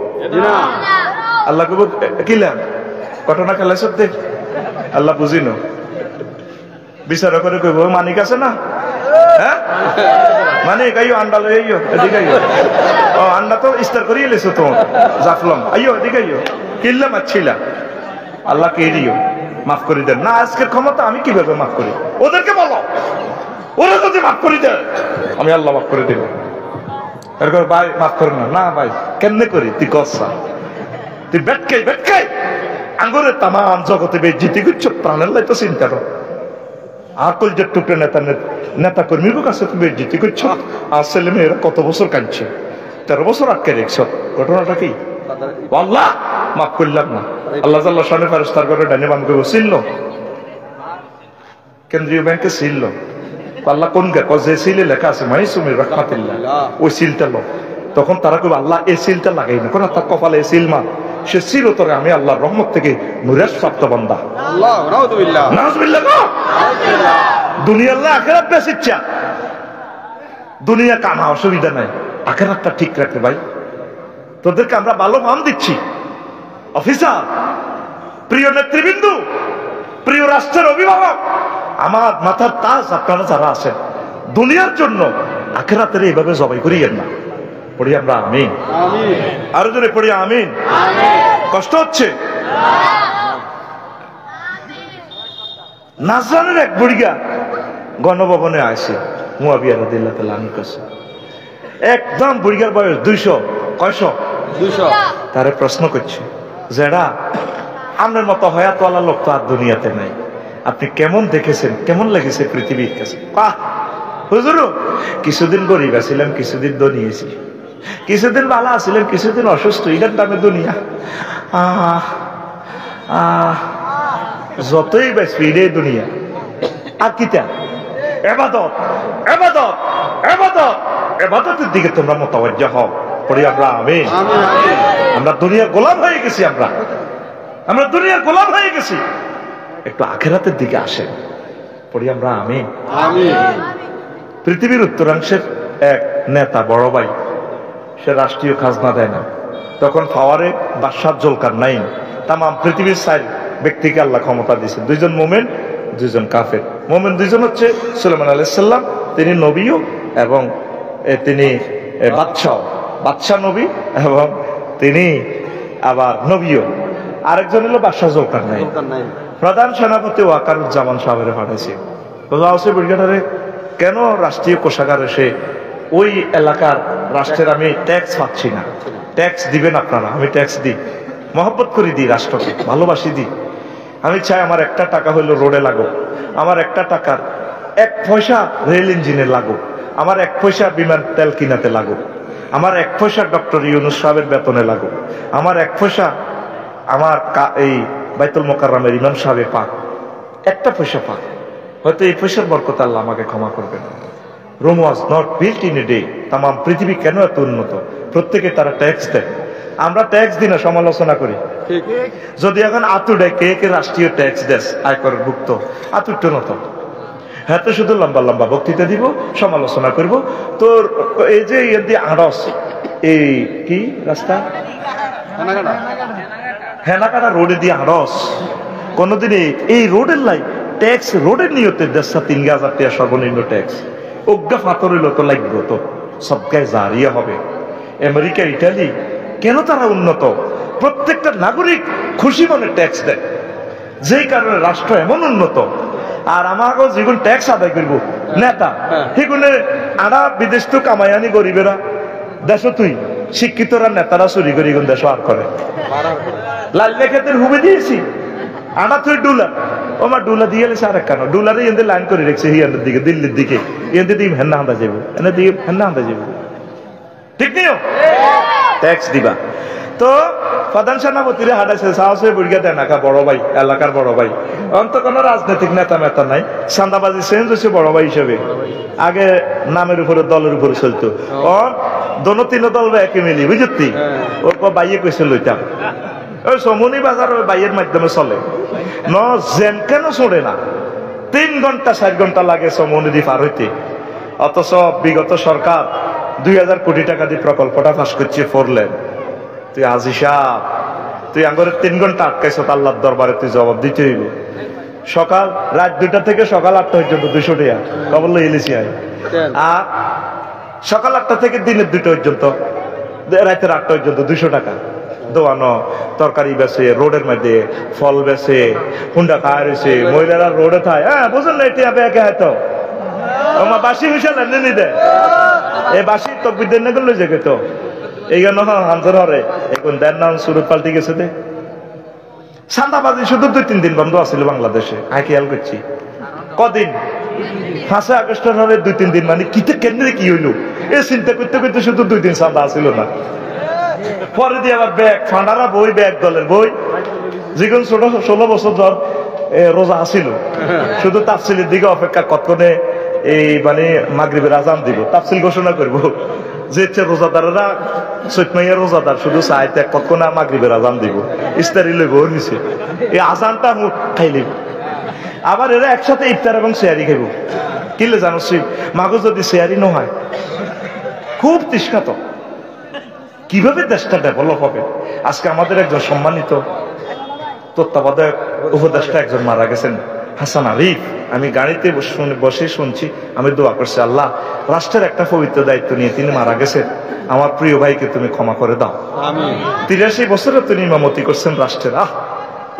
আল্লাহ কব কিলাম ঘটনা খেলা সত্যি আল্লাহ বুঝিন বিচার করে কইব মানিক আছে না, হ্যাঁ মানিক আইও আন্ডা লই আইও এদিকে আইও, ও আন্ডা তো ইস্তার করিয়ে লেছো তো জাফলম, আইও এদিকে আইও, কিল্লা মারছিলা, আল্লাহ কে দিও মাফ করে দেন না। আজকের ক্ষমতা আমি কিভাবে মাফ করি, ওদেরকে বলো, ওরা যদি মাফ করে দেয় আমি আল্লাহ মাফ করে দেব। এরকম ভাই মাফ করে না, না ভাই কেমনে করি, তুই কসা তুই বেটকাই আঙ্গুরের তামাম জগতে বেজ্জিতি করছো, প্রাণের লাই তো চিন্তা করো, আর কলজের টুকরে নেতা কর্মীর কাছে তুমি বেজ্জিতি করছো, আর ছেলে মেয়েরা কত বছর কাঁদছে, 13 বছর আটকে রেখছ, ঘটনাটা কি? আল্লাহ মাফ করলাম না। আল্লাহ জাল্লাহ শানে ফেরেশতার করে ডাইনে বামকে ছিল, কেন্দ্রীয় ব্যাংকে ছিল, আল্লাহ কোন যে সিলে লেখা আছে মাইসুমির রাহমাতিল্লাহ, ওই সিলটা লো, তখন তারা কইবে আল্লাহ এই সিলটা লাগাই না, কোন তার কপালে এই সিল মা, সে চিরতরে আমি আল্লাহর রহমত থেকে নুরের প্রাপ্ত বান্দা। আল্লাহ নাউযুবিল্লাহ, নাউযুবিল্লাহ। দুনিয়া আল্লাহ আখিরাত বেশ ইচ্ছা, দুনিয়া কামা অসুবিধা নাই, আখিরাতটা ঠিক রাখতে ভাই। তোদেরকে আমরা ভালো মান দিচ্ছি, অফিসার, প্রিয় নেতৃবৃন্দ, প্রিয় রাষ্ট্রের অভিভাবক, আমার মাথার তাজ আপনারা যারা আছেন, দুনিয়ার জন্য আখিরাতের এইভাবে জবাই করিয়েন না। পড়ি আমরা আমিন, আরো জোরে পড়ি আমিন। কষ্ট হচ্ছে? নাজরানের এক বুড়িয়া গণভবনে আসে মুয়াবিয়া রাদিয়াল্লাহু তাআলা আনহুর কাছে, একদম বুড়িয়ার বয়স 200, কয়শো 200, তারে প্রশ্ন করছে, যেটা আপনার মতো হয়াতওয়ালা লোক তো আর দুনিয়াতে নাই, আপনি কেমন দেখেছেন, কেমন লেগেছে পৃথিবীর কাছে? হুজুর কিছুদিন গরিব আছিলাম, কিছুদিন ধনিয়েছি, কিছুদিন ভালো আছিলাম, কিছুদিন অসুস্থ, এটার দামে দুনিয়া। যতই বেশি রে দুনিয়া, আর কিতা এবাদত, এবাদত, এবাদত, এবাদতের দিকে তোমরা মোতাওয়াজ্জা হও। পড়ি আমরা আমিন। আমরা দুনিয়ার গোলাম হয়ে গেছি, আমরা দুনিয়ার গোলাম হয়ে গেছি, একটু আখিরাতের দিকে আসেন। পড়ি আমরা আমিন। পৃথিবীর উত্তরাংশের এক নেতা, বড় ভাই, সে রাষ্ট্রীয় খাজনা দেয় না, তখন পাওয়ারে বাদশাহ জুলকারনাইন তাম পৃথিবীর 4 ব্যক্তিকে আল্লাহ ক্ষমতা দিয়েছে, 2জন মোমেন, 2জন কাফের। মোমেন 2জন হচ্ছে সুলাইমান আলাইহিস সালাম, তিনি নবীও এবং তিনি বাদশাহ নবী এবং তিনি আবার নবীও। আরেকজন হলো বাদশাহ জুলকারনাইন। প্রধান সেনাপতি ওয়াকারুজ্জামান সাহেবের পাঠাইছে, ব্রিগেডারে কেন রাষ্ট্রীয় কোষাগারে সে ওই এলাকার রাষ্ট্রের আমি ট্যাক্স পাচ্ছি না, ট্যাক্স দিবেন আপনারা? আমি ট্যাক্স দিই, মহব্বত করি দিই, রাষ্ট্রকে ভালোবাসি দিই, আমি চাই আমার একটা টাকা হইলো রোডে লাগো, আমার একটা টাকার এক পয়সা রেল ইঞ্জিনে লাগুক, আমার এক পয়সা বিমান তেল কিনাতে লাগুক, আমার এক পয়সা ডক্টর ইউনূস সাহেবের বেতনে লাগুক, আমার এক পয়সা আমার এই বাইতুল মোকাররমের ইমাম সাহেবে পাক, একটা পয়সা পাক, হয়তো এই পয়সার বরকতে আল্লাহ আমাকে ক্ষমা করবেন। Rome was not built in a day. তাম পৃথিবী কেন এত উন্নত? প্রত্যেকে তারা ট্যাক্স দেয়, আমরা ট্যাক্স দিই না, সমালোচনা করি। যদি এখন আতুডে কে কে রাষ্ট্রীয় ট্যাক্স দেশ আয়করের ভুক্ত, আতুরটা নত হ্যাঁ তো শুধু লম্বা লম্বা বক্তৃতা দিব, সমালোচনা করব। তোর এই যে দিয়ে আড়স, এই কি রাস্তা হেনাকাটা রোডে দিয়ে আড়স, কোনদিন এই রোডের লাই ট্যাক্স, রোডের নিয়তে 3,000 টাকা সর্বনিম্ন ট্যাক্স, অজ্ঞা ফাতর হইল তো লাগবে, তো সব গায়ে জারিয়া হবে। আমেরিকা, ইটালি কেন তারা উন্নত? প্রত্যেকটা নাগরিক খুশি মনে ট্যাক্স দেয়, যেই কারণে রাষ্ট্র এমন উন্নত। আর আমাকেও যেগুলো ট্যাক্স আদায় করব নেতা, সেগুলো আড়া বিদেশ তো কামাই আনি গরিবেরা, দেশ তুই শিক্ষিতরা নেতারা চুরি করি দেশ আর করে। লাল লেখাতের হুবে দিয়েছি আড়া তুই ডুলার, আমার ডুলা দিয়ে গেছে আর কেন ডুলারে এদের লাইন করে রেখেছে হিয়ানের দিকে, দিল্লির দিকে, এদের দিয়ে হেন্না হাঁদা যাবো, এনে দিয়ে হেন্না হাঁদা যাবো, ঠিক নেই? ট্যাক্স দিবা। তো প্রধান সেনাপতিরে হাঁটাইছে, সাহসে বুড়িয়া দেয় নাকা বড় ভাই, এলাকার বড় ভাই, অন্ত কোনো রাজনৈতিক নেতা মেতা নাই, চান্দাবাজি চেঞ্জ হয়েছে বড় ভাই হিসেবে। আগে নামের উপরে দলের উপরে চলতো, দোনো তিনো দল একই মিলি, বুঝতি? ওর বাইয়ে কইছে লইতাম, ওই সমনি বাজার ওই বাইয়ের মাধ্যমে চলে ন, জেন কেন চড়ে না, 3 ঘন্টা 4 ঘন্টা লাগে সমনি পার হইতে। অথচ বিগত সরকার 2,000 কোটি টাকা দিয়ে প্রকল্পটা পাস করছে 4 লেন। তুই আজি সাহ, তুই আঙ্গরে 3 ঘন্টা আটকাইছ, আল্লাহর দরবারে তুই জবাব দিতে হইব। সকাল রাত 2টা থেকে সকাল 8টা পর্যন্ত 200 টাকা কবল ইলিশি আয়, আর সকাল 8টা থেকে দিনের 2টা পর্যন্ত, রাতের 8টা পর্যন্ত 200 টাকা দোয়ানো। তরকারি বেছে, রোডের মধ্যে ফল বেছে, হুন্ডা খাওয়া রয়েছে, মহিলারা রোডে খায়। হ্যাঁ বুঝলেন না, এটি একে হয়তো আমার বাসি মিশাল এনে দেয়, এই বাসি তকবির দেন না করলে যে তো এই জন্য হানজার হরে এখন দেন নাম সুরত পাল্টে গেছে দে। চান্দাবাজি শুধু 2-3 দিন বন্ধ আছিল বাংলাদেশে, আমি খেয়াল করছি। কদিন 5 আগস্টের হরে 2-3 দিন, মানে কিতে কেন্দ্রে কি হইল এ চিন্তা করতে করতে শুধু 2 দিন চান্দা আসিল না। পরে দিয়ে আবার ব্যাগ ফান্ডারা বই, ব্যাগ দলের বই, যেগুলো ছোট 16 বছর ধর রোজা আসিল, শুধু তাফসিলের দিকে অপেক্ষা, কতক্ষণে এই মানে মাগরিবের আজান দিব, তাফসিল ঘোষণা করবো যে রোজাদারেরা চৈতমাইয়া রোজাদার, শুধু চাইতে কতক্ষণে মাগরিবের আজান দিব, ইস্তারি লইব নিছে, এই আজানটা খাইলিব। আবার এরা একসাথে ইফতার এবং শেয়ারি খাইব, কিলে জানোস মাগো যদি শেয়ারি নহয় খুব তৃষ্ণাত, কিভাবে দেশটা ডেভেলপ হবে? আজকে আমাদের একজন সম্মানিত তত্ত্বাবধায়ক উপদেষ্টা একজন মারা গেছেন, হাসান আরিফ। আমি গাড়িতে বসে শুনছি, আমি দোয়া করছি, আল্লাহ রাষ্ট্রের একটা পবিত্র দায়িত্ব নিয়ে তিনি মারা গেছেন, আমার প্রিয় ভাইকে তুমি ক্ষমা করে দাও। 83 বছরে তিনি ইমামতি করছেন রাষ্ট্রের।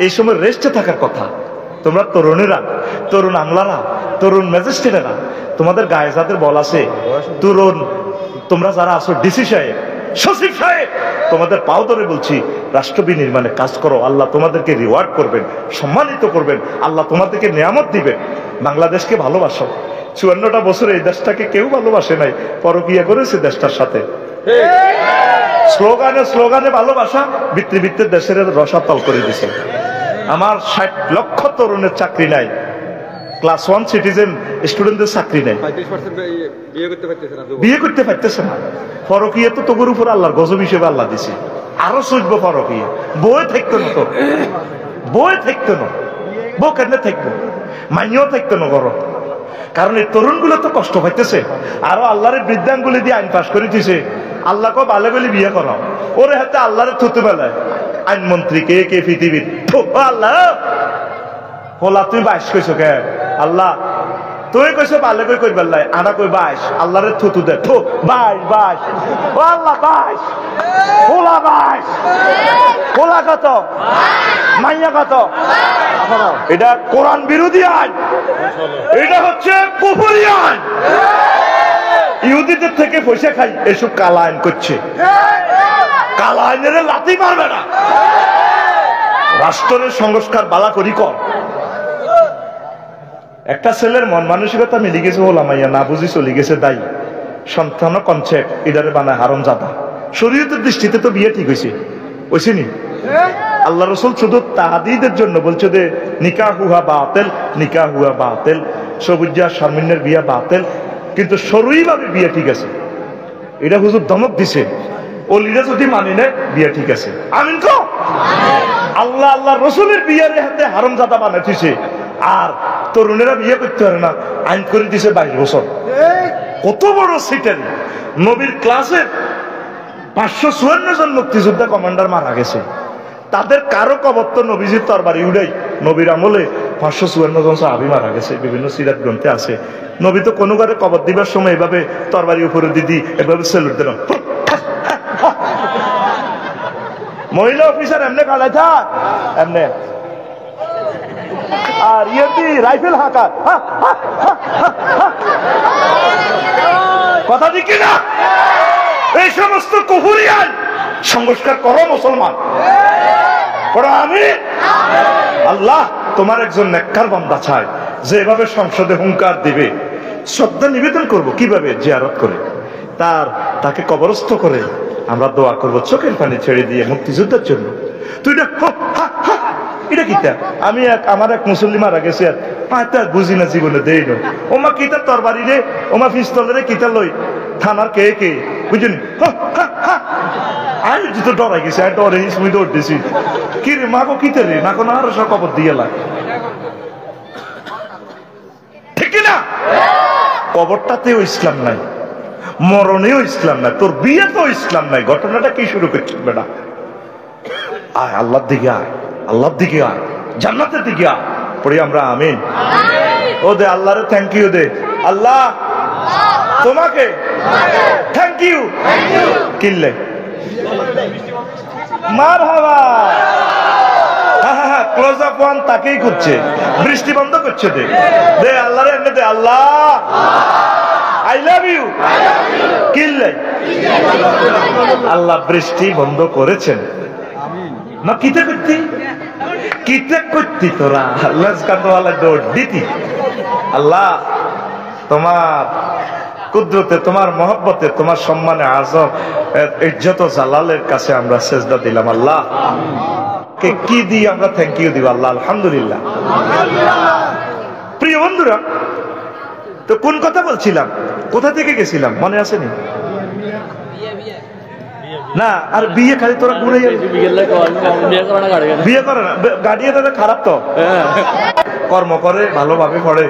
এই সময় রেস্টে থাকার কথা। তোমরা তরুণীরা, তরুণ আমলারা, তরুণ ম্যাজিস্ট্রেটেরা, তোমাদের গায়ে যাদের বল আছে, তরুণ তোমরা যারা আছো, ডিসি সাহেব, সচিব সাহেব, তোমাদের পাও ধরে বলছি, রাষ্ট্র বিনির্মাণে কাজ করো, আল্লাহ তোমাদেরকে রিওয়ার্ড করবেন, সম্মানিত করবেন, আল্লাহ তোমাদেরকে নিয়ামত দিবেন। বাংলাদেশকে ভালোবাসো। 54টা বছরে এই দেশটাকে কেউ ভালোবাসে নাই, পরকিয়া করেছে দেশটার সাথে। স্লোগানে স্লোগানে ভালোবাসা, বৃত্তি বৃত্তের দেশের রসাতল করে দিছে। আমার 60 লক্ষ তরুণের চাকরি নাই, ক্লাস 1 সিটিজেন স্টুডেন্টদের চাকরি নাই, বিয়ে করতে পারতেছে না। পরকিয়া তো তোর উপর আল্লাহর গজব হিসেবে আল্লাহ দিছে, আরো চুজবো পরকিয়া। বই থাকতো না, তো বই থাকতো না, বউ কেন থাকবো, মাইও থাকতো না ঘর। কারণ এই তরুণ গুলো তো কষ্ট পাইতেছে, আরো আল্লাহরের বৃদ্ধাঙ্গুলি দিয়ে আইন পাশ করে দিছে, আল্লাহকে ভালো বলে বিয়ে করাও, ওরে হাতে আল্লাহরের থুতু বেলায় আইনমন্ত্রী কে কে পৃথিবীর। আল্লাহ হোলা তুই 22 কইছো কে? আল্লাহ তুই কইছো ভালো করে কইবার লাই, আনা কই 22, আল্লাহরের থুতু দে, 22 ও আল্লাহ 22, হোলা 22, হোলা কত, মাইয়া কত? এটা কোরআন বিরোধী আইন, এটা হচ্ছে কুফরি আইন। ইহুদিদের থেকে পয়সা খাই, এসব কালা আইন করছে, কালা আইনের লাথি মারবে না। রাষ্ট্রের সংস্কার বালা করি কর। একটা ছেলের মন মানসিকতা মিলি গেছে ওলামাইয়া না বুঝি চলে গেছে দায়ী সন্তান কনসেপ্ট ইদারে বানায় হারাম জাদা। শরীয়তের দৃষ্টিতে তো বিয়ে ঠিক হয়েছে, ওইসিনি আল্লাহ রসুল শুধু তাহাদিদের জন্য বলছে যে নিকাহ হুয়া বাতেল, নিকাহ হুয়া বাতেল, সবুজা শারমিনের বিয়া বাতেল, কিন্তু শরীরভাবে বিয়ে ঠিক আছে। এটা হুজুর ধমক দিছে, ওলিরা যদি মানি নেয় বিয়ে ঠিক আছে। আমিন কো আল্লাহ আল্লাহ রসুলের বিয়ের হাতে হারাম জাদা বানাইছে, আর তরুণেরা বিয়ে করতে পারে না, আইন করে দিছে 22 বছর। কত বড় সিটেন! নবীর ক্লাসে 554 জন মুক্তিযোদ্ধা কমান্ডার মারা গেছে, তাদের কারো কবর তো নবীজির তরবারি উড়াই। নবীর আমলে 554 জন সাহাবী মারা গেছে, বিভিন্ন সিরাত গ্রন্থে আছে। নবী তো কোনো ঘরে কবর দিবার সময় এভাবে তরবারি উপরে দিদি এভাবে সেলুট দিল। মহিলা অফিসার এমনি কালাই থাক এমনি, আর ইয়ে কি রাইফেল হাঁকার, কথা ঠিক না? এই সমস্ত কুফরিয়ান সংস্কার করো মুসলমান, করো। আমি আল্লাহ তোমার একজন নেককার বান্দা চাই, যে এভাবে সংসদে হুঙ্কার দিবে। শ্রদ্ধা নিবেদন করব কিভাবে? জিয়ারত করে, তাকে কবরস্থ করে আমরা দোয়া করব চোখের পানি ছেড়ে দিয়ে মুক্তিযুদ্ধের জন্য। তুই এটা কিতা? আমি আমার এক মুসল্লি মারা গেছে, বুঝি না জীবনে দেই না। ওমা কিতা তরবারি রে, ওমা পিস্তলের কিতা লই থানার কে কে বুঝলি? আমি তো ডরাই গেছি, আমি ডরে তুমি দৌড় দিছি। কি রে মাগো কিতে রে, না কোনো আরো সব কবর দিয়ে লা, ঠিক না? কবরটাতেও ইসলাম নাই, মরণেও ইসলাম নাই, তোর বিয়েতেও ইসলাম নাই। ঘটনাটা কি শুরু করছিস বেটা? আয় আল্লাহর দিকে আয়, আল্লাহর দিকে আয়, জান্নাতের দিকে আয়। পড়ি আমরা আমিন। ও দে আল্লাহরে থ্যাংক ইউ দে। আল্লাহ তোমাকে থ্যাংক ইউ। কিনলে মারহাবা। হ্যাঁ, ক্লোজ আপ ওয়ান তাকেই করছে, বৃষ্টি বন্ধ করছে। দে দে আল্লাহরে এমনি দে, আল্লাহ আই লাভ ইউ। কিনলে আল্লাহ বৃষ্টি বন্ধ করেছেন না? কিতে করতি, কিতে করতি তোরা লাজকাতওয়ালা দৌড় দিতি। আল্লাহ তোমার কুদরতে, তোমার মহব্বতে, তোমার সম্মানে আজম ইজ্জত ও জালালের কাছে আমরা সেজদা দিলাম। আল্লাহ কে কি দিয়ে আমরা থ্যাংক ইউ দিব? আল্লাহ আলহামদুলিল্লাহ। প্রিয় বন্ধুরা, তো কোন কথা বলছিলাম, কোথা থেকে গেছিলাম মনে আসেনি? না আর বিয়ে খালি তোরা ঘুরে বিয়ে করে না, গাড়ি খারাপ তো কর্ম করে, ভালোভাবে পড়ে,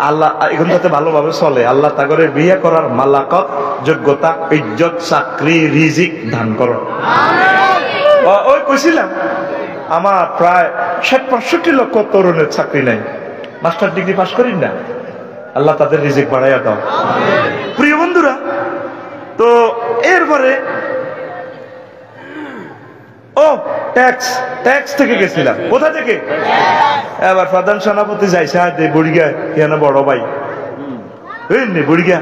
আল্লাহ এখন যাতে ভালোভাবে চলে। আল্লাহ তা করে বিয়ে করার মালাকত, যোগ্যতা, ইজ্জত, চাকরি, রিজিক দান করো। ওই কইছিলাম আমার প্রায় ৬০-৬৫ লক্ষ তরুণের চাকরি নাই, মাস্টার ডিগ্রি পাস করি না। আল্লাহ তাদের রিজিক বাড়াইয়া দাও। প্রিয় বন্ধুরা, তো এরপরে ও ট্যাক্স থেকে গেছিলাম। কোথা থেকে? এবার প্রধান সেনাপতি যাইছে বুড়িগা, কেন বড় ভাই বুঝলি বুড়িগা,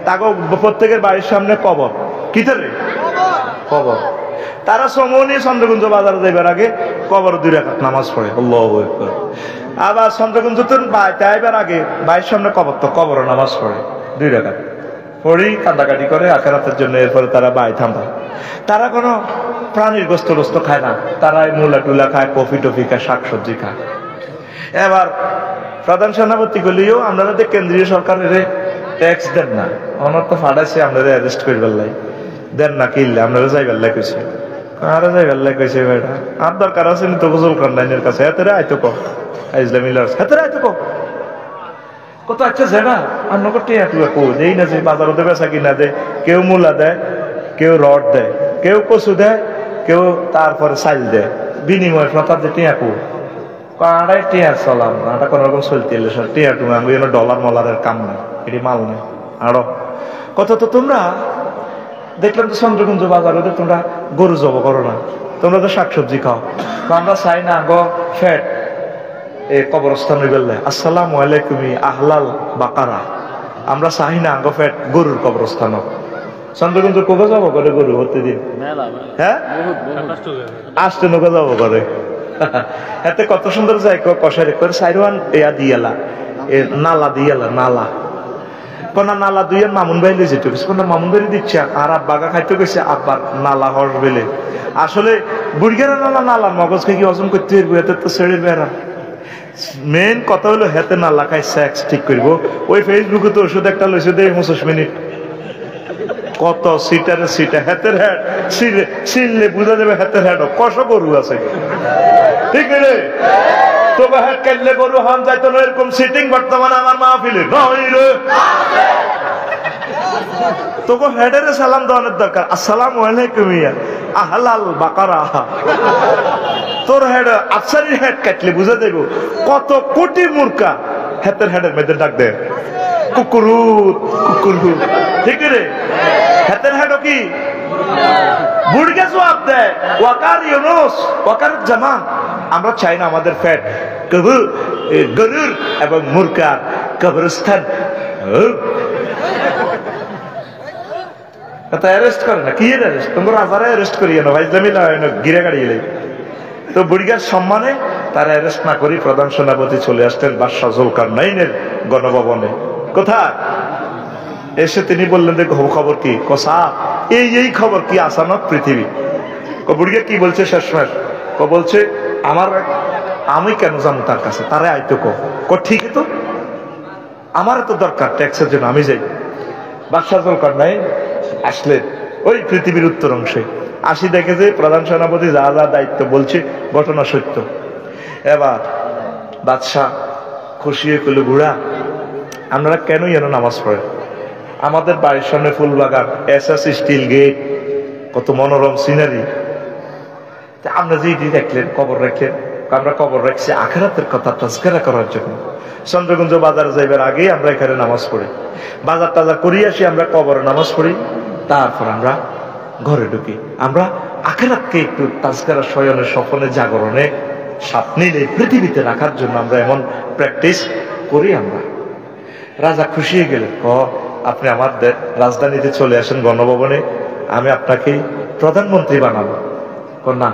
তাকে প্রত্যেকের বাড়ির সামনে কবর। কিতারে কবর? তারা সমনি চন্দ্রকুঞ্জ বাজারে যাইবার আগে কবর 2 রাকাত নামাজ পড়ে। আল্লাহু আকবার। আবার চন্দ্রকুঞ্জ তো যাইবার আগে বাড়ির সামনে কবর, তো কবর নামাজ পড়ে 2 রাকাত পড়ি, কান্দাকাটি করে আখেরাতের জন্য। এরপরে তারা বাই থামা, তারা কোনো প্রাণীর গোস্ত খায় না, তারা মূলা টুলা খায়, কফি টফি খায়, শাকসবজি খায়। এবার প্রধান সেনাপতি গলিও আপনারা কেন্দ্রীয় সরকারের ট্যাক্স দেন না, অনর তো ফাটাইছে, আপনারা অ্যারেস্ট করবার লাই দেন না, কিনলে আপনারা যাইবার লাই কইছে। আরে যাইবার লাই কইছে বেটা, আর দরকার আছে নি তো গোসল কন্ডাইনের কাছে, হাতেরে আইতো কো ইসলামী লস, হাতেরে আইতো কত আচ্ছা জানা আর নগর টিয়া টুয়া কো দেই না, যে বাজার দেবে বেচা কিনা দেয়, কেউ মূলা দেয়, কেউ রড দেয়, কেউ কচু দেয়, কেউ তারপরে চাইল দেয়, বিনিময় প্রতাপ যে টিয়া কো কাঁড়াই টিয়া চলাম না, এটা কোন রকম চলতে এলে সব টিয়া টুয়া আমি ডলার মলারের কাম নাই, এটি মাল নেই। আরো কত তো তোমরা দেখলাম তো চন্দ্রকুঞ্জ বাজারে তোমরা গরু জব করো না, তোমরা তো শাকসবজি খাও, আমরা চাই না গো ফ্যাট এ কবরস্থান বেললে আসসালামু আলাইকুম আহলাল বাকারা, আমরা চাই না গো ফ্যাট গরুর কবরস্থান। চন্দ্রকুঞ্জ কোকে যাবো করে গরু হতে দিন, হ্যাঁ আসতে নৌকা যাবো করে। এতে কত সুন্দর যায় কষারে করে সাইরওয়ান এয়া দিয়ালা নালা দিয়ে নালা কোন নালা দুই মামুন ভাই লই যেতে কোন মামুন ভাই দিচ্ছে আর আব্বাগা খাইতে গেছে আব্বার নালা হর বেলে আসলে বুড়িগারা নালা মগজকে কি হজম করতে পারবো এতে তো ছেড়ে বেড়া মেন কথা হলো হেতে নালা খাই সেক্স ঠিক করবো ওই ফেসবুকে তো ওষুধ একটা লইছে দেয় 25 মিনিট কত সিটারে সিটা হেতের হেড ছিললে বুঝা যাবে হেতের হেড কষ গরু আছে ঠিক রে তবে হেড কাটলে গরু হাম যাইতো না এরকম সিটিং বর্তমানে আমার মাহফিলে নয় রে তোকে হেডের সালাম দেওয়ানোর দরকার আসসালামু আলাইকুম ইয়া আহলাল বাকারা তোর হেড আফসারির হেড কাটলে বুঝা দেব কত কোটি মূর্খা হেতের হেডের মধ্যে ডাক দেয় কুকুরুত কুকুরুত ঠিক রে হেতের হেড কি বুড়িকে জবাব দেয় ওয়াকার ইউনুস ওয়াকার জামান আমরা চাই না আমাদের ফ্যাট গরুর এবং মূর্খার কবরস্থান অ্যারেস্ট করে না কি অ্যারেস্ট তোমরা রাজারা অ্যারেস্ট করিয়ে না ভাই জমিলা গিরে গাড়িয়ে তো বুড়িগার সম্মানে তারা অ্যারেস্ট না করি প্রধান সেনাপতি চলে আসতেন বাদশাহ জুলকারনাইনের গণভবনে কোথায় এসে তিনি বললেন যে খবর কি কসা এই খবর কি আসানক পৃথিবী বুড়িগা কি বলছে শেষমেশ বলছে আমি কেন জানো তার কাছে তারা আইতো ঠিক তো আমার তো দরকার ট্যাক্সের জন্য আমি যাই বাদশাহ জুলকারনাইন আসলেন ওই পৃথিবীর উত্তর অংশে আসি দেখে যে প্রধান সেনাপতি যা যা দায়িত্ব বলছে ঘটনা সত্য এবার বাদশাহ খুশি হয়ে কইল বুড়া আপনারা কেন যেন নামাজ পড়েন আমাদের বাড়ির সামনে ফুল বাগান এসএস স্টিল গেট কত মনোরম সিনারি আমরা যে দেখলেন কবর রাখলেন আমরা কবর রাখছি আখিরাতের কথা তাজকিরা করার জন্য চন্দ্রগঞ্জ বাজার যাইবার আগে আমরা এখানে নামাজ পড়ি বাজার টাজার করি আসি আমরা কবরে নামাজ পড়ি তারপর আমরা ঘরে ঢুকি আমরা আখিরাতকে একটু তাজকিরা শয়নের স্বপ্নে জাগরণে সাথ নিলে পৃথিবীতে রাখার জন্য আমরা এমন প্র্যাকটিস করি আমরা রাজা খুশি হয়ে গেলেন আপনি আমার রাজধানীতে চলে আসেন গণভবনে আমি আপনাকে প্রধানমন্ত্রী বানাবো না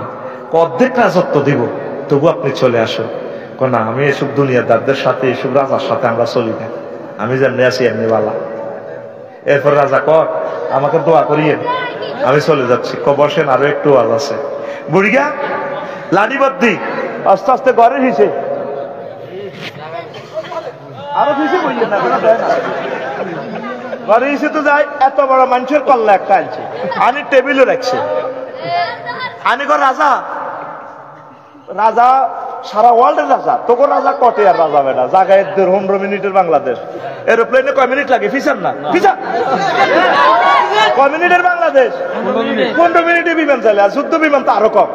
অর্ধেক রাজত্ব দিব তবু আপনি চলে আসুন না আমি এসব দুনিয়াদারদের সাথে এসব রাজার সাথে আমরা চলি না আমি যেমনি আছি এমনি বালা এরপর রাজা আমাকে দোয়া করিয়ে আমি চলে যাচ্ছি বসেন আরো একটু আওয়াজ আছে বুড়িগা লাডিবদ্দি আস্তে আস্তে ঘরে হিসে আরো হিসে বললেন না ঘরে হিসে তো যাই এত বড় মানুষের কল্লা একটা আনছে আনি টেবিলে রাখছে আনি রাজা রাজা সারা ওয়ার্ল্ডের রাজা তোকে রাজা কটে আর রাজা বেটা জায়গায় 15 মিনিটের বাংলাদেশ এরোপ্লেনে কয় মিনিট লাগে ফিসার না ফিসা কয় মিনিটের বাংলাদেশ 15 মিনিটে বিমান চালে আর যুদ্ধ বিমান তো আরো কম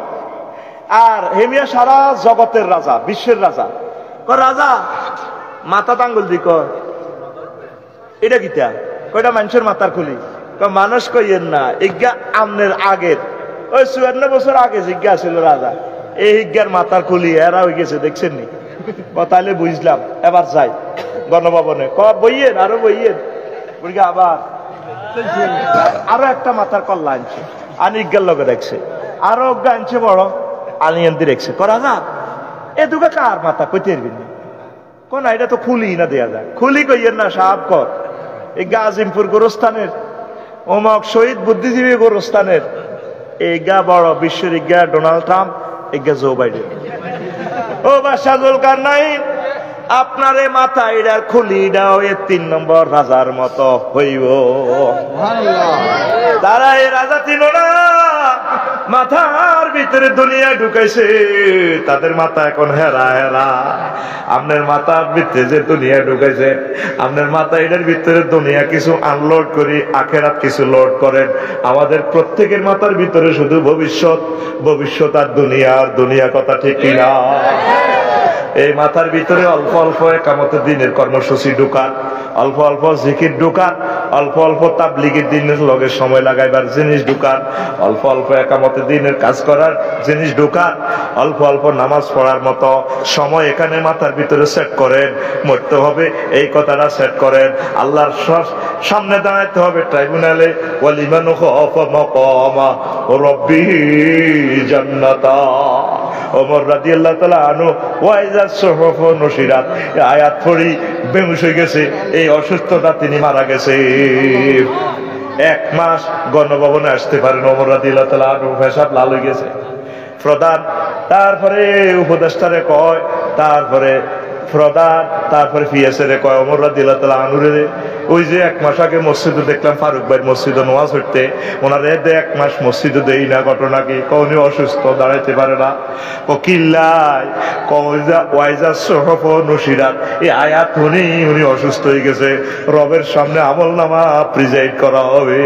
আর হেমিয়া সারা জগতের রাজা বিশ্বের রাজা রাজা মাথা টাঙ্গুল দি এটা কিতা কয়টা মানুষের মাথার খুলি মানুষ কইয়েন না ইজ্ঞা আমনের আগের ওই 54 বছর আগে জিজ্ঞা ছিল রাজা এই হিজ্ঞার মাথার খুলি এরা হয়ে গেছে দেখছেন নি তাহলে বুঝলাম এবার যাই গণভবনে বইয়েন আরো বইয়েন আবার আরো একটা মাথার কল্লা আনছে আনি ইজ্ঞার লগে দেখছে আরো অজ্ঞা আনছে বড় আলিয়ান্দি রেখছে রাজা এ দুগা কার মাথা কইতে পারবি না কোন এটা তো খুলি না দেয়া যায় খুলি কইয়েন না সাহাব কর এই গাজিমপুর গোরস্থানের অমক শহীদ বুদ্ধিজীবী গোরস্থানের এই গা বড় বিশ্বের ইজ্ঞা ডোনাল্ড ট্রাম্প ইজ্ঞা জো বাইডেন ও বাদশাহ জুলকারনাইন আপনার এই মাথা এটার খুলি দাও এ 3 নম্বর রাজার মতো হইব তারা এই রাজা ছিল না মাথার ভিতরে দুনিয়া ঢুকাইছে তাদের মাথা এখন হেরা হেরা আপনার মাথার ভিতরে যে দুনিয়া ঢুকাইছে আপনার মাথা এটার ভিতরে দুনিয়া কিছু আনলোড করি আখেরাত কিছু লোড করেন আমাদের প্রত্যেকের মাথার ভিতরে শুধু ভবিষ্যৎ আর দুনিয়া কথা ঠিক কিনা এই মাথার ভিতরে অল্প অল্প একামতের দিনের কর্মসূচি ঢুকান অল্প অল্প জিকির ঢুকান অল্প অল্প তাবলীগের দিনের লগে সময় লাগাইবার জিনিস ঢুকান অল্প অল্প একামতের দিনের কাজ করার জিনিস ঢুকান অল্প অল্প নামাজ পড়ার মতো সময় এখানে মাথার ভিতরে সেট করেন মরতে হবে এই কথাটা সেট করেন আল্লাহর সামনে দাঁড়াইতে হবে ট্রাইব্যুনালে ওয়ালিমান খাফা মাকামা রাব্বিহি জান্নাতা ওমর রাদিয়াল্লাহু তাআলা আনহু ওয়াইজা সুহুফ নুশিরাত আয়াত পড়ি বেহুশ হয়ে গেছে, এই অসুস্থতা তিনি মারা গেছে। 1 মাস গণভবনে আসতে পারেন ওমর রাদিয়াল্লাহু তাআলা আনহু, পেশাব লাল হয়ে গেছে। প্রধান তারপরে উপদেষ্টারে কয়, তারপরে প্রধান তারপরে পিএসএ কয় ওমর রাদিয়াল্লাহু তাআলা আনহুরে ওই যে 1 মাস আগে মসজিদে দেখলাম ফারুক ভাই মসজিদে নামাজ পড়তে, ওনার 1 মাস মসজিদে দেই না, ঘটনা কি? উনি অসুস্থ, দাঁড়াইতে পারে না। কিল্লাই ওয়াইজা সুহুফ নুশিরাত এই আয়াত উনি অসুস্থ হয়ে গেছে, রবের সামনে আমলনামা প্রিজাইড করা হবে,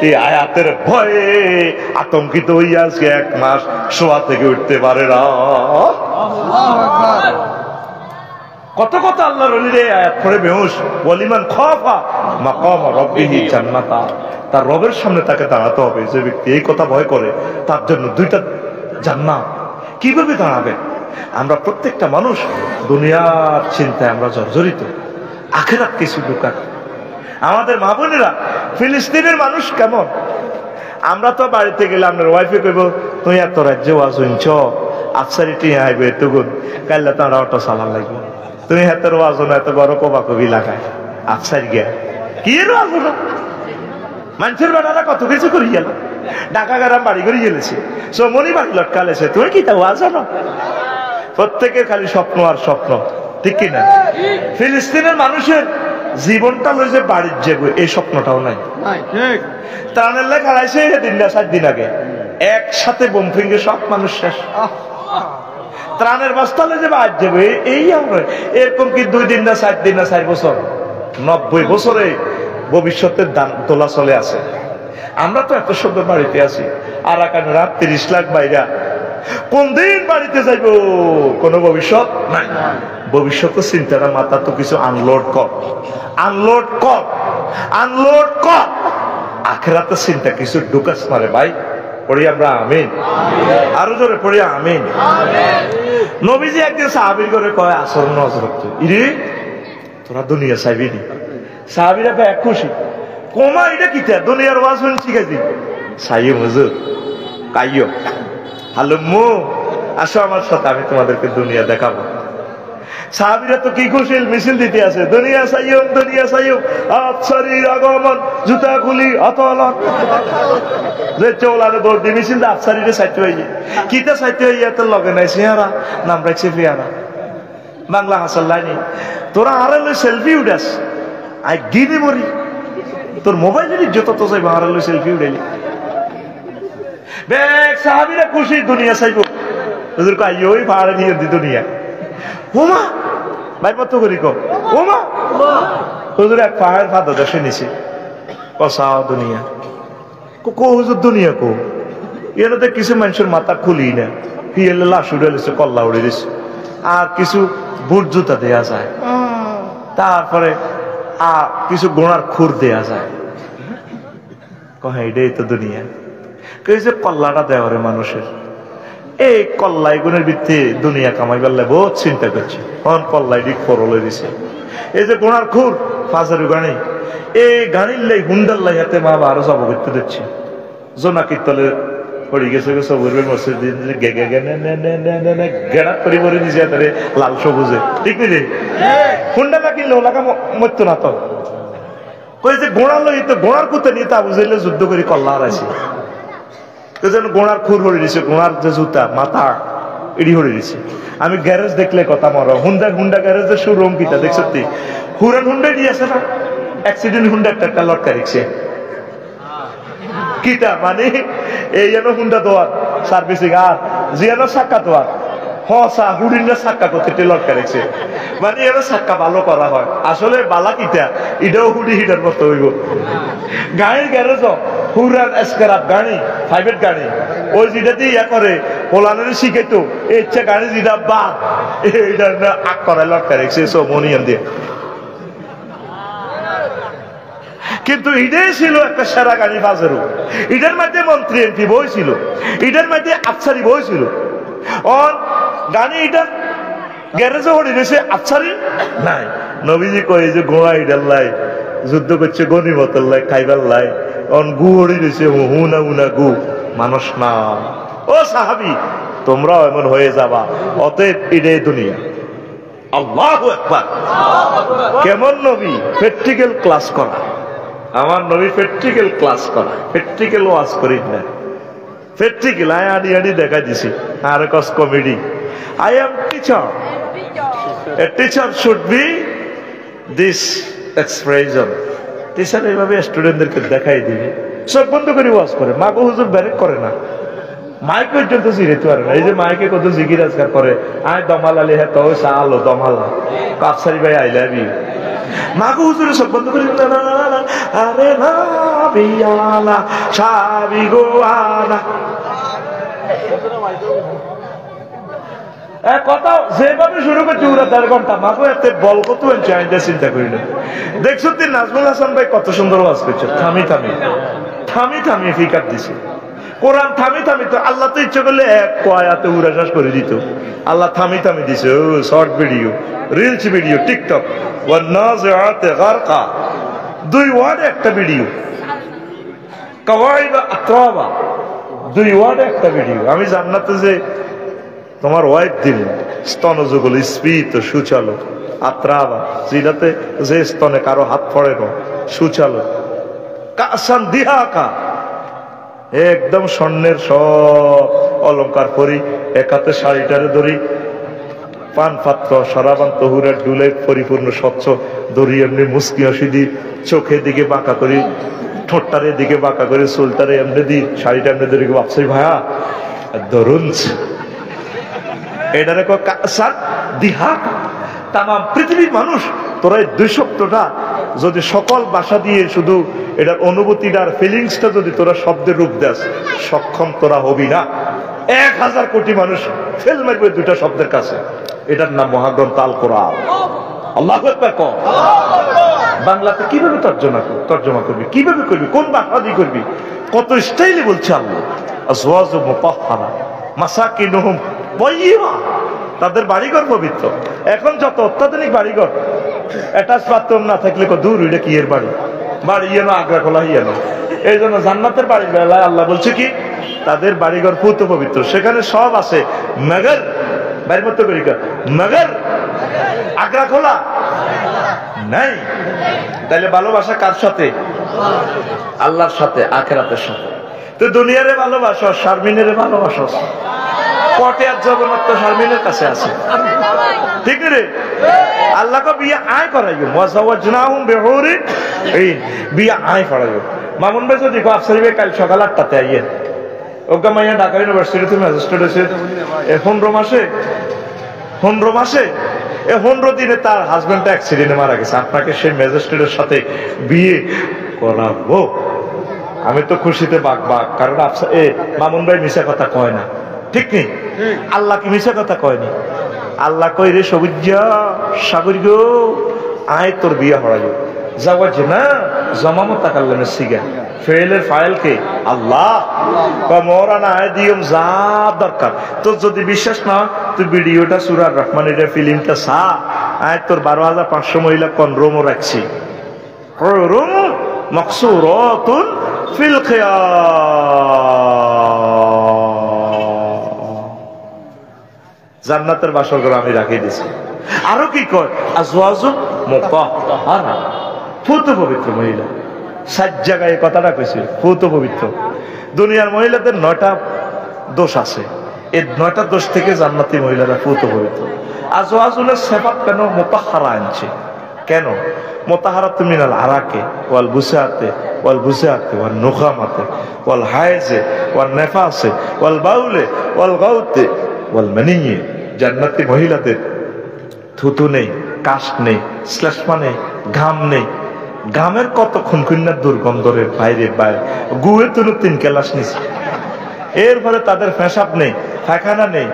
এই আয়াতের ভয়ে আতঙ্কিত হইয়া আজকে 1 মাস শোয়া থেকে উঠতে পারে না। কত কত আল্লাহর ওলিরে আয়াত পড়ে বেহুশ। ওয়ালিমান খাফা মাকাম রাব্বিহি জান্নাতা, তার রবের সামনে তাকে দাঁড়াতে হবে। যে ব্যক্তি এই কথা ভয় করে তার জন্য 2টা জান্নাত। কিভাবে দাঁড়াবে? আমরা প্রত্যেকটা মানুষ দুনিয়ার চিন্তায় আমরা জর্জরিত, আখিরাত কিছু দোকান। আমাদের মা বোনেরা ফিলিস্তিনের মানুষ কেমন? আমরা তো বাড়িতে গেলে আপনার ওয়াইফে কইব তুই এত রাজ্যে ওয়াজ শুনছ, আফসারিটি আইবে এতগুণ, কাইলে তারা অটো চালান লাগবে, তুমি হাতের ওয়াজ না এত বড় কবা কবি লাগায় আফসারি গিয়া কি ওয়াজ হলো? মানুষের বেড়ারা কত কিছু করি গেল, ঢাকা গ্রাম বাড়ি করে গেলেছে, সমনি বাড়ি লটকালেছে, তুমি কি তা ওয়াজ হলো? প্রত্যেকের খালি স্বপ্ন আর স্বপ্ন, ঠিক কিনা? ফিলিস্তিনের মানুষের জীবনটা লই যে বাড়ির যাবো এই স্বপ্নটাও নাই। ত্রাণের লেখা আছে 4 দিন আগে একসাথে বোম ফিঙ্গে সব মানুষ শেষ। ত্রাণের বস্তালে যে বাদ যাবে এই আমরা এরকম কি 2 দিন না 4 দিন না 4 বছর, 90 বছরে ভবিষ্যতের দোলা চলে আছে। আমরা তো এত সুন্দর বাড়িতে আছি, আর এখানে রাত 30 লাখ বাইরা কোন দিন বাড়িতে যাইব, কোন ভবিষ্যৎ নাই। ভবিষ্যতের চিন্তাটা মাথা তো কিছু আনলোড কর, আনলোড কর, আনলোড কর। আখিরাতের চিন্তা কিছু ঢুকাস মারে ভাই। পড়ি আমরা আমিন, আরো জোরে পড়ি আমিন। নবীজি একদিন সাহাবীর করে কয় আসর নজরত ইরে তোরা দুনিয়া চাইবি নি? সাহাবীরা ভাই খুশি, কোমা এটা কি দুনিয়ার ওয়াজ শুনছি গেছি সাইয়ে হুজুর কাইও হালুম্মু আসো আমার সাথে, আমি তোমাদেরকে দুনিয়া দেখাবো। সাহাবীরা তো কি খুশি, মিছিল দিতে আছে, দুনিয়া সাইয়ুম দুনিয়া সাইয়ুম, আফসারির আগমন, জুতা খুলি অতলন, যে চৌলারে দৌড় দি মিছিল আফসারিরে সাইতে হইয়ে কিতা সাইতে হইয়া তোর লগে নাই চেহারা, নাম রাখছে ফিয়ারা, বাংলা হাসাল লাইনি। তোরা আরে লই সেলফি উঠাস, আই গিনি মরি, তোর মোবাইলের যত তো চাইব আরে লই সেলফি উঠাইলি। বেক সাহাবীরা খুশি, দুনিয়া চাইব। হুজুর কই ওই ভাড়া নিয়ে দি দুনিয়া। ওমা ভাই মত করি কো ওমা হুজুর এক পাহাড় ফাদা দশে নিছে কসাও দুনিয়া কো হুজুর দুনিয়া কো এরতে কিছু মানুষের মাথা খুলি না, হিয়েলে লাশ উড়ে দিছে, কল্লা উড়ে দিছে, আর কিছু বুট জুতা দেয়া যায়, তারপরে কিছু গোড়ার খুর দেয়া যায়। কহে এটাই তো দুনিয়া। যে কল্লাটা দেওয়ারে মানুষের এই কল্লাই গুণের ভিত্তি দুনিয়া কামাই পারলে বহুত চিন্তা করছে, কন কল্লাই দিক ফরল দিছে। এই যে গোড়ার খুর ফাজারু গাড়ি, এই গাড়ির লাই হুন্ডার লাই হাতে মা আরো জব করতে দিচ্ছে, জোনা কীর্তলে পড়ি গেছে সবুরের মসজিদ গেড়া করি পরে দিছে তারে লাল সবুজে, ঠিক নেই? হুন্ডা না কিনলে ওলাকা মরতো না তো। কই যে গোড়া লই তো গোড়ার কুতে নিয়ে তা বুঝাইলে যুদ্ধ করি কল্লা হারাইছে, যেন গোড়ার খুর হরে দিছে, গোড়ার যে জুতা মাথা এডি হরে দিছে। আমি গ্যারেজ দেখলে কথা মরো, হুন্ডা গ্যারেজের শোরুম কিটা দেখছ? হুরান হুন্ডাই দিয়েছে না, অ্যাক্সিডেন্ট হুন্ডা একটা লটকা রেখছে কিটা, মানে এই যেন হুন্ডা দোয়ার সার্ভিসিং আর জিয়ানো সাক্কা দোয়ার হসা হুডিনরা সাক্কা করতে লটকা রেখছে, মানে এর সাক্কা ভালো করা হয়। আসলে বালা কিটা এটাও হুডি হিটার মতো হইব। গাড়ির গ্যারেজ হুরান এসকারাপ গাড়ি, প্রাইভেট গাড়ি, ওই যেটাতে ইয়া করে পোলানের শিখেতো এই ইচ্ছা গাড়ি যেটা বাদ এইটা আগ করায় লটকা রেখছে সব মনিয়ান দিয়ে। কিন্তু এটাই ছিল একটা সেরা গাড়ি বাজারও, এটার মধ্যে মন্ত্রী এমপি বই ছিল, এটার মধ্যে আফসারি বই ছিল। অন গাড়ি এটা গ্যারেজে হড়ি রয়েছে, আফসারি নাই। নবীজি কয়ে যে গোড়া ইডার লাই যুদ্ধ করছে, গনিমতের লাই খাইবার লাই, অন গু হড়ি রয়েছে, হুনা উনা গু মানুষ না। ও সাহাবি তোমরাও এমন হয়ে যাবা। অতএব এটাই দুনিয়া। আল্লাহু আকবার। কেমন নবী? প্র্যাকটিক্যাল ক্লাস করা। আমার নবী প্র্যাকটিক্যাল ক্লাস করা, প্র্যাকটিক্যাল ওয়াজ করি না, প্র্যাকটিক্যাল আড়ি আড়ি দেখা দিছি। আর কস comedy. I am teacher. A teacher should be this expression. Teacher এইভাবে স্টুডেন্টদেরকে দেখাই দিবে। সব বন্ধ করে ওয়াজ করে। মা গো হুজুর ব্যারেক করে না, মাইক পর্যন্ত জিরাইতে পারে না। এই যে মাইকে কত জিকির আজকার করে, আয় দমাল আলী হ্যাঁ তো আলো দমালা কাপসারি ভাই আই লাভ ইউ। মাগো হুজুরে সব বন্ধ করে আরে না বিয়ালা সাবি গোয়ানা কথা যেভাবে শুরু করছে ওরা 1.5 ঘন্টা। মাগো এতে বল কত চাইতে চিন্তা করি না। দেখছো তুই নাজমুল হাসান ভাই কত সুন্দর ওয়াজ করছে, থামি থামি থামি থামি ফিকার দিছে কোরআন থামি থামি। তো আল্লাহ তো ইচ্ছে করলে এক কয়াতে উড়া শ্বাস করে দিত। আল্লাহ থামি থামি দিছে। ও short video, reels video, TikTok, ওয়ান্নাজিআতি গারকা, 2 ওয়ার্ডে একটা ভিডিও। কাওয়াইবা আতরাবা, 2 ওয়ার্ডে একটা ভিডিও। আমি জান্নাতে যে তোমার ওয়াইফ দিল স্তনযুগল স্ফীত সুচালো, আত্রাবা জিলাতে যে স্তনে কারো হাত পড়ে না, সুচালো, কাসান দিহাকা একদম স্বর্ণের সব অলংকার পরি, একাতে শাড়িটারে ধরি, পান পাত্র সরাবান তহুরের ডুলে পরিপূর্ণ স্বচ্ছ ধরি, এমনি মুস্কি হাসি দি, চোখের দিকে বাঁকা করি, ঠোঁটটারে দিকে বাঁকা করে, চুলটারে এমনি দি, শাড়িটা এমনি ধরি। ভাবছি ভাইয়া ধরুন এটারে কাসান দিহাকা। তাম পৃথিবীর মানুষ তোরা 2 সপ্তাহটা যদি সকল ভাষা দিয়ে শুধু এটার অনুভূতিটার ফিলিংসটা যদি তোরা শব্দের রূপ দেস, সক্ষম তোরা হবি না। 1000 কোটি মানুষ ফেল মারবে 2টা শব্দের কাছে। এটার নাম মহাগ্রন্থ আল কোরআন। আল্লাহু আকবার। বাংলাতে কিভাবে তর্জমা করবি, কিভাবে করবি, কোন ভাষা দিয়ে করবি, কত স্টাইলে বলছে আল্লাহ। আজওয়াজু মুতাহহারা মাসাকিনুহুম তাইয়্যিবা, তাদের বাড়িঘর পবিত্র। এখন যত অত্যাধুনিক বাড়িঘর, অ্যাটাচ বাথরুম না থাকলে দূর এটা কি এর বাড়ি, বাড়ি ইয়েনো আগ্রা খোলা ইয়েনো। এই জন্য জান্নাতের বাড়ির বেলায় আল্লাহ বলছে কি তাদের বাড়িঘর পুত পবিত্র, সেখানে সব আছে। মগর বাড়ির মতো করি মগর আগ্রা খোলা নাই। তাহলে ভালোবাসা কার সাথে? আল্লাহর সাথে, আখিরাতের সাথে। তো দুনিয়ারে ভালোবাসো, শারমিনের ভালোবাসো, পটে আর জগন্নাথ তো শারমিনের কাছে আছে, ঠিক রে? আল্লাহকে বিয়ে আয় করাইও, ওয়াজাওয়াজনাহুম বিহুরিন ঈন, বিয়ে আয় করাইও। মামুন ভাই যদি আফসারি ভাই কাল সকাল 8টাতে আইয়েন, ওগা মাইয়া ঢাকা ইউনিভার্সিটিতে ম্যাজিস্ট্রেট হয়েছে 15 মাসে 15 দিনে তার হাজবেন্ডটা অ্যাক্সিডেন্টে মারা গেছে। আপনাকে সেই ম্যাজিস্ট্রেটের সাথে বিয়ে করাবো? আমি তো খুশিতে বাঘ, কারণ মামুন ভাই মিশা কথা কয় না, ঠিক নেই? আল্লাহ কি মিশা কথা কয়নি? আল্লাহ কই রে সবুজ সাগর গো আয় তোর বিয়ে হরাইও। যাওয়াজ না জমামত তাকাল্লামে সিগা ফেলের ফাইলকে আল্লাহ বা মরানা আয় দিয়ম যা দরকার। তোর যদি বিশ্বাস না তুই ভিডিওটা সূরা রহমানের ফিল্মটা সা আয় তোর 12,500 মহিলা কোন রুমও রাখছি, রুম মকসুরাতুন ফিল জান্নাতের বাসর ঘর আমি রাখিয়ে দিছি। আরো কি কয় আজওয়াজুন মুতাহহারা, পুত পবিত্র মহিলা। 7 জায়গায় এই কথাটা কইছে, পুত পবিত্র। দুনিয়ার মহিলাদের 9টা দোষ আছে, এই 9টা দোষ থেকে জান্নাতি মহিলারা পুত পবিত্র। আজওয়াজুনের সিফাত কেন মুতাহহারা আনছে? কেন? মুতাহহারাতুন মিনাল আরাকে ওয়াল বুসাতে ওয়াল নুখামাতে ওয়াল হায়জে ওয়াল নেফাসে ওয়াল বাউলে ওয়াল গাউতে ওয়াল মানিয়ে। জান্নাতি মহিলাদের থুতু নেই, কাশ নেই, শ্লেষ্মা নেই, ঘাম নেই। ঘামের কত খুনখুন্নার দুর্গন্ধের বাইরে গুয়ে তুলু 3 কেলাস নিছে। এরপরে তাদের পেশাব নেই, পায়খানা নেই,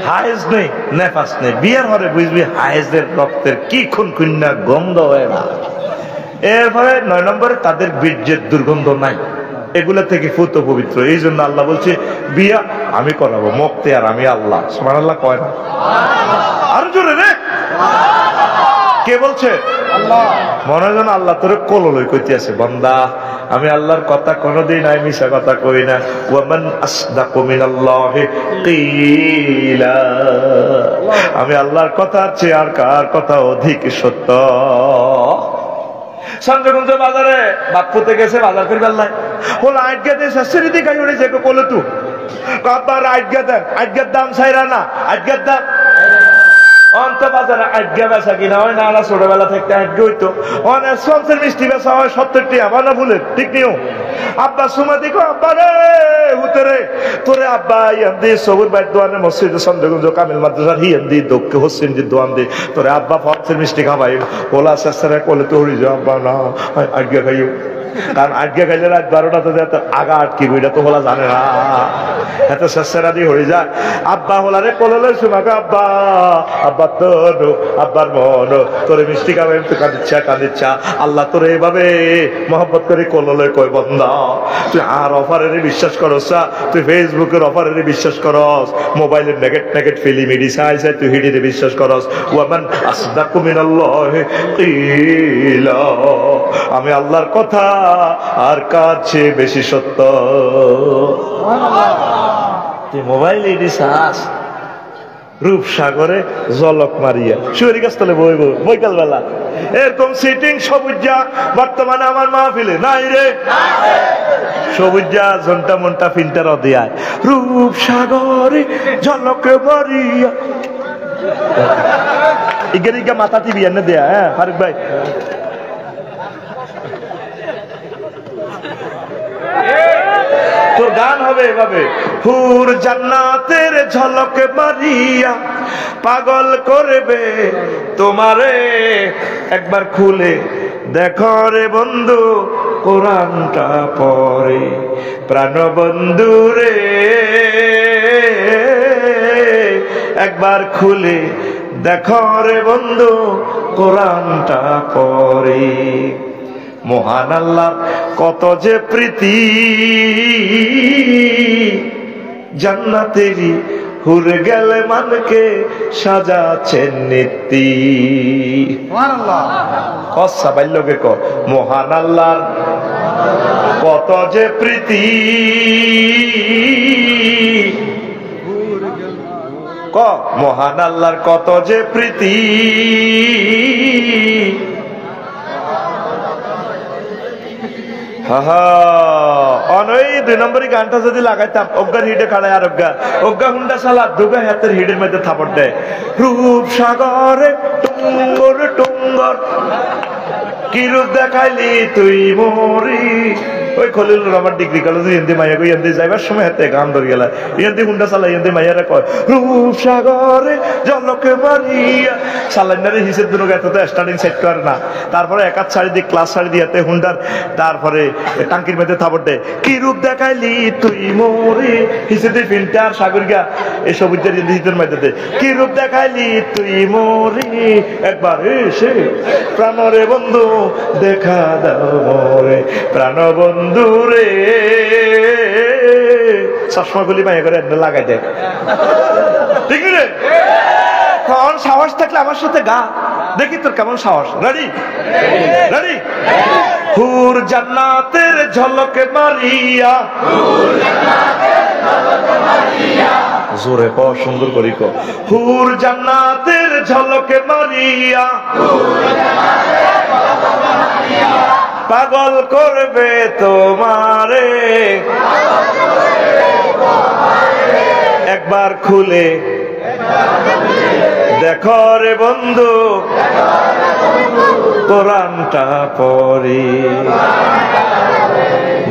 হায়েজ নেই, নেফাস নেই। বিয়ের ঘরে বুঝবি হায়েজের রক্তের কি খুনখুন্না গন্ধ হয় না। এরপরে 9 নম্বরে তাদের বীর্যের দুর্গন্ধ নাই। এগুলা থেকে পুত পবিত্র। এই জন্য আল্লাহ বলছে বিয়া আমি করাবো, মুক্তিয়ার আমি আল্লাহ। সুবহানাল্লাহ কয় না? আর জোরে রে কে বলছে? আল্লাহ। মনে হয় যেন আল্লাহ তোরে কোললই কইতে আছে, বান্দা আমি আল্লাহর কথা কোনোদিন আমি মিশা কথা কই না। ওয়ামান আসদাকু মিনাল্লাহি কিলা, আমি আল্লাহর কথার চেয়ে আর কার কথা অধিক সত্য। সঞ্জগঞ্জ বাজারে বাপুতে গেছে বাজার করে বেল্লাই হল আটগা দিয়ে শাশুড়ি দিকে উড়েছে বলে তু আব্বার আটগা দেন, আটগার দাম চাইরা না, আটগার দাম অন্ত বাজারে আটগা বেচা কিনা হয় না। ছোটবেলা থেকে আটগে হইতো অনেক সবচেয়ে মিষ্টি বেচা হয় 70 টাকা, আমার না ভুলেন ঠিক নিও। আব্বা সুমা দেখো আব্বা রে হুতরে তোরে আব্বা ইয়ান দি সবুর বাইর দোয়ানে মসজিদে সন্দেহগঞ্জ কামিল মাদ্রাসার হিয়ান দি দক্ষে হোসেন দি দোয়ান দি তোরে আব্বা ফসের মিষ্টি খাবাই ওলা শেষে কোলে তো হরি যাও আব্বা না আটগা খাইও। কারণ আটকে খাইলে রাত 12টা তো আগা আটকি বইটা তো হলা জানে না, এত শেষেরা দিয়ে হয়ে যায়। আব্বা হলারে কোলে শোনাকে আব্বা আব্বা তোর আব্বার মন তোরে মিষ্টি খাবে কাঁদিচ্ছা কাঁদিচ্ছা আল্লাহ তোরে এভাবে মহব্বত করে কোলে কই বন্দা তুই আর অফারের বিশ্বাস করস, তুই ফেসবুকের অফারের বিশ্বাস করস, মোবাইলের নেগেট নেগেট ফিল্ম চাই চাই তুই হিডিতে বিশ্বাস করস। ওয়ামান আসদাকু মিনাল্লাহি কিলা, আমি আল্লাহর কথা আর কাছে বেশি সত্য। তুই মোবাইল দিছাস রূপসাগরে জলক মারিয়া শুয়ারি গাছতলে বইব বৈকাল বেলা এরকম সিটিং সবুজা বর্তমানে আমার মাহফিলে নাই রে। সবুজা ঘন্টা মনটা ফিল্টার দেয় রূপসাগরে ঝলক মারিয়া ইগেরিকা মাথা টিভি এনে দেয়া। হ্যাঁ ফারুক ভাই তোর গান হবে এভাবে হুর জান্নাতের ঝলক মারিয়া পাগল করবে তোমারে, একবার খুলে দেখো রে বন্ধু কোরআনটা পড়ে প্রাণ বন্ধু রে, একবার খুলে দেখো রে বন্ধু কোরআনটা পড়ে। মহান আল্লাহ কত যে প্রীতি, জান্নাতেরই হুর গেলে মানকে সাজাচ্ছেন নীতি। কসা বাইল্যকে ক মহান আল্লাহর কত যে প্রীতি, ক মহান আল্লাহর কত যে প্রীতি। অনই 2 নম্বরই গানটা যদি লাগাইতাম অজ্ঞার হিডে খাড়ায় আর অজ্ঞা হুন্ডা সালা দুগা হাতের হিডের মধ্যে থাপড় দেয় রূপসাগরে টুঙ্গর টুঙ্গর কি রূপ দেখাইলি তুই মরি। ওই খলিলুর রহমান ডিগ্রি কলেজে হিন্দি মাইয়া কই হিন্দি যাইবার সময় হাতে গান ধরে গেল হিন্দি হুন্ডা চালাই হিন্দি মাইয়ারা কয় রূপসাগরে জলকে মারিয়া সালাইনারে হিসেব দুনো গাইতে তো স্টার্টিং সেট করে না, তারপরে একাত শাড়ি দিয়ে ক্লাস শাড়ি দিয়েতে হুন্ডার তারপরে টাঙ্কির মধ্যে থাপড় দেয় কি রূপ দেখাইলি তুই মরি হিসেবে ফিল্টার সাগরিকা এই সবুজের হিতের মধ্যে কি রূপ দেখাইলি তুই মরি, একবার এসে প্রাণরে বন্ধু দেখা দাও মোরে প্রাণ বন্ধু রে। চশমা গুলি মাইয়া করে লাগাই দেয় ঠিক রে। কারণ সাহস থাকলে আমার সাথে গা দেখি তোর কেমন সাহস। রেডি রেডি হুর জান্নাতের ঝলকে মারিয়া, জোরে ক সুন্দর করি ক হুর জান্নাতের ঝলকে মারিয়া পাগল করবে তোমারে, একবার খুলে দেখো রে বন্ধু কোরআনটা পড়ি।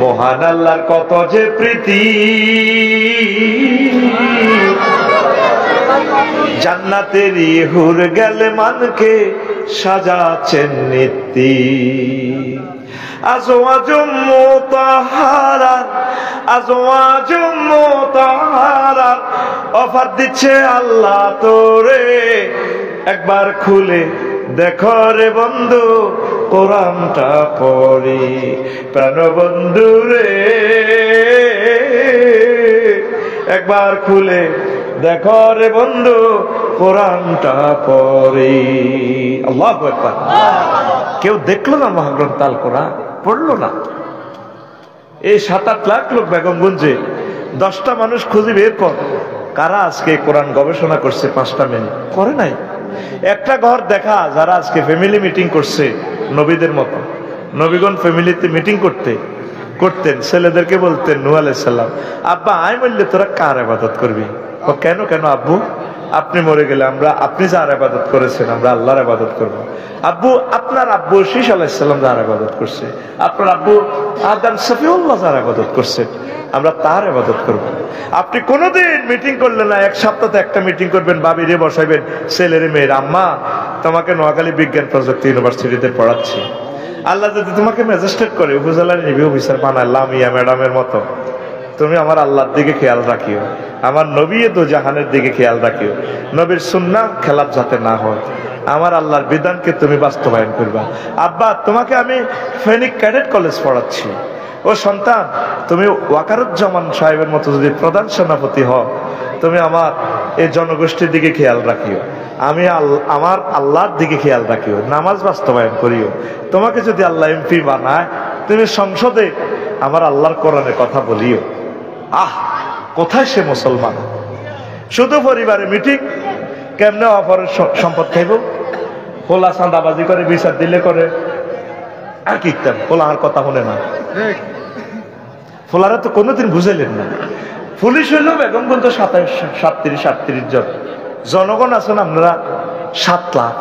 মহান আল্লাহর কত যে প্রীতি, জান্নাতেরই হুর গেলে মানকে সাজাচ্ছেন নীতি। আজওয়াজুম মুতাহারা আজওয়াজুম মুতাহারা অফার দিচ্ছে আল্লাহ তোরে, একবার খুলে দেখো রে বন্ধু কোরআনটা পড়ি প্রাণ বন্ধু রে, একবার খুলে দেখো রে বন্ধু কোরআনটা পড়ে। আল্লাহু আকবার। কেউ দেখলো না মহাগ্রন্থ আল কোরআন, পড়লো না। এই 7-8 লাখ লোক বেগমগঞ্জে 10টা মানুষ খুঁজে বের কর কারা আজকে কোরআন গবেষণা করছে 5টা মিনিট করে নাই। একটা ঘর দেখা যারা আজকে ফ্যামিলি মিটিং করছে নবীদের মতো। নবীগণ ফ্যামিলিতে মিটিং করতেন, ছেলেদেরকে বলতেন নূহ আলাইহিস সালাম, আব্বা আয় বললে তোরা কার ইবাদত করবি? ও কেন আব্বু? আপনি মরে গেলে আপনি যার ইবাদত করেছেন আমরা আল্লাহর ইবাদত করব। আব্বু আপনার আব্বু শীশ আলাইহিস সালাম যার ইবাদত করছে, আপনার আব্বু আদম সফিউল্লাহ যার ইবাদত করছে আমরা তার ইবাদত করব। আপনি কোনোদিন মিটিং করলেন না, এক সপ্তাহে একটা মিটিং করবেন, বাবিরে বসাইবেন, ছেলেরে মেয়ের, আম্মা তোমাকে নোয়াখালী বিজ্ঞান প্রযুক্তি ইউনিভার্সিটিতে পড়াচ্ছি, আল্লাহ যদি তোমাকে ম্যাজিস্ট্রেট করে উপজেলার রিভিউ অফিসার বানায় লামিয়া ম্যাডামের মতো, তুমি আমার আল্লাহর দিকে খেয়াল রাখিও, আমার নবী দো জাহানের দিকে খেয়াল রাখিও, নবীর সুন্নাহ খেলাফ যাতে না হয়, আমার আল্লাহর বিধানকে তুমি বাস্তবায়ন করবা। আব্বা তোমাকে আমি ফেনিক ক্যাডেট কলেজ পড়াচ্ছি, ও সন্তান তুমি ওয়াকারুজ্জামান সাহেবের মতো যদি প্রধান সেনাপতি হও, তুমি আমার এই জনগোষ্ঠীর দিকে খেয়াল রাখিও, আমি আমার আল্লাহর দিকে খেয়াল রাখিও, নামাজ বাস্তবায়ন করিও। তোমাকে যদি আল্লাহ এমপি বানায় তুমি সংসদে আমার আল্লাহর কোরআনের কথা বলিও। কোথায় সে মুসলমান? শুধু পরিবারে মিটিং, কেমনে অপরের সম্পদ খাইব, পোলা চাঁদাবাজি করে বিচার দিলে করে, আর কি পোলা আর কথা শুনে না। ফোলারা তো কোনোদিন বুঝাইলেন না। পুলিশ হইল বেগমগঞ্জ 37-38 জন, জনগণ আছেন আপনারা 7 লাখ।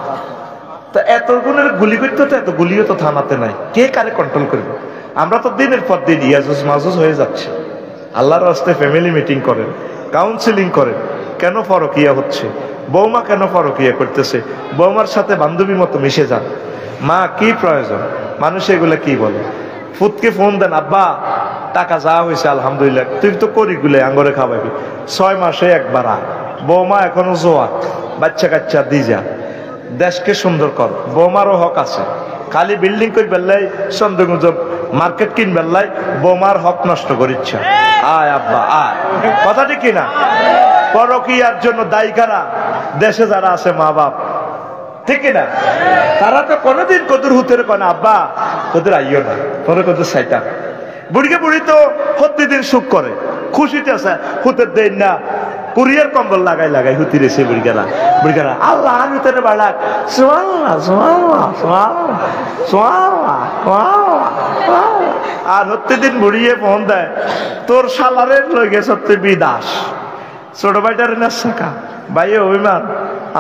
তা এত গুণের গুলি করতে তো এত গুলিও তো থানাতে নাই, কে কারে কন্ট্রোল করবে? আমরা তো দিনের পর দিন ইয়াজুজ মাজুজ হয়ে যাচ্ছে। আল্লাহর রাস্তে ফ্যামিলি মিটিং করেন, কাউন্সিলিং করেন, কেন পরকিয়া হচ্ছে, বৌমা কেন পরকিয়া করতেছে, বৌমার সাথে বান্ধবী মতো মিশে যান, মা কি প্রয়োজন, মানুষ এগুলা কি বলে। ফুটকে ফোন দেন, আব্বা টাকা যা হয়েছে আলহামদুলিল্লাহ, তুই তো করি গুলে আঙ্গরে খাওয়াবি, 6 মাসে একবার আয়, বৌমা এখনো জোয়া, বাচ্চা কাচ্চা দি যা, দেশকে সুন্দর কর, বৌমারও হক আছে। খালি বিল্ডিং করে বেললাই চন্দ্রগঞ্জ মার্কেট কিন বেললাই বৌমার হক নষ্ট করিচ্ছে। আয় আব্বা আয়, কথা ঠিক কিনা? পরকিয়ার জন্য দায়ী কারা? দেশে যারা আছে মা বাপ, ঠিক কিনা? তারা তো কোনোদিন কদুর হুতের কনে আব্বা কদুর আইও না, পরে কদুর সাইটা। বুড়িকে বুড়ি তো প্রতিদিন সুখ করে, খুশিতে আছে, হুতের দেন না, কুরিয়ার কম্বল লাগাই হুতি রেছে বুড়িগারা আল্লাহ আমি তেনে বাড়াক আর প্রতিদিন বুড়িয়ে ফোন দেয়, তোর শালারে লই গেছে তুই বিদাস, ছোট ভাইটারে না শাখা ভাইয়ে অভিমান,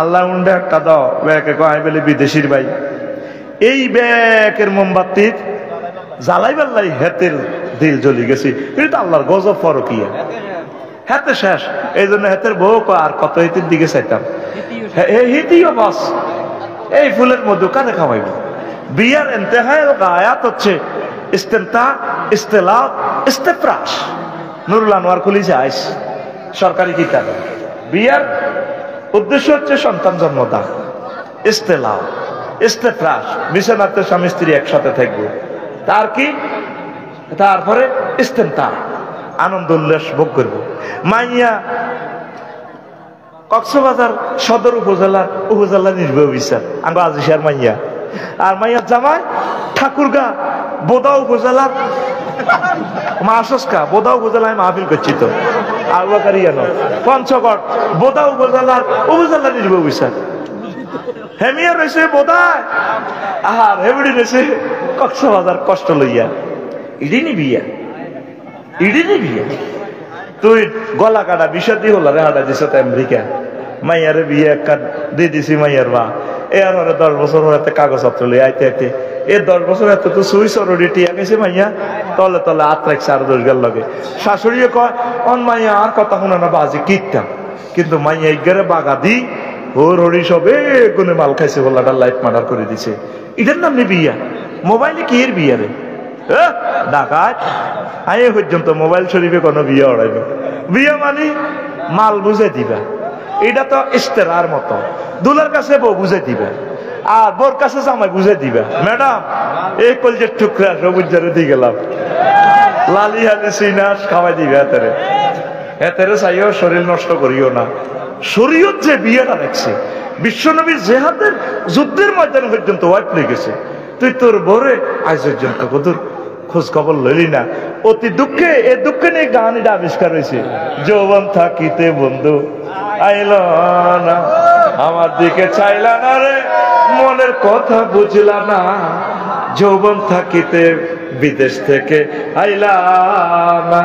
আল্লাহ উন্ডে একটা দাও, ব্যাকে কয় বলে বিদেশির ভাই, এই ব্যাকের মোমবাতির জ্বালাই বেল্লাই হেতের দিল জ্বলি গেছি, এটা আল্লাহর গজব ফরকিয়া, হাতে শেষ। এই জন্য হাতের বউ আর কত হিতির দিকে চাইতাম, হিতিও বাস এই ফুলের মধ্যে কানে খাওয়াইব। বিয়ার এন্তেহায় আয়াত হচ্ছে ইস্তেমতা, ইস্তেলাও, ইস্তেপ্রাস। নুরুল আনোয়ার খুলিছে আইস সরকারি কিতাব। বিয়ার উদ্দেশ্য হচ্ছে সন্তান জন্মদান, ইস্তেলাও, ইস্তেপ্রাস, বিছানাতে স্বামী স্ত্রী একসাথে থাকবে, তার কি তারপরে ইস্তেমতা, আনন্দ উল্লাস ভোগ করবো। মাইয়া কক্সবাজার সদর উপজেলা নির্বাহী অফিসার আমরা আজিসার মাইয়া, আর মাইয়ার জামাই ঠাকুরগা বোদা উপজেলার মাসকা, বোদা উপজেলায় মাহফিল করছি তো আলবাকারিয়ানো, পঞ্চগড় বোদা উপজেলার উপজেলা নির্বাহী অফিসার, হেমিয়া রয়েছে বোদায়, আর হেমড়ি রয়েছে কক্সবাজার কষ্ট লইয়া। ইডিনি বিয়া, ইডিনি বিয়া, তুই গলা কাটা বিষয় দিয়ে হল রে হাঁটা দিস আমেরিকা, মাইয়ারে বিয়ে একটা দিয়ে দিছি মাইয়ার মা, এর 10 বছর হাতে কাগজপত্র লই আইতে আইতে, 10 বছর এত তো সুই সরডি টিয়া গেছে মাইয়া, তলে তলে হাত রাখছে আর 10 গেল লগে। শাশুড়িও কয় অন মাইয়া আর কথা শুনে না বাজি কিতাম, কিন্তু মাইয়া ইগারে বাগা দি ওর হরি সবে গুনে মাল খাইছে, বলাটা লাইফ মার্ডার করে দিছে। এটার নাম নি বিয়া? মোবাইলে কি এর বিয়া রে? ডাকাত আয়ে পর্যন্ত মোবাইল শরীফে কোনো বিয়ে ওড়াইবে। বিয়ে মানে মাল বুঝে দিবা, এটা তো ইস্তেরার মতো, দুলার কাছে বউ বুঝে দিবা আর বোর কাছে জামাই বুঝে দিবা। ম্যাডাম এই কলজের টুকরা সবুজ জারে দিয়ে গেলাম, লালি হালি সিনাস খাওয়াই দিবে, এতেরে চাইও শরীর নষ্ট করিও না, শরীয়ত যে বিয়েটা রাখছে, বিশ্বনবীর জেহাদের যুদ্ধের ময়দানে পর্যন্ত ওয়াইফ নিয়ে গেছে, তুই তোর বরে আজ পর্যন্ত কদর খোঁজ খবর লইলি না। অতি দুঃখে এ দুঃখে নিয়ে গানটা আবিষ্কার হয়েছে, যৌবন থাকিতে বন্ধু আইল না, আমার দিকে চাইলা না রে, মনের কথা বুঝলা না, যৌবন থাকিতে বিদেশ থেকে আইলা না।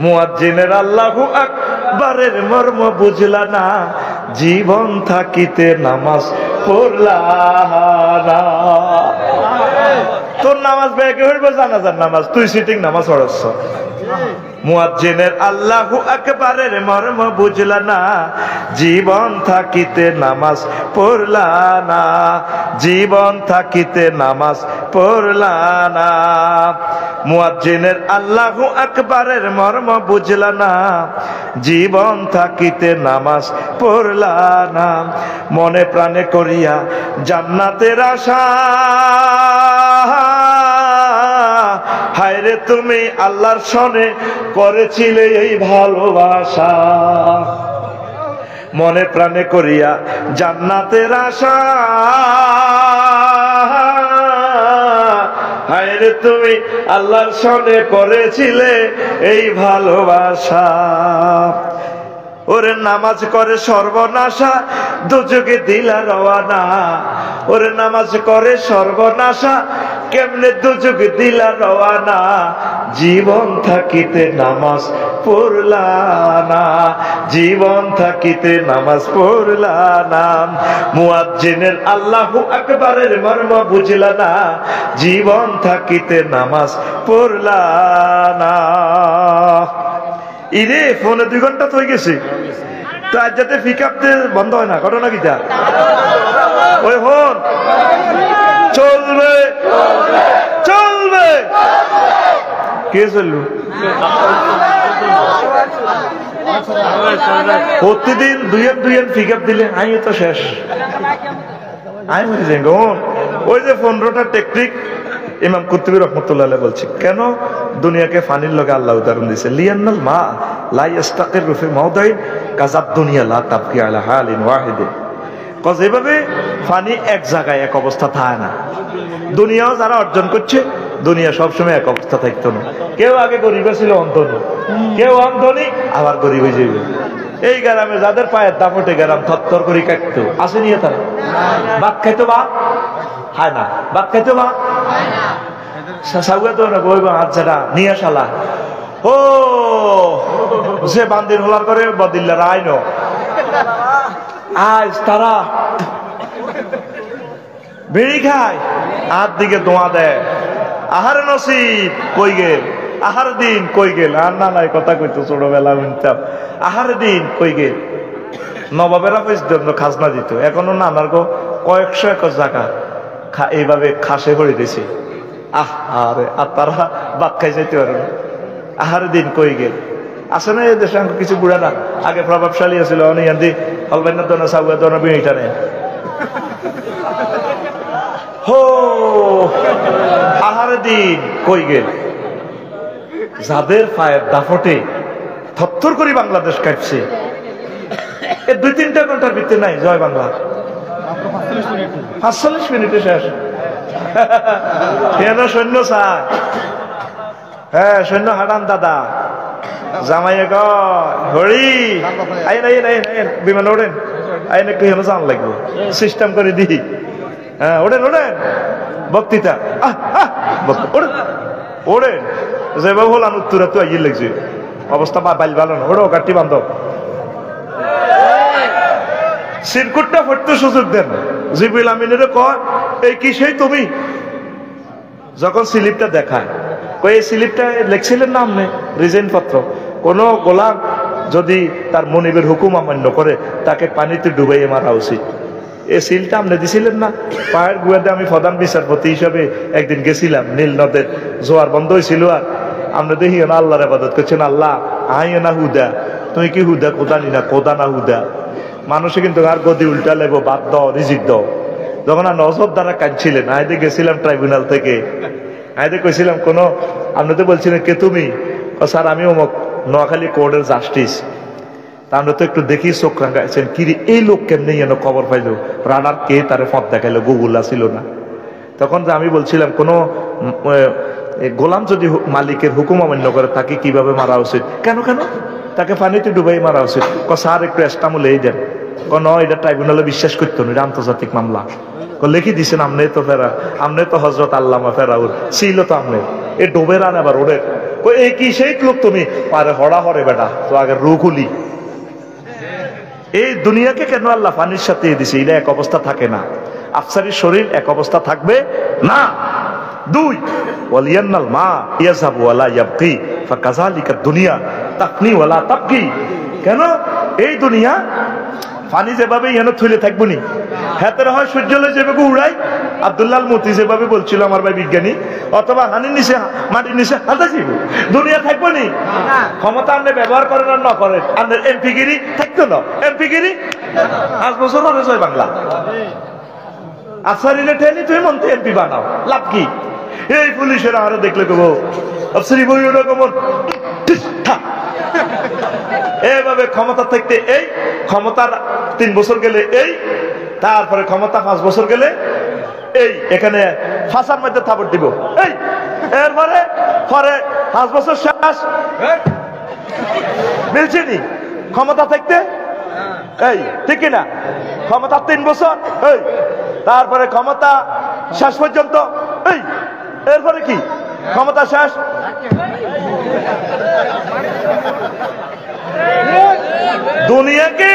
মুয়াজ্জিনের আল্লাহু আকবারের মর্ম বুঝলা না, জীবন থাকিতে নামাজ পড়লা না। তোর নামাজ ব্যাগে হইবে জানাজার নামাজ, তুই সিটিং নামাজ পড়াচ্ছ। মুয়াজ্জিনের আল্লাহু আকবারের মর্ম বুঝলা না, জীবন থাকিতে নামাজ পড়লা না, জীবন থাকিতে নামাজ পড়লা না। মুয়াজ্জিনের আল্লাহু আকবারের মর্ম বুঝলা না, জীবন থাকিতে নামাজ পড়লা না। মনে প্রাণে করিয়া জান্নাতের আশা, হায়রে তুমি আল্লাহর সনে করেছিলে এই ভালোবাসা। মনে প্রাণে করিয়া জান্নাতের আশা, হায়রে তুমি আল্লাহর সনে করেছিলে এই ভালোবাসা। ওরে নামাজ করে সর্বনাশা, দুযোগে দিলা রওয়ানা, ওরে নামাজ করে সর্বনাশা, কেমনে দুযোগে দিলা রওয়ানা, জীবন থাকিতে নামাজ পড়লা না, জীবন থাকিতে নামাজ পড়লা না। মুয়াজ্জিনের আল্লাহু আকবারের মর্ম বুঝলা না, জীবন থাকিতে নামাজ পড়লা না। ইরে ফোনে 2 ঘন্টা তো হয়ে গেছে, তো আজ যাতে পিক আপতে বন্ধ হয় না, ঘটনা কিটা? ওই ফোন চলবে চলবে, কে চললু? প্রতিদিন 2 পিক আপ দিলে আমি তো শেষ, আমি বুঝি ওই যে 15টা টেকনিক ইমাম কুতুবী রহমতুল্লাহ আলাইহি বলছে, কেন দুনিয়াকে ফানির লগে আল্লাহ উদাহরণ দিয়েছে, লিয়ান্নাল মা লা ইস্তাকিরু ফি মাওদাইন কাযাদ দুনিয়া লা তাবকি আলা হালিন ওয়াহিদিন। কজ এভাবে ফানি এক জায়গায় এক অবস্থা থাকে না। দুনিয়াও যারা অর্জন করছে, দুনিয়া সবসময় এক অবস্থা থাকতো না। কেউ আগে গরিব ছিল অন্ধনী, কেউ অন্ধনী আবার গরিব হয়ে যাবে। এই গ্রামে যাদের পায়ের দাপটে গ্রাম থরথর করে কাটতো, আসে নিয়ে তারা ভাত খাইতো, ভাত খায় না, ভাত খাইতো, ভাত সাউয়া তো না বইব আচ্ছা নিয়ে শালা ও সে বান্দির হলার করে বদিল্লার আইন আজ তারা বিড়ি খায়, আর দিকে দোয়া দেয়, আহার নসিব কই গেল, আহার দিন কই গেল। আর না নাই কথা কইতো ছোটবেলা শুনতাম, আহার দিন কই গেল। নবাবেরা পর্যন্ত খাজনা দিত, এখনো নানার গো কয়েকশো একর জায়গা এইভাবে খাসে ভরে দিয়েছে। আরে আর তারা বাদ খাই যাইতে পারে না, আহার দিন কই গেল। আসে না এই দেশে কিছু বুড়া না, আগে প্রভাবশালী আছিল, অনেক হলবাইনা দোনা সাগুয়া দোনা বিড়িটা নেই। হো আহার দিন কই গেল। যাদের পায়ের দাফটে থরথর করে বাংলাদেশ কাটছে, এ 2-3টা ঘন্টার ভিতরে নাই জয় বাংলা, 45 মিনিটে শেষ। কেন সৈন্য চায়, হ্যাঁ সৈন্য হারান দাদা জামাইয়ে হরি আইন আইন আইন আইন বিমান ওড়েন, আইন একটু হেন জান লাগবো, সিস্টেম করে দিই। হ্যাঁ ওড়েন ওড়েন, বক্তৃতা ওড়েন ওড়েন, যেভাবে হলান উত্তরা তো আইয়ে লাগছে, অবস্থা বাইল ভালো না, ওড়ো গাঠি বান্ধব। সিরকুটটা ফটতে সুযোগ দেন, জিবরিল আমিনের কয় এই কি সেই তুমি? যখন স্লিপটা দেখায়, কই এই স্লিপটা লেখছিলেন না আপনি রিজাইন পত্র? কোন গোলাম যদি তার মনিবের হুকুম অমান্য করে তাকে পানিতে ডুবাইয়ে মারা উচিত। এই সিলটা আপনি দিছিলেন না? পায়ের গুয়াতে আমি প্রধান বিচারপতি হিসাবে একদিন গেছিলাম, নীল নদের জোয়ার বন্ধ হয়েছিল, আর আমরা দেখি না আল্লাহর ইবাদত করছেন, আল্লাহ আইও না হুদা, তুমি কি হুদা কোদানি না কোদা না হুদা। মানুষে কিন্তু আর গদি উল্টা লেবো, বাদ দাও, রিজিক দাও। যখন আর নজর দ্বারা কাঁদছিলেন, আইতে গেছিলাম ট্রাইব্যুনাল থেকে, আইতে কইছিলাম কোনো, আপনি তো বলছিলেন কে তুমি? স্যার আমি অমুক। নোয়াখালী কোর্টের জাস্টিস, তা আমরা তো একটু দেখি চোখ রাঙাইছেন, কি রে এই লোক কেমনি যেন খবর পাইলো, রাডার কে তারে ফদ দেখাইলো, গুগল ছিল না। তখন যে আমি বলছিলাম কোন গোলাম যদি মালিকের হুকুম অমান্য করে তাকে কিভাবে মারা উচিত, কেন কেন তাকে পানিতে ডুবাই মারা উচিত। স্যার একটু এস্টামুলে এই দেন, এটা ট্রাইব্যুনালে বিশ্বাস করতো না, এটা আন্তর্জাতিক মামলা। লিখি দিছেন আমনে তো ফেরা, আমনে তো হজরত আল্লামা ফেরাউল ছিল তো আমনে, এ ডোবে রান আবার ওদের এই কি সেই লোক তুমি পারে হড়া হরে বেটা তো আগে রুকুলি। এই দুনিয়াকে কেন আল্লাহ পানির সাথে দিছে, এটা এক অবস্থা থাকে না। আফসারির শরীর এক অবস্থা থাকবে না। দুই, ওয়ালিয়ান্নাল মা ইয়াযাবু ওয়ালা ইয়াবকি ফাকাযালিকা দুনিয়া তাফনি ওয়ালা তাবকি। কেন এই দুনিয়া পানি যেভাবে এনে থইলে থাকবো নি, হাতের হয় সূর্যলে যেভাবে উড়াই, আব্দুল্লাহ মতি যেভাবে বলছিল আমার ভাই বিজ্ঞানী, অথবা হানির নিচে মাটির নিচে হাতে ছিল, দুনিয়া থাকবো নি। ক্ষমতা আপনি ব্যবহার করেন আর না করেন, আপনার এমপিগিরি থাকতো না, এমপিগিরি 5 বছর হবে জয় বাংলা। আফসারিলে ঠেলি তুমি মন্ত্রী এমপি বানাও, লাভ কি? এই পুলিশেরা আরো দেখলে কেবো আফসারি বই ওটা কেমন এভাবে ক্ষমতা থাকতে, এই ক্ষমতার 3 বছর গেলে এই, তারপরে ক্ষমতা 5 বছর গেলে এই, এখানে ফাঁসার মধ্যে থাপড় দিব এই, এরপরে পরে 5 বছর শেষ মিলছে নি ক্ষমতা থাকতে এই, ঠিক কিনা? ক্ষমতা 3 বছর এই, তারপরে ক্ষমতা শেষ পর্যন্ত এই, এরপরে কি ক্ষমতা শেষ। দুনিয়াকে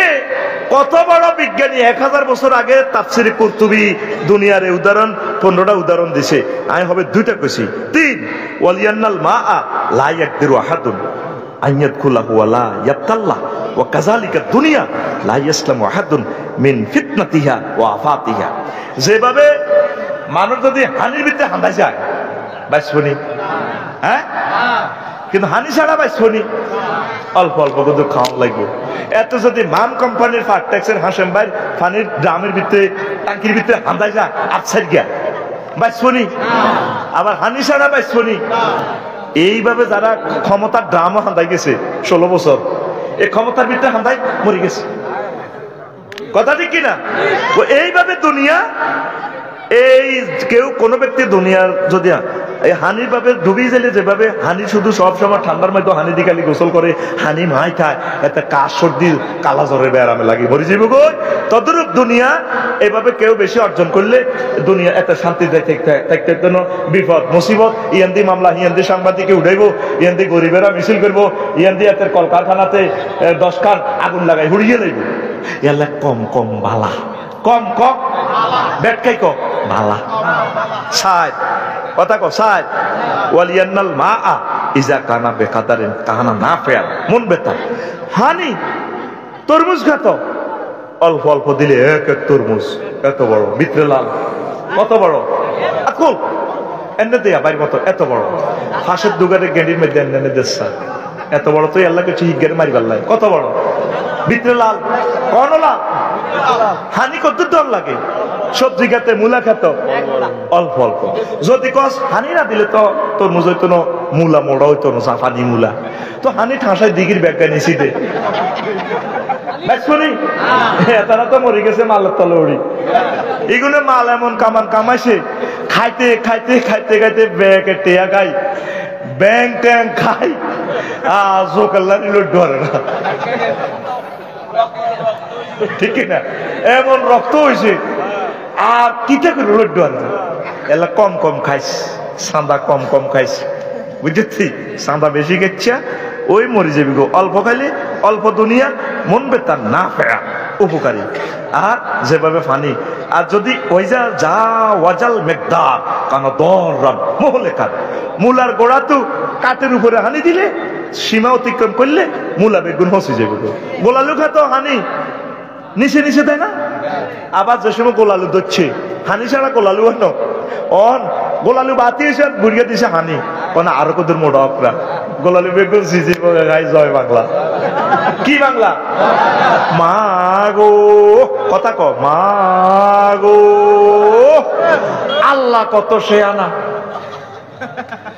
কত বড় বিজ্ঞানী 1000 বছর আগে তাফসিরে কুরতুবী দুনিয়ার এই উদাহরণ 15টা উদাহরণ দিছে, আমি হবে 2টা কইছি। 3, ওয়ালিয়ান্নাল মাআ লা ইয়াকদিরু আহাদুন আইয়াদখুলাহু ওয়ালা ইয়াবতাল্লাহ ওয়া কাযালিকা দুনিয়া লা ইয়াসলামু আহাদুন মিন ফিতনাতিহা ওয়া আফাতিহা। যেভাবে মানুষ যদি হানির ভিতরে হাঁদাই যায় বাইসবনি, হ্যাঁ, কিন্তু হানি ছাড়া বাইসবনি, অল্প অল্প কিন্তু খাওয়া লাগবে। এত যদি মান কোম্পানির ফার্টেক্সের হাসেম ভাই পানির ড্রামের ভিতরে টাঙ্কির ভিতরে হাঁদাই যায় আচ্ছাই গিয়া বাইসবনি, আবার হানি ছাড়া বাইসবনি। এইভাবে যারা ক্ষমতার ড্রামও হাঁদাই গেছে 16 বছর, এই ক্ষমতার ভিতরে হাঁদাই মরে গেছে, কথা ঠিক কিনা? এইভাবে দুনিয়া, এই কেউ কোনো ব্যক্তি দুনিয়ার যদি এই হানির ভাবে ডুবি গেলে, যেভাবে হানি শুধু সব সময় ঠান্ডার মধ্যে হানি দিকালি গোসল করে, হানি মাই খায়, এতে কাশ সর্দি কালা জ্বরের ব্যারামে লাগে মরে যাবো গো। তদরূপ দুনিয়া এভাবে কেউ বেশি অর্জন করলে দুনিয়া এত শান্তি থাকতে জন্য বিপদ মুসিবত, ইয়ান্দি মামলা, ইয়ান্দি সাংবাদিকে উঠাইবো, ইয়ান্দি গরিবেরা মিছিল করবো, ইয়ান্দি এত কলকারখানাতে 10 কান আগুন লাগাই হুড়িয়ে লাইব। ইয়াল্লা কম কম বালা, কম কম ব্যাটকাই কম বালা সাইদ, কথা কো সাইদ। ওয়ালিয়ান্নাল মাআ ইজা কানা বেকাদারিন কানা নাফিআ মন বেতা। হানি তরমুজ খাত, অল্প অল্প দিলে এক এক তরমুজ এত বড়, ভিতরে লাল, কত বড় আকুল এনে দেয়া বাইর মতো এত বড়, ফাঁসের দুগারে গেন্ডির মধ্যে এনে দেশা এত বড়, তো আল্লাহকে ঠিক গেড়ে মারিবার লাগে, কত বড় ভিতরে লাল, কোন লাল? হানি কত দর লাগে? সবজি খাতে মূলা খাত অল্প অল্প, যদি কস হানি না দিলে তো তরমুজ হইতো না, মূলা মোড়া হইতো না, জাপানি মূলা তো হানি ঠাঁসায় দিঘির ব্যাগটা নিচি দে শুনি, তারা তো মরে গেছে মালের তলে উড়ি। এগুলো মাল এমন কামান কামাইছে, খাইতে খাইতে খাইতে খাইতে ব্যাগে টেয়া খাই, ব্যাং ট্যাং খাই, জোকাল্লা নিল ডরে না, ঠিক না? এমন রক্ত হয়েছে আর কিটা করে রোড ডরে, এলা কম কম খাইস, সাদা কম কম খাইস, বুঝেছি? সাদা বেশি গেছে ওই মরে যাবি গো। অল্প খাইলে অল্প দুনিয়া, মন বেতার না ফেরা উপকারী। আর যেভাবে ফানি, আর যদি ওই যা ওয়াজাল মেঘদার কানা দর মহলে কাট, মূলার গোড়া তো কাঠের উপরে হানি দিলে, সীমা অতিক্রম করলে মূলা বেগুন হসে যাবে গো। গোলালু খাতো হানি নিচে নিচে দেয় না, আবার যে সময় গোলালু ধরছে হানি ছাড়া গোলালু হন অন, গোলালু বাতি এসে ঘুরিয়ে দিছে হানি, মানে আরো কত মোটা অপরা গোলালু বেগুন সিজি গাই। জয় বাংলা, কি বাংলা? মা গো, কথা ক মা গো, আল্লাহ কত সে আনা,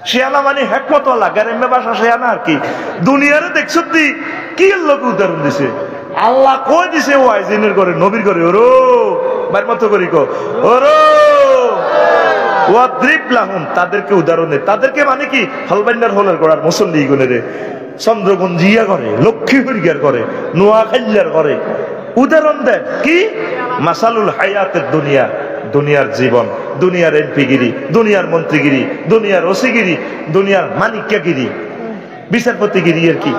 শিয়ানা মানে হেকমতওয়ালা গ্রাম্য ভাষা শিয়ানা আর কি। দুনিয়ারে দেখছ তুই কি লোক উদাহরণ দিছে, আল্লাহ কই দিছে ওয়াইজিনের করে নবীর করে ওরো বার মতো করি কো ওরো ওয়াদ্রিব লাহুম, তাদেরকে উদাহরণ দেয়। তাদেরকে মানে কি হলবান্ডার হলের গড়ার মুসল্লি গুণেরে চন্দ্রগঞ্জিয়া করে, লক্ষ্মী হরিয়ার করে, নোয়াখাইয়ার করে উদাহরণ দেন কি মাসালুল হায়াতের দুনিয়া, দুনিয়ার জীবন, দুনিয়ার এমপিগিরি, দুনিয়ার মন্ত্রীগিরি, দুনিয়ার ওসিগিরি, দুনিয়ার মানিক্যাগিরি, বিচারপতিগিরি আর কি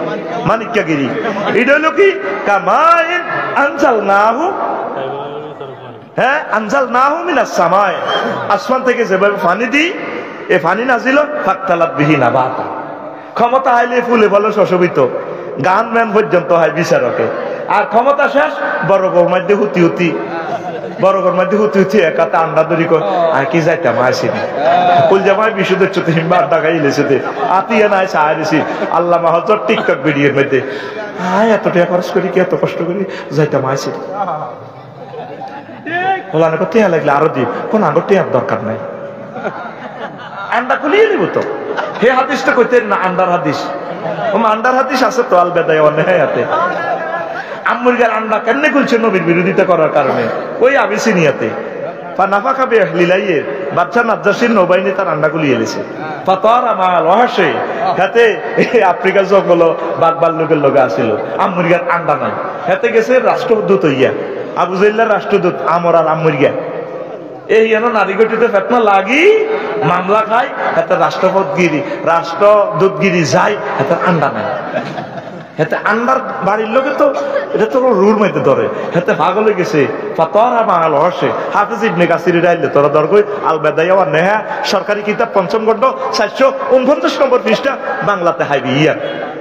মানিক্যাগিরি। এটা হলো কি কামাইন আনজাল নাহু, হ্যাঁ আনজাল নাহু মিনাস সামায়, আসমান থেকে যেভাবে পানি দিই এ পানি নাজিল ফাকতালাত বিহি নাবাতা, ক্ষমতা আইলে ফুলে বলো শোষিত, গান ম্যান পর্যন্ত হয় বিচারকে। আর ক্ষমতা শেষ বড় গোর মধ্যে হুতি হুতি, বড় গোর মধ্যে হুতি হুতি একাতে আন্ডা দড়ি কর আর কি যাইতাম আসি না কুল জামাই বিশুদ্ধের চোখে হিম্বা আড্ডা খাই লেছেতে আতিয়া নাই সাহায্য দিছি আল্লাহ মাহজর টিকটক ভিডিওর মধ্যে হায় এত টাকা খরচ করি কি এত কষ্ট করি যাইতাম আসি বলানো করতে লাগলে আরো দিব কোন আগর টেয়ার দরকার নাই, আন্ডা খুলিয়ে নিব তো। হে হাদিসটা কইতে না আন্ডার হাদিস, আন্ডার হাদিস আছে তো আল বেদায় অনেহাতে। আম্মুরগার আন্ডা কেমনে খুলছে নবীর বিরোধিতা করার কারণে ওই আবিসিনিয়াতে নাফা খাবে লিলাইয়ে বাচ্চা নাজ্জাসির নৌবাহিনী তার আন্ডা গুলিয়ে এলেছে পাতার আমার রহস্যে হাতে আফ্রিকার জঙ্গল বাগবার লোকের লোক আসিল আম্মুরগার আন্ডা নাই, হাতে গেছে রাষ্ট্রদূত হইয়া আবু জাইল্লার রাষ্ট্রদূত আমর আর আম্মুরগা এই যেন নারীগঠিত ফেতনা লাগি মামলা খায়, হাতে রাষ্ট্রপতিগিরি রাষ্ট্রদূতগিরি যায়, হাতে আন্ডা নাই। হেতে আন্ডার বাড়ির লোকে তো এটা তো রুর মধ্যে ধরে, হেতে পাগল হয়ে গেছে ফাতোয়ারা বাঙাল হসে হাফিজ ইবনে কাসির রাইলে তোরা দর কই আল বেদাইয়া ওয়া নেহা সরকারি কিতাব পঞ্চম খণ্ড 449 নম্বর পৃষ্ঠা বাংলাতে হাইবি ইয়া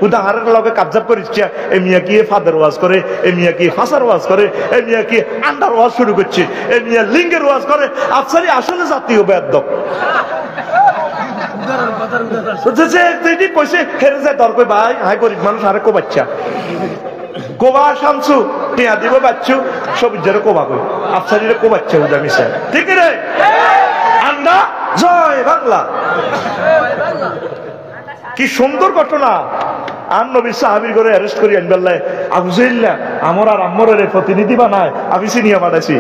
উদাহরণের লগে কাবজাব করিছে এ মিয়া কি ফাদার ওয়াজ করে, এ মিয়া কি ফাসার ওয়াজ করে, এ মিয়া কি আন্ডার ওয়াজ শুরু করছে, এ মিয়া লিঙ্গের ওয়াজ করে। আফসারি আসলে জাতীয় বেয়াদব কইছে হেরে যায় দর কই ভাই হাই গরিব মানুষ আরে কো বাচ্চা কোবা শামসু টিয়া দিব বাচ্চু সবুজের কোবা কই আফসারিরে কো বাচ্চা উদা মিশা ঠিক রে আন্ডা জয় বাংলা। কি সুন্দর ঘটনা। আর নবীর সাহাবীর করে অ্যারেস্ট করি আনবাল্লাহ আবু জাইল্লা আমর আর আম্মরের প্রতিনিধি বানায় আবিসিনিয়া বানাইছি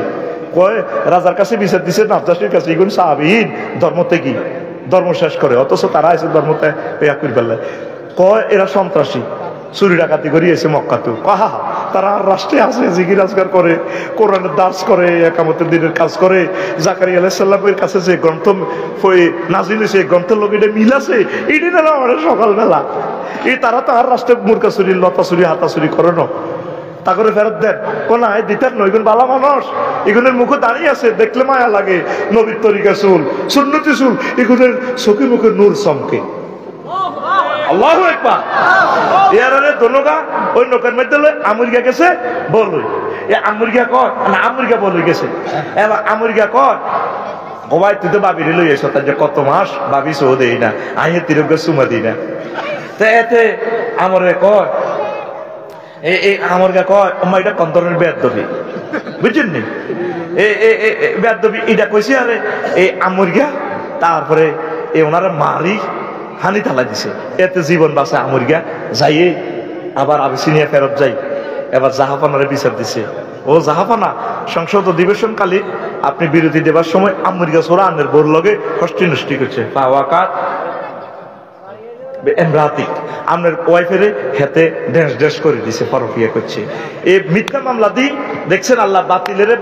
কয় রাজার কাছে বিচার দিছে নাফজাসির কাছে এগুন সাহাবীন ধর্ম থেকে ধর্ম শেষ করে, অথচ তারা এসে ধর্মতে ইয়া করি ফেললে কয় এরা সন্ত্রাসী চুরি ডাকাতি করি এসে মক্কাতে কাহা তারা রাষ্ট্রে আছে জিকির আজগার করে, কোরআনের দাস করে, একামতের দিনের কাজ করে, জাকারিয়া আলাইহিস সালামের কাছে যে গ্রন্থ নাজিল হয়েছে গ্রন্থের লোক এটা মিল আছে এটি না আমাদের সকালবেলা এই তারা তো আর রাষ্ট্রে মুরকা চুরি লতা চুরি হাতা চুরি করে না তা করে ফেরত দেন কোন দিতার নয় এগুলো ভালো মানুষ, এগুলোর মুখে দাঁড়িয়ে আছে দেখলে মায়া লাগে, নবীর তরিকা চুল সুন্নতি চুল এগুলোর চোখে মুখে নূর চমকে। আল্লাহু আকবার। ইয়ারে দোনোগা ওই নৌকার মধ্যে আমুরগা গেছে বল এ আমুরগা কয় না আমুরগা বল গেছে এবার আমুরগা কয় ও ভাই তুই তো বাবির লই এসো তার যে কত মাস বাবি সো দেই না আইয়ে তিরক সুমা দিই না তো এতে আমরে কয় এই আমরগা কয় ওমা এটা কন্তরের বেয়াদবি বুঝছেন নি বেয়াদবি এটা কইছে আরে এই আমুরগা তারপরে এই ওনারা মারি হানি তালা দিছে এতে জীবন বাঁচে আমুরগা যাইয়ে আবার আবিসিনিয়া ফেরত যাই এবার জাহাপানারে বিচার দিছে ও জাহাপানা সংসদ অধিবেশনকালে আপনি বিরতি দেবার সময় আমুরগা ছোড়া আনের বোর লগে হস্তি নষ্টি করছে পাওয়াকার এমরাতিক আপনার ওয়াইফের হাতে ড্যান্স ড্যান্স করে দিছে পরকিয়া করছে এই মিথ্যা মামলা দি দেখছেন আল্লাহ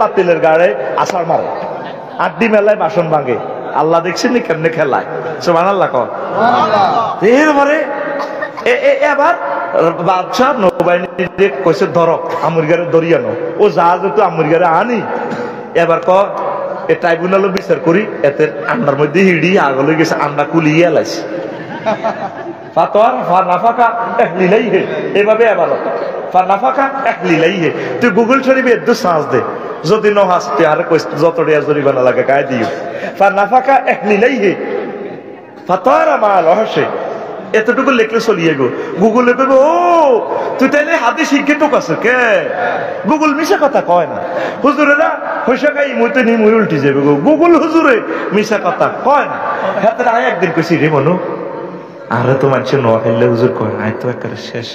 বাতিলের গাড়ে আসার মারে আড্ডি মেলায় বাসন ভাঙে আল্লাহ দেখছেন নি কেমনে খেলায় সুবহানাল্লাহ কর এরপরে এবার বাদশাহ নৌবাহিনী কইছে ধরো আমুরগারে দরিয়ানো ও জাহাজ তো আমুরগারে আনি এবার ক এ ট্রাইব্যুনালও বিচার করি এতে আন্ডার মধ্যে হিড়ি আগলে গেছে আন্ডা কুলিয়ে লাইছে ফাতোয়ার ফানাফাকা এহলিলাইহে এভাবে আবার ফানাফাকা এহলিলাইহে তুই গুগল শরীফে একটু সার্চ দে যদি ন হাসতে আর কই যত টাকা জরিমানা লাগে কায় দিও ফানাফাকা এহলিলাইহে ফাতোয়ারা মা রহস্যে এতটুকু লিখলে চলিয়ে গো গুগলে কইব ও তুই তাইলে হাতে শিখে তো কাছে কে গুগল মিশা কথা কয় না হুজুরেরা হইসা খাই মুইতে নি মুই উল্টি যাবে গো গুগল হুজুরে মিশা কথা কয় না হ্যাঁ আয় একদিন কইছি রে মনু আরে তো মানুষের নোয়াখাইলে হুজুর কয় আয় তো একেবারে শেষ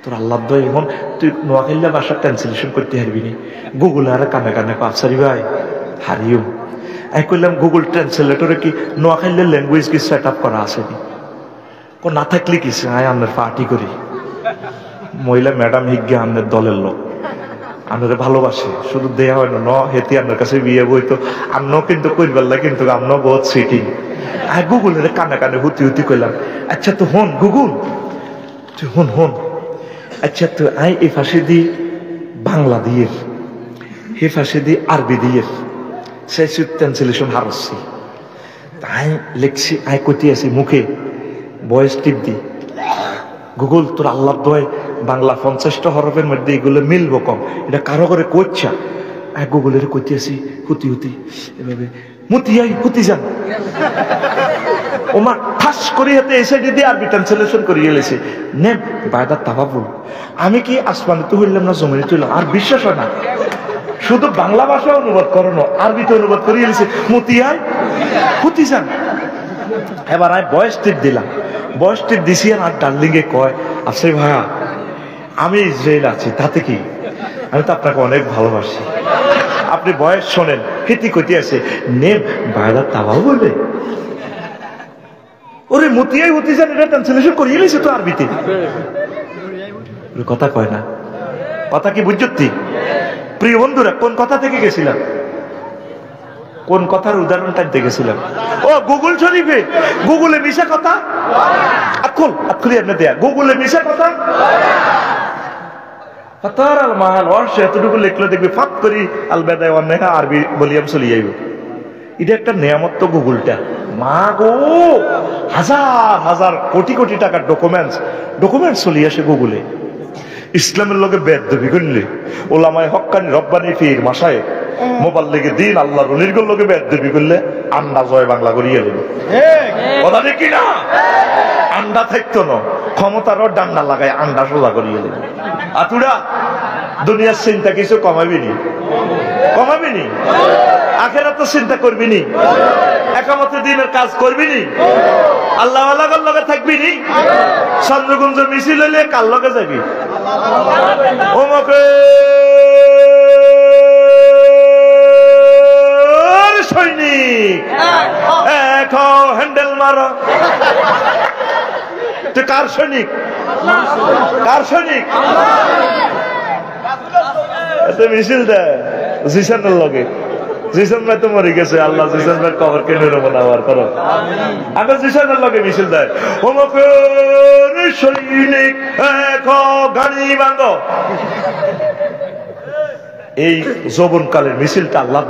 তোর আল্লাহ দয় এখন তুই নোয়াখাইলে ভাষা ট্রান্সলেশন করতে হারবি নি গুগলে আর কানে কানে আফসারি ভাই হারিও আমি কইলাম গুগল ট্রান্সলেটরে কি নোয়াখাইলে ল্যাঙ্গুয়েজ কি সেট আপ করা আসেনি কোন না থাকলে কি আয় আপনার পার্টি করি মহিলা ম্যাডাম হিজ্ঞা আপনার দলের লোক আপনারা ভালোবাসে শুধু দেয়া হয় না হেতি আপনার কাছে বিয়ে বই তো আমরাও কিন্তু করবার লাগে কিন্তু আমরাও বহুত সিটিং আর গুগলের কানে কানে হুতি হুতি কইলাম আচ্ছা তো হন গুগল তুই হন আচ্ছা তো আই এই ফাঁসে দি বাংলা দিয়ে হে ফাঁসে দি আরবি দিয়ে সেই ট্রান্সলেশন হারছি তাই লিখছি আই কইতে আছি মুখে ভয়েস টিপ দি গুগল তোর আল্লাহর দয় বাংলা 50টা হরফের মধ্যে এগুলো মিলবো কম এটা কারো করে কইছা এক গুগলের কইতে আছি হুতি হুতি এভাবে মুতিয়াই হুতি যান ওমা ঠাস করে হাতে এসে দিদি আরবি ট্রান্সলেশন করিয়ে এলেছে নে বায়দা তাবাবুল আমি কি আসমানে তো হইলাম না জমিনে তুইলাম আর বিশ্বাস হয় না শুধু বাংলা ভাষা অনুবাদ করানো আরবিতে অনুবাদ করিয়ে এলেছে মুতিয়াই হুতি যান এবার আমি বয়স টিপ দিলাম বয়স টিপ দিছি আর ডার্লিং এ কয় আচ্ছা ভাইয়া আমি ইসরায়েল আছি তাতে কি আমি তো আপনাকে অনেক ভালোবাসি আপনি বয়স শোনেন হিতি কইতে আছে নেম ভাইরা তাবাও বলবে ওরে মতিয়াই হতে যান এটা ট্রান্সলেশন করিয়ে নিয়েছে তো আরবিতে কথা কয় না কথা কি বুঝছি প্রিয় বন্ধুরা কোন কথা থেকে গেছিলাম কোন কথার উদাহরণ টানতে গেছিলাম ও গুগল শরীফে গুগলে মিশা কথা আকুল আপনার দেয়া গুগলে মিশা কথা ফাতার আল মাহাল অর্শ এতটুকু লিখলে দেখবে ফাঁক করি আল বেদায় অন্যায় আরবি বলিয়াম চলে যাইব এটা একটা নিয়ামত তো গুগলটা মা গো হাজার হাজার কোটি কোটি টাকার ডকুমেন্টস চলে আসে গুগলে ইসলামের লগে বেদবি করলে ওলামায়ে হক্কানি রব্বানি ফির মাসায় মোবাইল লেগে দিন আল্লাহর ওলির লগে বেদবি করলে আন্ডা জয় বাংলা করিয়ে এলেন কথা ঠিক না আন্ডা থাকতো না ক্ষমতারও ডান্ডা লাগায় আন্ডা সোজা করিয়ে এলেন আতুরা দুনিয়ার চিন্তা কিছু কমাবিনি আখেরাতের চিন্তা করবিনি একামতের দিনের কাজ করবিনি আল্লাহ আল্লাহর লগে থাকবিনি চন্দ্রগুঞ্জ মিছিল হইলে কার লগে যাবি ওমকে সৈনিক এখন হ্যান্ডেল মারো তুই কার সৈনিক মিছিল দেয় জিসানের লগে জিসান ভাই তো মরে গেছে আল্লাহ জিসান ভাই কবর কেনে নেবো না আবার করো আগে জিসানের লগে মিছিল দেয় সৈনিক গাড়ি ভাঙো এই যৌবনকালের মিছিলটা আল্লাহ